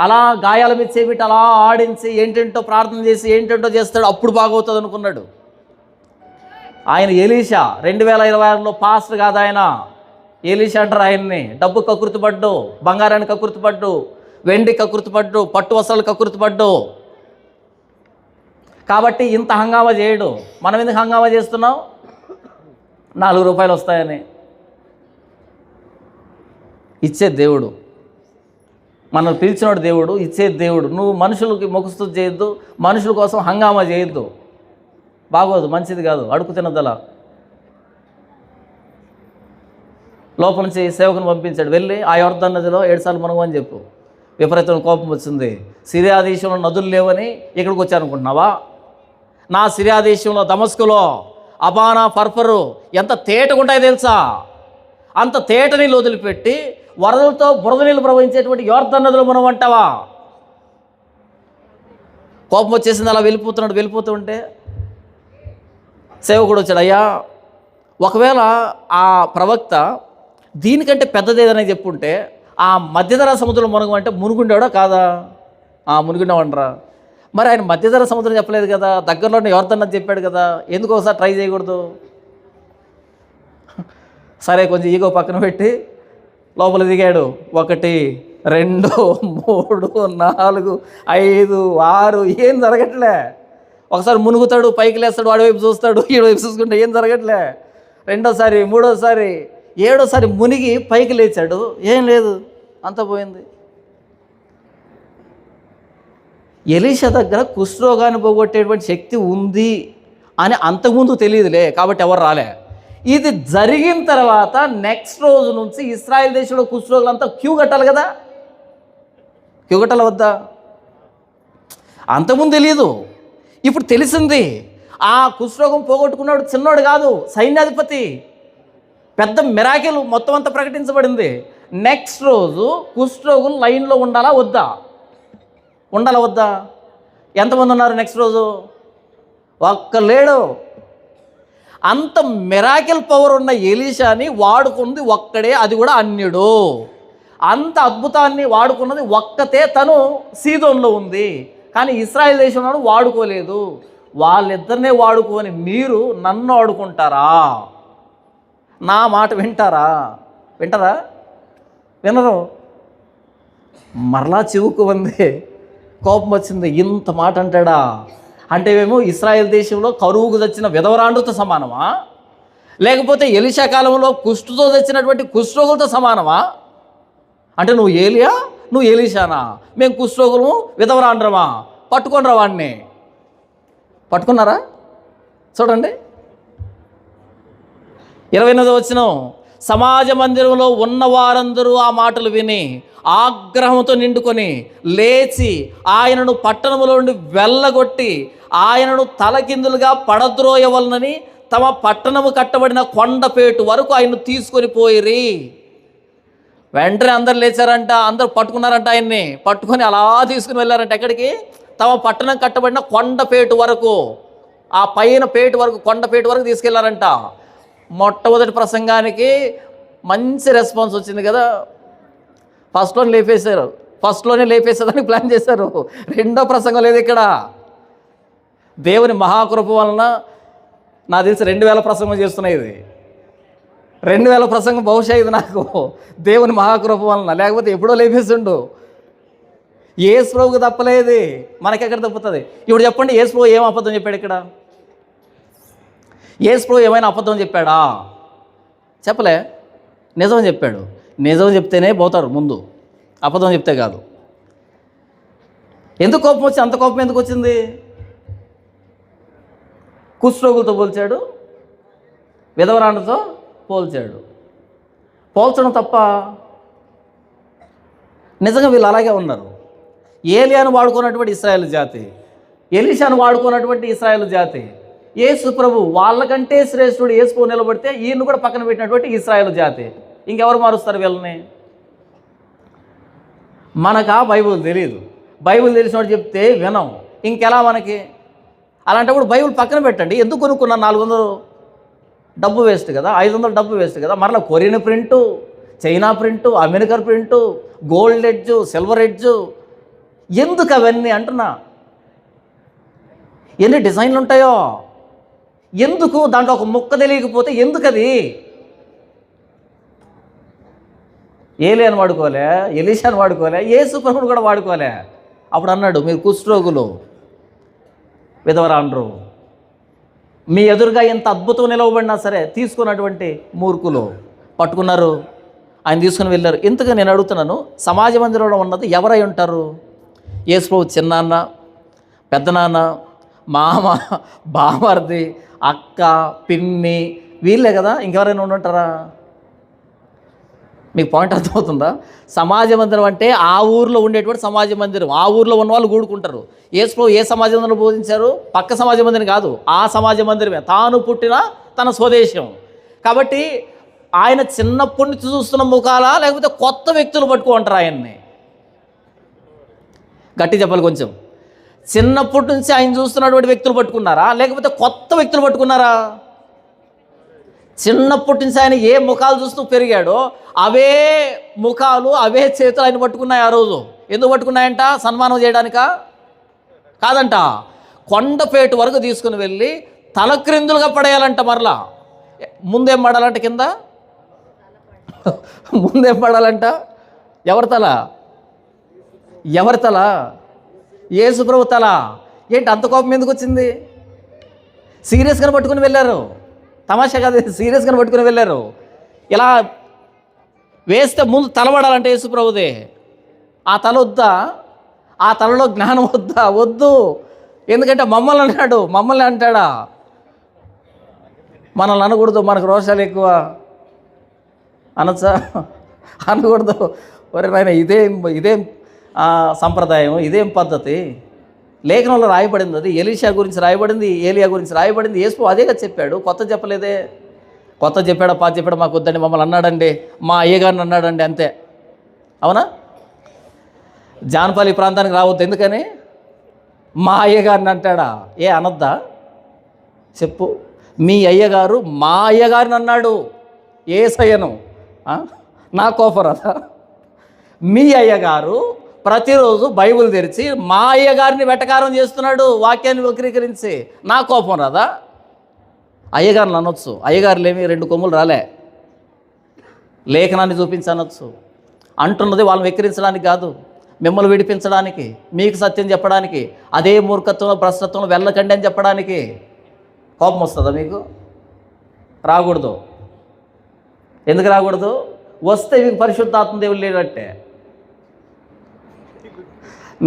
అలా గాయాల మీద చేపెట్టి అలా ఆడించి ఏంటంటో ప్రార్థన చేసి ఏంటంటో చేస్తాడు, అప్పుడు బాగవుతుంది అనుకున్నాడు. ఆయన ఎలీషా 2026లో పాస్టర్ కాదు ఆయన. ఎలీషా అంటారు ఆయన్ని. డబ్బు కకృతిపడ్డు, బంగారానికి కకృతిపడ్డు, వెండి కకృతిపడ్డు, పట్టు వస్త్రాలు కకృతిపడ్డు. కాబట్టి ఇంత హంగామా చేయడు. మనం ఎందుకు హంగామా చేస్తున్నాం? 4 రూపాయలు వస్తాయని. ఇచ్చే దేవుడు, మనం పిలిచినోడు దేవుడు, ఇచ్చే దేవుడు. నువ్వు మనుషులకి మొక్కుస్తూ చేయొద్దు, మనుషుల కోసం హంగామా చేయొద్దు. బాగోదు, మంచిది కాదు, అడుగు తినదలా. లోపల నుంచి సేవకుని పంపించాడు, వెళ్ళి ఆ యొర్దాను నదిలో 7 సార్లు మునగమని చెప్పు. విపరీతమైన కోపం వచ్చింది. సిరియా దేశంలో నదులు లేవని ఇక్కడికి వచ్చానుకుంటున్నావా? నా సిరియా దేశంలో దమస్కులో అబానా ఫర్ఫరు ఎంత తేటగుంటాయో తెలుసా? అంత తేట నీళ్ళు వదిలిపెట్టి వరదలతో బురద నీళ్ళు ప్రవహించేటువంటి యొర్దాను నదిలో మునగమంటావా? కోపం వచ్చేసింది, అలా వెళ్ళిపోతుంటే సేవకుడు వచ్చాడు, అయ్యా ఒకవేళ ఆ ప్రవక్త దీనికంటే పెద్దదేదని చెప్పుంటే ఆ మధ్యధరా సముద్రంలో మునగమంటే మునుగుండేవాడా కాదా? మునిగుండేవంటరా. మరి ఆయన మధ్యధరా సముద్రం చెప్పలేదు కదా, దగ్గరలోనే ఎవరిదన్నది చెప్పాడు కదా, ఎందుకు ఒకసారి ట్రై చేయకూడదు? సరే కొంచెం ఈగో పక్కన పెట్టి లోపల దిగాడు. 1 2 3 4 5 6 ఏం జరగట్లే. ఒకసారి మునుగుతాడు, పైకి లేస్తాడు, వాడి వైపు చూస్తాడు, ఈడ వైపు చూసుకుంటే ఏం జరగట్లే. 2వ సారి 3వ సారి 7వ సారి మునిగి పైకి లేచాడు, ఏం లేదు, అంతా పోయింది. ఎలీషా దగ్గర కుష్ఠరోగాన్ని పోగొట్టేటువంటి శక్తి ఉంది అని అంతకుముందు తెలియదులే, కాబట్టి ఎవరు రాలే. ఇది జరిగిన తర్వాత నెక్స్ట్ రోజు నుంచి ఇశ్రాయేల్ దేశంలో కుష్ఠరోగులంతా క్యూ కట్టాలి కదా. క్యూ కట్టాలి వద్దా? అంతకుముందు తెలియదు, ఇప్పుడు తెలిసింది. ఆ కుష్ఠరోగం పోగొట్టుకున్నాడు చిన్నోడు కాదు, సైన్యాధిపతి. పెద్ద మిరాకిల్ మొత్తం అంతా ప్రకటించబడింది. నెక్స్ట్ రోజు కుష్ఠరోగులు లైన్లో ఉండాలా వద్దా? ఉండాలా వద్దా? ఎంతమంది ఉన్నారు నెక్స్ట్ రోజు? ఒక్కలేడు. అంత మిరాకిల్ పవర్ ఉన్న ఎలీషాని వాడుకుంది ఒక్కడే, అది కూడా అన్యుడు. అంత అద్భుతాన్ని వాడుకున్నది ఒక్కతే, తను సీదోన్లో ఉంది. కానీ ఇశ్రాయేల్ దేశంలో వాడుకోలేదు. వాళ్ళిద్దరినే వాడుకొని మీరు నన్ను వాడుకుంటారా? నా మాట వింటారా? వినరు. మరలా చివుకు ఉంది, కోపం వచ్చింది. ఇంత మాట అంటాడా? అంటే మేము ఇశ్రాయేల్ దేశంలో కరువుకు తెచ్చిన విధవరాండుతో సమానమా? లేకపోతే ఎలీషా కాలంలో కుష్ఠుతో తెచ్చినటువంటి కుష్ఠరోగులతో సమానమా? అంటే నువ్వు ఏలియా, నువ్వు ఎలీషానా? మేము కుష్ఠరోగులు విధవరాండ్రమా? పట్టుకోనరా వాడిని. పట్టుకున్నారా? చూడండి 28వ వచనం. సమాజ మందిరంలో ఉన్న వారందరూ ఆ మాటలు విని ఆగ్రహంతో నిండుకొని లేచి ఆయనను పట్టణంలో నుండి వెళ్ళగొట్టి ఆయనను తలకిందులుగా పడద్రోయవలనని తమ పట్టణము కట్టబడిన కొండపేటు వరకు ఆయన్ను తీసుకొని పోయిరి. వెంటనే అందరు లేచారంట, అందరు పట్టుకున్నారంట, ఆయన్ని పట్టుకొని అలా తీసుకుని వెళ్ళారంట. ఎక్కడికి? తమ పట్టణం కట్టబడిన కొండపేటు వరకు, ఆ పైన పేటు వరకు, కొండపేటు వరకు తీసుకెళ్లారంట. మొట్టమొదటి ప్రసంగానికి మంచి రెస్పాన్స్ వచ్చింది కదా. ఫస్ట్లోనే లేపేసేదానికి ప్లాన్ చేశారు. రెండో ప్రసంగం లేదు ఇక్కడ. దేవుని మహాకృప వలన నాకు తెలిసి 2000 ప్రసంగం చేస్తున్నాయి. ఇది 2000 ప్రసంగం బహుశా ఇది నాకు దేవుని మహాకృప వలన, లేకపోతే ఎప్పుడో లేపేస్తుండు. యేసు ప్రభువుకు తప్పలేదు, మనకెక్కడ తప్పుతుంది? ఇప్పుడు చెప్పండి, యేసు ప్రభు ఏం అబద్ధం చెప్పాడు ఇక్కడ? యేసు ప్రభు ఏమైనా అబద్ధం చెప్పాడా? చెప్పలే, నిజం చెప్పాడు. నిజం చెప్తేనే పోతారు ముందు, అబద్ధం చెప్తే కాదు. ఎందుకు కోపం వచ్చి అంత కోపం ఎందుకు వచ్చింది? కుష్ఠరోగులతో పోల్చాడు, విధవరాండతో పోల్చాడు. పోల్చడం తప్ప? నిజంగా వీళ్ళు అలాగే ఉన్నారు. ఏలియాను వాడుకున్నటువంటి ఇశ్రాయేలు జాతి, ఎలీషాను వాడుకున్నటువంటి ఇశ్రాయేలు జాతి, యేసు ప్రభు వాళ్ళకంటే శ్రేష్ఠుడు యేసు ప్రభు నిలబడితే ఈయన కూడా పక్కన పెట్టినటువంటి ఇశ్రాయేలు జాతి. ఇంకెవరు మారుస్తారు వీళ్ళని? మనకు ఆ బైబిల్ తెలియదు. బైబిల్ తెలిసినోడు చెప్తే వినం, ఇంకెలా మనకి? అలాంటప్పుడు బైబిల్ పక్కన పెట్టండి. ఎందుకు కొనుక్కున్నా? 400 డబ్బు వేస్ట్ కదా, 500 డబ్బు వేస్ట్ కదా. మరలా Korean print, China print, American print, gold edge, silver edge, ఎందుకు అవన్నీ అంటున్నా? ఎన్ని డిజైన్లు ఉంటాయో ఎందుకు? దాంట్లో ఒక ముక్క తెలియకపోతే ఎందుకు అది? ఏలియాను వాడుకోలే, ఎలీషాను వాడుకోలే, యేసు ప్రభువును కూడా వాడుకోలే. అప్పుడు అన్నాడు, మీరు కుష్ఠరోగులు, విధవరాండ్రు, మీ ఎదురుగా ఎంత అద్భుతం నిలవబడినా సరే తీసుకున్నటువంటి మూర్ఖులు పట్టుకున్నారు, ఆయన తీసుకుని వెళ్ళారు. ఇంతగా నేను అడుగుతున్నాను, సమాజ మందిరంలో ఉన్నది ఎవరై ఉంటారు? యేసు ప్రభు చిన్నాన్న, పెద్దనాన్న, మామ, బామర్ది, అక్క, పిన్ని, వీళ్ళే కదా. ఇంకెవరైనా ఉండుంటారా? మీకు పాయింట్ అర్థమవుతుందా? సమాజ మందిరం అంటే ఆ ఊరిలో ఉండేటువంటి సమాజ మందిరం, ఆ ఊరిలో ఉన్న వాళ్ళు కూడుకుంటారు. యేసు ప్రభు ఏ సమాజ మందిరం బోధించారు? పక్క సమాజ మందిరం కాదు, ఆ సమాజ మందిరమే, తాను పుట్టిన తన స్వదేశం. కాబట్టి ఆయన చిన్నప్పటి నుంచి చూస్తున్న ముఖాలా, లేకపోతే కొత్త వ్యక్తులు పట్టుకుంటారు ఆయన్ని? గట్టి చెప్పాలి కొంచెం. చిన్నప్పటి నుంచి ఆయన చూస్తున్నటువంటి వ్యక్తులు పట్టుకున్నారా, లేకపోతే కొత్త వ్యక్తులు పట్టుకున్నారా? చిన్నప్పటి నుంచి ఆయన ఏ ముఖాలు చూస్తూ పెరిగాడో అవే ముఖాలు, అవే చేతులు ఆయన పట్టుకున్నాయి ఆ రోజు. ఎందుకు పట్టుకున్నాయంట? సన్మానం చేయడానికా? కాదంట, కొండపేటు వరకు తీసుకుని వెళ్ళి తలక్రిందులుగా పడేయాలంట. మరలా ముందేం పడాలంట? కింద ముందేం పడాలంట? ఎవరి తల? ఎవరి తల? యేసు ప్రభు తల. ఏంటి అంత కోపం ఎందుకు వచ్చింది? సీరియస్గా పట్టుకుని వెళ్ళారు. తమాషా కాదు, సీరియస్గా పట్టుకుని వెళ్ళారు. ఇలా వేస్తే ముందు తలబడాలంటే యేసు ప్రభుదే. ఆ తల వద్దా? ఆ తలలో జ్ఞానం వద్దా? వద్దు. ఎందుకంటే మమ్మల్ని అన్నాడు, మమ్మల్ని అంటాడా? మనల్ని అనకూడదు, మనకు రోషాలు ఎక్కువ అనొచ్చా? అనకూడదు. ఒరే నాయన, ఇదేం సంప్రదాయం, ఇదేం పద్ధతి? లేఖనంలో రాయబడింది అది. ఎలీషా గురించి రాయబడింది, ఏలియా గురించి రాయబడింది. యేసు అదేగా చెప్పాడు, కొత్త చెప్పలేదే. కొత్త చెప్పాడా, పాత చెప్పాడా మాకు వద్దండి, మమ్మల్ని అన్నాడండి, మా అయ్యగారిని అన్నాడండి, అంతే. అవునా? జానపల్లి ప్రాంతానికి రావద్దు, ఎందుకని? మా అయ్యగారిని అంటాడా? ఏ అనొద్దా? చెప్పు. మీ అయ్యగారు మా అయ్యగారిని అన్నాడు, యేసయ్యను. నా కోపం రాదా? మీ అయ్యగారు ప్రతిరోజు బైబిల్ తెరిచి మా అయ్యగారిని వెటకారం చేస్తున్నాడు, వాక్యాన్ని వక్రీకరించి. నా కోపం రాదా? అయ్యగారిని అనొచ్చు. అయ్యగారులేమి 2 కొమ్ములు రాలే, లేఖనాన్ని చూపించనొచ్చు. అంటున్నది వాళ్ళని వెక్కిరించడానికి కాదు, మిమ్మల్ని విడిపించడానికి, మీకు సత్యం చెప్పడానికి. అదే మూర్ఖత్వం, భ్రష్టత్వం వెళ్ళకండి అని చెప్పడానికి. కోపం వస్తుందా మీకు? రాకూడదు. ఎందుకు రాకూడదు? వస్తే మీకు పరిశుద్ధాత్మ దేవుడు లేనట్టే.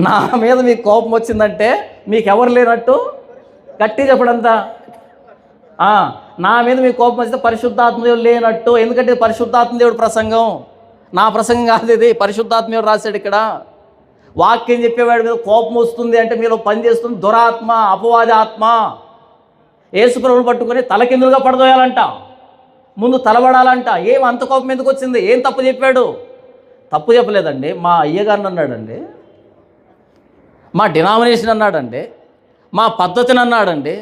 నా మీద మీకు కోపం వచ్చిందంటే మీకు ఎవరు లేనట్టు. గట్టి చెప్పడంతా. నా మీద మీ కోపం వస్తే పరిశుద్ధాత్మ దేవుడు లేనట్టు. ఎందుకంటే ఇది పరిశుద్ధాత్మ దేవుడు ప్రసంగం, నా ప్రసంగం కాదు ఇది. పరిశుద్ధాత్మ దేవుడు రాశాడు ఇక్కడ. వాక్యం చెప్పేవాడి మీద కోపం వస్తుంది అంటే మీలో పనిచేస్తుంది దురాత్మ, అపవాది ఆత్మ. యేసుప్రభువుని పట్టుకొని తలకిందులుగా పడదోయాలంట, ముందు తలబడాలంట. ఏం అంత కోపం ఎందుకు వచ్చింది? ఏం తప్పు చెప్పాడు? తప్పు చెప్పలేదండి. మా అయ్యగారిని అన్నాడండి, మా డినామినేషన్ అన్నాడండి, మా పద్ధతిని అన్నాడండి.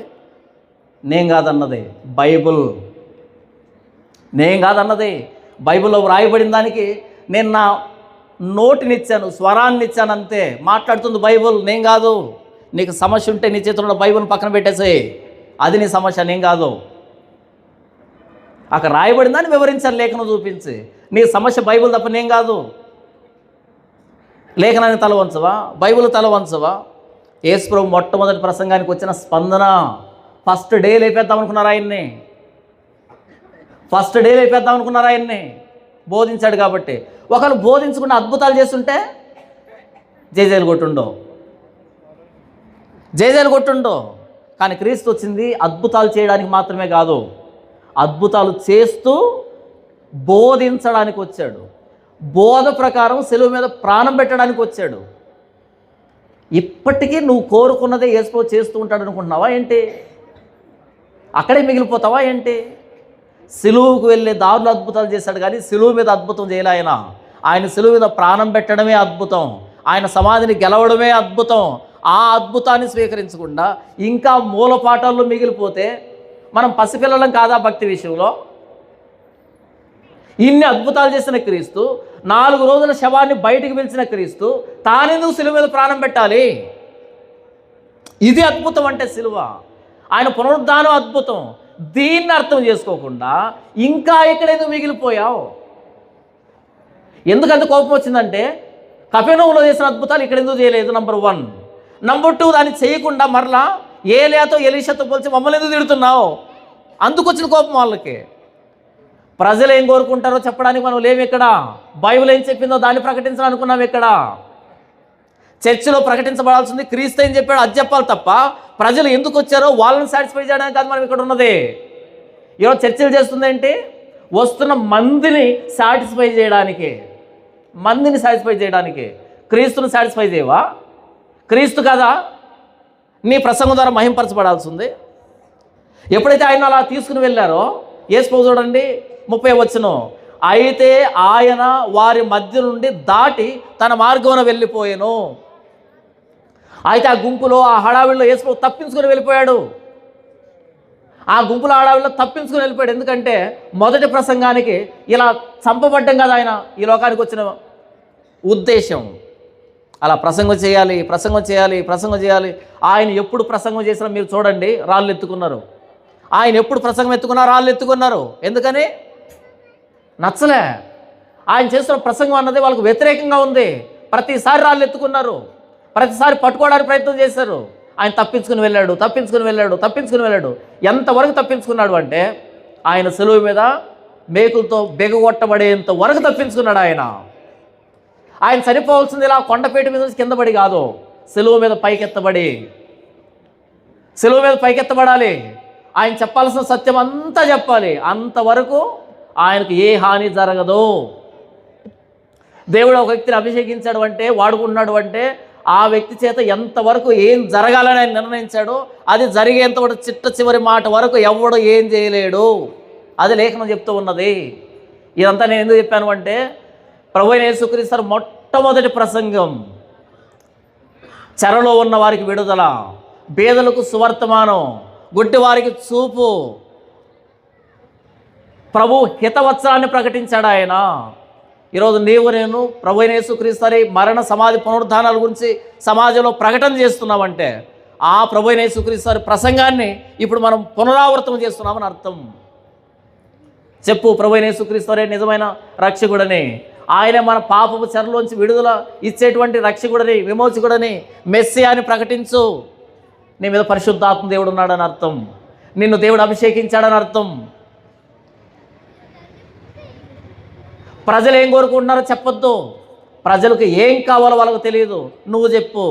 నేను కాదన్నది బైబుల్, నేను కాదన్నది బైబిల్లో వ్రాయబడిన దానికి నేను నా నోటినిచ్చాను, స్వరాన్ని ఇచ్చాను అంతే. మాట్లాడుతుంది బైబుల్, నేను కాదు. నీకు సమస్య ఉంటే నీ చేతిలో బైబుల్ పక్కన పెట్టేసేయి, అది నీ సమస్య, నేను కాదు. అక్కడ రాయబడిన దాన్ని వివరించాను, లేఖనం చూపించి. నీ సమస్య బైబుల్ తప్ప నేను కాదు. లేఖనాన్ని తల వంచవా? బైబుల్ తల వంచవా? యేసుప్రభు మొట్టమొదటి ప్రసంగానికి వచ్చిన స్పందన, ఫస్ట్ డే లేపేద్దాం అనుకున్నారు ఆయన్ని. ఫస్ట్ డే లేపేద్దాం అనుకున్నారు ఆయన్ని. బోధించాడు కాబట్టి. ఒకళ్ళు బోధించకుండా అద్భుతాలు చేస్తుంటే జైజైలు కొట్టుండో, జైజైలు కొట్టుండో. కానీ క్రీస్తు వచ్చింది అద్భుతాలు చేయడానికి మాత్రమే కాదు, అద్భుతాలు చేస్తూ బోధించడానికి వచ్చాడు. బోధ ప్రకారం సెలువు మీద ప్రాణం పెట్టడానికి వచ్చాడు. ఇప్పటికీ నువ్వు కోరుకున్నదే యేసుప్రభు చేస్తూ ఉంటాడు అనుకుంటున్నావా ఏంటి? అక్కడే మిగిలిపోతావా ఏంటి? సిలువుకు వెళ్ళే దారులు అద్భుతాలు చేశాడు, కానీ సిలువు మీద అద్భుతం చేయలే ఆయన. ఆయన సిలువు మీద ప్రాణం పెట్టడమే అద్భుతం, ఆయన సమాధిని గెలవడమే అద్భుతం. ఆ అద్భుతాన్ని స్వీకరించకుండా ఇంకా మూలపాఠాల్లో మిగిలిపోతే మనం పసిపిల్లలం కాదా భక్తి విషయంలో? ఇన్ని అద్భుతాలు చేసిన క్రీస్తు, 4 రోజుల శవాన్ని బయటికి పిలిచిన క్రీస్తు, తానెందుకు సిలువ మీద ప్రాణం పెట్టాలి? ఇది అద్భుతం అంటే సిలువ. ఆయన పునరుద్ధానం అద్భుతం. దీన్ని అర్థం చేసుకోకుండా ఇంకా ఇక్కడ ఎందుకు మిగిలిపోయావు? ఎందుకంత కోపం వచ్చిందంటే కపెర్నహూములో చేసిన అద్భుతాలు ఇక్కడ ఎందుకు చేయలేదు? నంబర్ 1. నంబర్ 2, దాన్ని చేయకుండా మరలా ఏలియాతో ఎలీషాతో పోల్చి మమ్మల్ని ఎందుకు తిడుతున్నావు? అందుకు వచ్చిన కోపం వాళ్ళకి. ప్రజలు ఏం కోరుకుంటారో చెప్పడానికి మనం లేము ఇక్కడ. బైబిల్ ఏం చెప్పిందో దాన్ని ప్రకటించాలనుకున్నాం ఇక్కడ. చర్చిలో ప్రకటించబడాల్సింది క్రీస్తు ఏం చెప్పాడు అది చెప్పాలి తప్ప ప్రజలు ఎందుకు వచ్చారో వాళ్ళని సాటిస్ఫై చేయడానికి కాదు మనం ఇక్కడ ఉన్నది. ఈరోజు చర్చలు చేస్తుంది ఏంటి? వస్తున్న మందిని సాటిస్ఫై చేయడానికి, మందిని సాటిస్ఫై చేయడానికి. క్రీస్తుని సాటిస్ఫై చేయవా? క్రీస్తు కదా నీ ప్రసంగం ద్వారా మహింపరచబడాల్సింది. ఎప్పుడైతే ఆయన అలా తీసుకుని వెళ్ళారో యేసుప్రభు చూడండి 30వ వచనం, అయితే ఆయన వారి మధ్య నుండి దాటి తన మార్గమున వెళ్ళిపోయాను. అయితే ఆ గుంపులో, ఆ హడావిడిలో యేసుప్రభు తప్పించుకొని వెళ్ళిపోయాడు. ఆ గుంపులో హడావిడిలో తప్పించుకొని వెళ్ళిపోయాడు. ఎందుకంటే మొదటి ప్రసంగానికి ఇలా చంపబడ్డం కదా ఆయన ఈ లోకానికి వచ్చిన ఉద్దేశం. అలా ప్రసంగం చేయాలి, ప్రసంగం చేయాలి, ప్రసంగం చేయాలి. ఆయన ఎప్పుడు ప్రసంగం చేసినా మీరు చూడండి రాళ్ళు ఎత్తుకున్నారు. ఆయన ఎప్పుడు ప్రసంగం ఎత్తుకున్నా రాళ్ళు ఎత్తుకున్నారు. ఎందుకని? నచ్చలే. ఆయన చేస్తున్న ప్రసంగం అన్నది వాళ్ళకు వ్యతిరేకంగా ఉంది. ప్రతిసారి రాళ్ళు ఎత్తుకున్నారు, ప్రతిసారి పట్టుకోవడానికి ప్రయత్నం చేశారు. ఆయన తప్పించుకుని వెళ్ళాడు, తప్పించుకుని వెళ్ళాడు, తప్పించుకుని వెళ్ళాడు. ఎంతవరకు తప్పించుకున్నాడు అంటే ఆయన సెలువు మీద మేకులతో బెగగొట్టబడేంత వరకు తప్పించుకున్నాడు ఆయన. ఆయన చనిపోవాల్సింది ఇలా కొండపేట మీద నుంచి కింద పడి కాదు, సెలువు మీద పైకెత్తబడి. సెలువు మీద పైకెత్తబడాలి. ఆయన చెప్పాల్సిన సత్యం అంతా చెప్పాలి. అంతవరకు ఆయనకు ఏ హాని జరగదు. దేవుడు ఒక వ్యక్తిని అభిషేకించాడు అంటే, వాడుకున్నాడు అంటే ఆ వ్యక్తి చేత ఎంతవరకు ఏం జరగాలని ఆయన నిర్ణయించాడో అది జరిగేంతవరకు చిట్ట చివరి మాట వరకు ఎవడు ఏం చేయలేడు. అది లేఖనం చెప్తూ ఉన్నది. ఇదంతా నేను ఎందుకు చెప్పాను అంటే ప్రభువైన యేసుక్రీస్తు మొట్టమొదటి ప్రసంగం చెరలో ఉన్న వారికి విడుదల, బేదలకు సువర్తమానం, గుడ్డి వారికి చూపు, ప్రభు హితవత్సరాన్ని ప్రకటించాడు ఆయన. ఈరోజు నీవు నేను ప్రభువైన యేసుక్రీస్తు మరణ సమాధి పునరుద్ధానాల గురించి సమాజంలో ప్రకటన చేస్తున్నామంటే ఆ ప్రభువైన యేసుక్రీస్తు ప్రసంగాన్ని ఇప్పుడు మనం పునరావృతం చేస్తున్నామని అర్థం. చెప్పు, ప్రభువైన యేసుక్రీస్తు నిజమైన రక్షకుడని, ఆయనే మన పాపపు చెరలోంచి విడుదల ఇచ్చేటువంటి రక్షకుడని, విమోచకుడని, మెస్సియాని ప్రకటించు. నీ మీద పరిశుద్ధాత్మ దేవుడు ఉన్నాడని అర్థం. నిన్ను దేవుడు అభిషేకించాడని అర్థం. ప్రజలు ఏం కోరుకుంటున్నారో చెప్పొద్దు. ప్రజలకు ఏం కావాలో వాళ్ళకు తెలియదు, నువ్వు చెప్పు.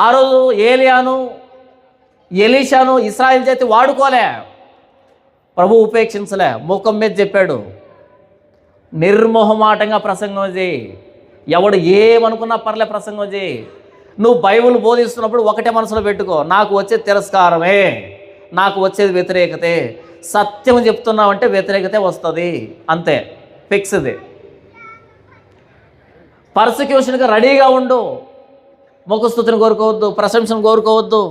ఆ రోజు ఏలియాను ఎలీషాను ఇశ్రాయేల్ చేతి వాడుకోలే, ప్రభు ఉపేక్షించలే, ముఖం మీద చెప్పాడు, నిర్మోహమాటంగా ప్రసంగం చేయి, ఎవడు ఏమనుకున్నా పర్లే ప్రసంగం చేయి. నువ్వు బైబిల్ బోధిస్తున్నప్పుడు ఒకటే మనసులో పెట్టుకో, నాకు వచ్చేది తిరస్కారమే, నాకు వచ్చేది వ్యతిరేకతే. సత్యం చెప్తున్నావంటే వ్యతిరేకతే వస్తుంది, అంతే, ఫిక్స్ ఇది. పర్సిక్యూషన్గా రెడీగా ఉండు, ముఖస్తుతిని కోరుకోవద్దు, ప్రశంసను కోరుకోవద్దు.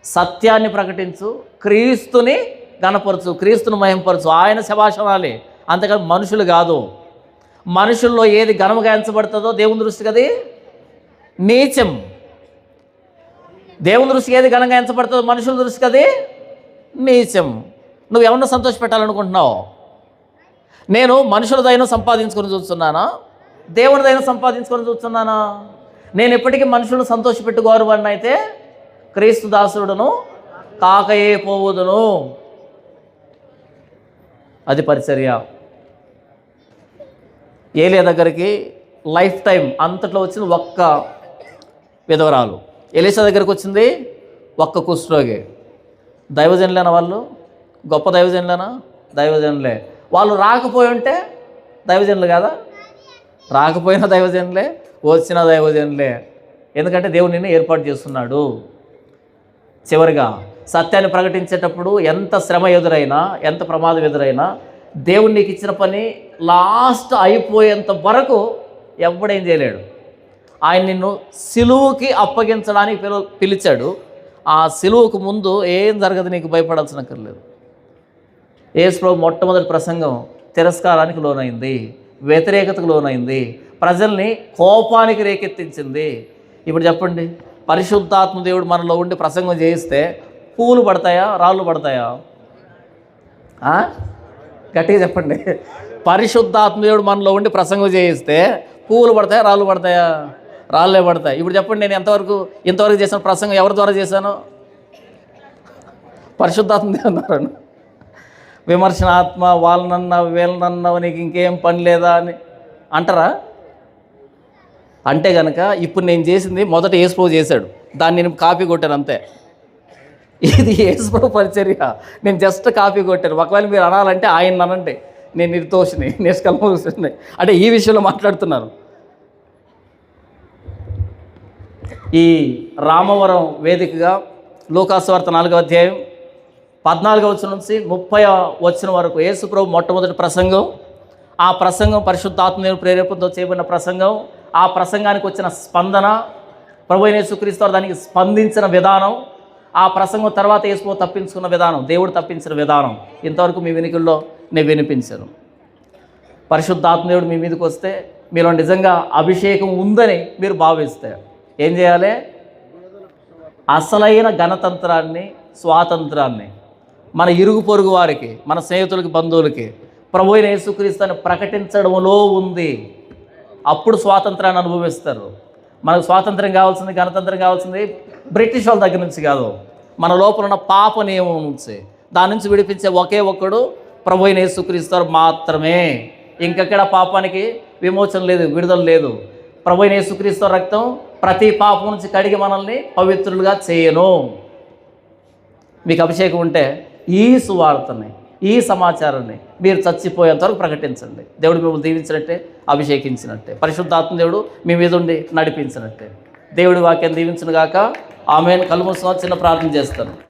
సత్యాన్ని ప్రకటించు, క్రీస్తుని గణపరచు, క్రీస్తుని మహింపరచు, ఆయన శభాషణాలి, అంతేకాదు మనుషులు కాదు. మనుషుల్లో ఏది ఘనముగా ఎంచబడుతుందో దేవుని దృష్టికి అది నీచం. దేవుని దృష్టికి ఏది ఘనంగా ఎంచబడుతుందో మనుషుల దృష్టికి అది నీచం. నువ్వు ఎవరిని సంతోషపెట్టాలనుకుంటున్నావు? నేను మనుషుల దయను సంపాదించుకొని చూస్తున్నానా, దేవుని దయను సంపాదించుకొని చూస్తున్నానా? నేను ఎప్పటికీ మనుషులను సంతోషపెట్టుకోరువాడిని అయితే క్రీస్తు దాసుడును కాకయే పోవుదును. అది పరిచర్య. ఏలియా దగ్గరికి లైఫ్ టైం అంతట్లో వచ్చింది ఒక్క విధవరాలు, ఎలీషా దగ్గరికి వచ్చింది ఒక్క కుష్ఠరోగి. దైవజనులేనా వాళ్ళు? గొప్ప దైవజనులేనా? దైవజనులే. వాళ్ళు రాకపోయి ఉంటే దైవజనులు కదా? రాకపోయినా దైవజనులే, వచ్చిన దైవజనులే. ఎందుకంటే దేవుడు నిన్ను ఏర్పాటు చేస్తున్నాడు. చివరిగా సత్యాన్ని ప్రకటించేటప్పుడు ఎంత శ్రమ ఎదురైనా, ఎంత ప్రమాదం ఎదురైనా, దేవుడు నీకు ఇచ్చిన పని లాస్ట్ అయిపోయేంత వరకు ఎవడేం చేయలేడు. ఆయన నిన్ను సిలువుకి అప్పగించడానికి పిలిచాడు. ఆ సిలువుకు ముందు ఏం జరగదు, నీకు భయపడాల్సినక్కర్లేదు. యేసు ప్రభు మొట్టమొదటి ప్రసంగం తిరస్కారానికి లోనైంది, వ్యతిరేకతకు లోనైంది, ప్రజల్ని కోపానికి రేకెత్తించింది. ఇప్పుడు చెప్పండి, పరిశుద్ధాత్మ దేవుడు మనలో ఉండి ప్రసంగం చేయిస్తే పూలు పడతాయా, రాళ్ళు పడతాయా? గట్టిగా చెప్పండి. పరిశుద్ధాత్మ దేవుడు మనలో ఉండి ప్రసంగం చేయిస్తే పూలు పడతాయా, రాళ్ళు పడతాయా? రాళ్ళే పడతాయి. ఇప్పుడు చెప్పండి, నేను ఇంతవరకు చేసిన ప్రసంగం ఎవరి ద్వారా చేశాను? పరిశుద్ధాత్మ దేవుడు అన్నాను. విమర్శనాత్మ, వాళ్ళనన్నావు వీళ్ళనన్నావు, నీకు ఇంకేం పని లేదా అని అంటారా? అంటే కనుక ఇప్పుడు నేను చేసింది మొదట యేసుప్రభు చేశాడు, దాన్ని నేను కాపీ కొట్టాను అంతే. ఇది యేసుప్రభు పరిచర్య, నేను జస్ట్ కాపీ కొట్టాను. ఒకవేళ మీరు అనాలంటే ఆయన అనండి, నేను నిర్దోషిని, నిష్కల్మషిని అంటే ఈ విషయంలో మాట్లాడుతున్నాను. ఈ రామవరం వేదికగా లూకాసు వార్త 4వ అధ్యాయం 14వ వచనం నుంచి 30వ వచనం వరకు యేసుప్రభు మొట్టమొదటి ప్రసంగం. ఆ ప్రసంగం పరిశుద్ధాత్మ దేవుని ప్రేరేపణతో చేయబడిన ప్రసంగం. ఆ ప్రసంగానికి వచ్చిన స్పందన, ప్రభువైన యేసుక్రీస్తు వారు దానికి స్పందించిన విధానం, ఆ ప్రసంగం తర్వాత యేసుప్రభు తప్పించుకున్న విధానం, దేవుడు తప్పించిన విధానం ఇంతవరకు మీ వినికిల్లో నేను వినిపించాను. పరిశుద్ధాత్మ దేవుడు మీ మీదకి వస్తే, మీలో నిజంగా అభిషేకం ఉందని మీరు భావిస్తే ఏం చేయాలి? అసలైన గణతంత్రాన్ని, స్వాతంత్రాన్ని మన ఇరుగు పొరుగు వారికి, మన స్నేహితులకి, బంధువులకి ప్రభువైన యేసుక్రీస్తుని ప్రకటించడంలో ఉంది. అప్పుడు స్వాతంత్రాన్ని అనుభవిస్తారు. మనకు స్వాతంత్రం కావాల్సింది, గణతంత్రం కావాల్సింది బ్రిటిష్ వాళ్ళ దగ్గర నుంచి కాదు, మన లోపల ఉన్న పాప నియమం నుంచి. దాని నుంచి విడిపించే ఒకే ఒక్కడు ప్రభువైన యేసుక్రీస్తు మాత్రమే. ఇంకెక్కడ పాపానికి విమోచన లేదు, విడుదల లేదు. ప్రభువైన యేసుక్రీస్తు రక్తం ప్రతి పాపం నుంచి కడిగి మనల్ని పవిత్రులుగా చేయను. మీకు అభిషేకం ఉంటే ఈ సువార్తని, ఈ సమాచారాన్ని మీరు చచ్చిపోయేంత వరకు ప్రకటించండి. దేవుడు మిమ్మల్ని దీవించినట్టే, అభిషేకించినట్టే, పరిశుద్ధాత్మ దేవుడు మీ మీద ఉండి నడిపించినట్టే. దేవుడి వాక్యాన్ని దీవించును గాక. ఆమేన్. కళ్ళు మూసుకొని చిన్న ప్రార్థన చేస్తాను.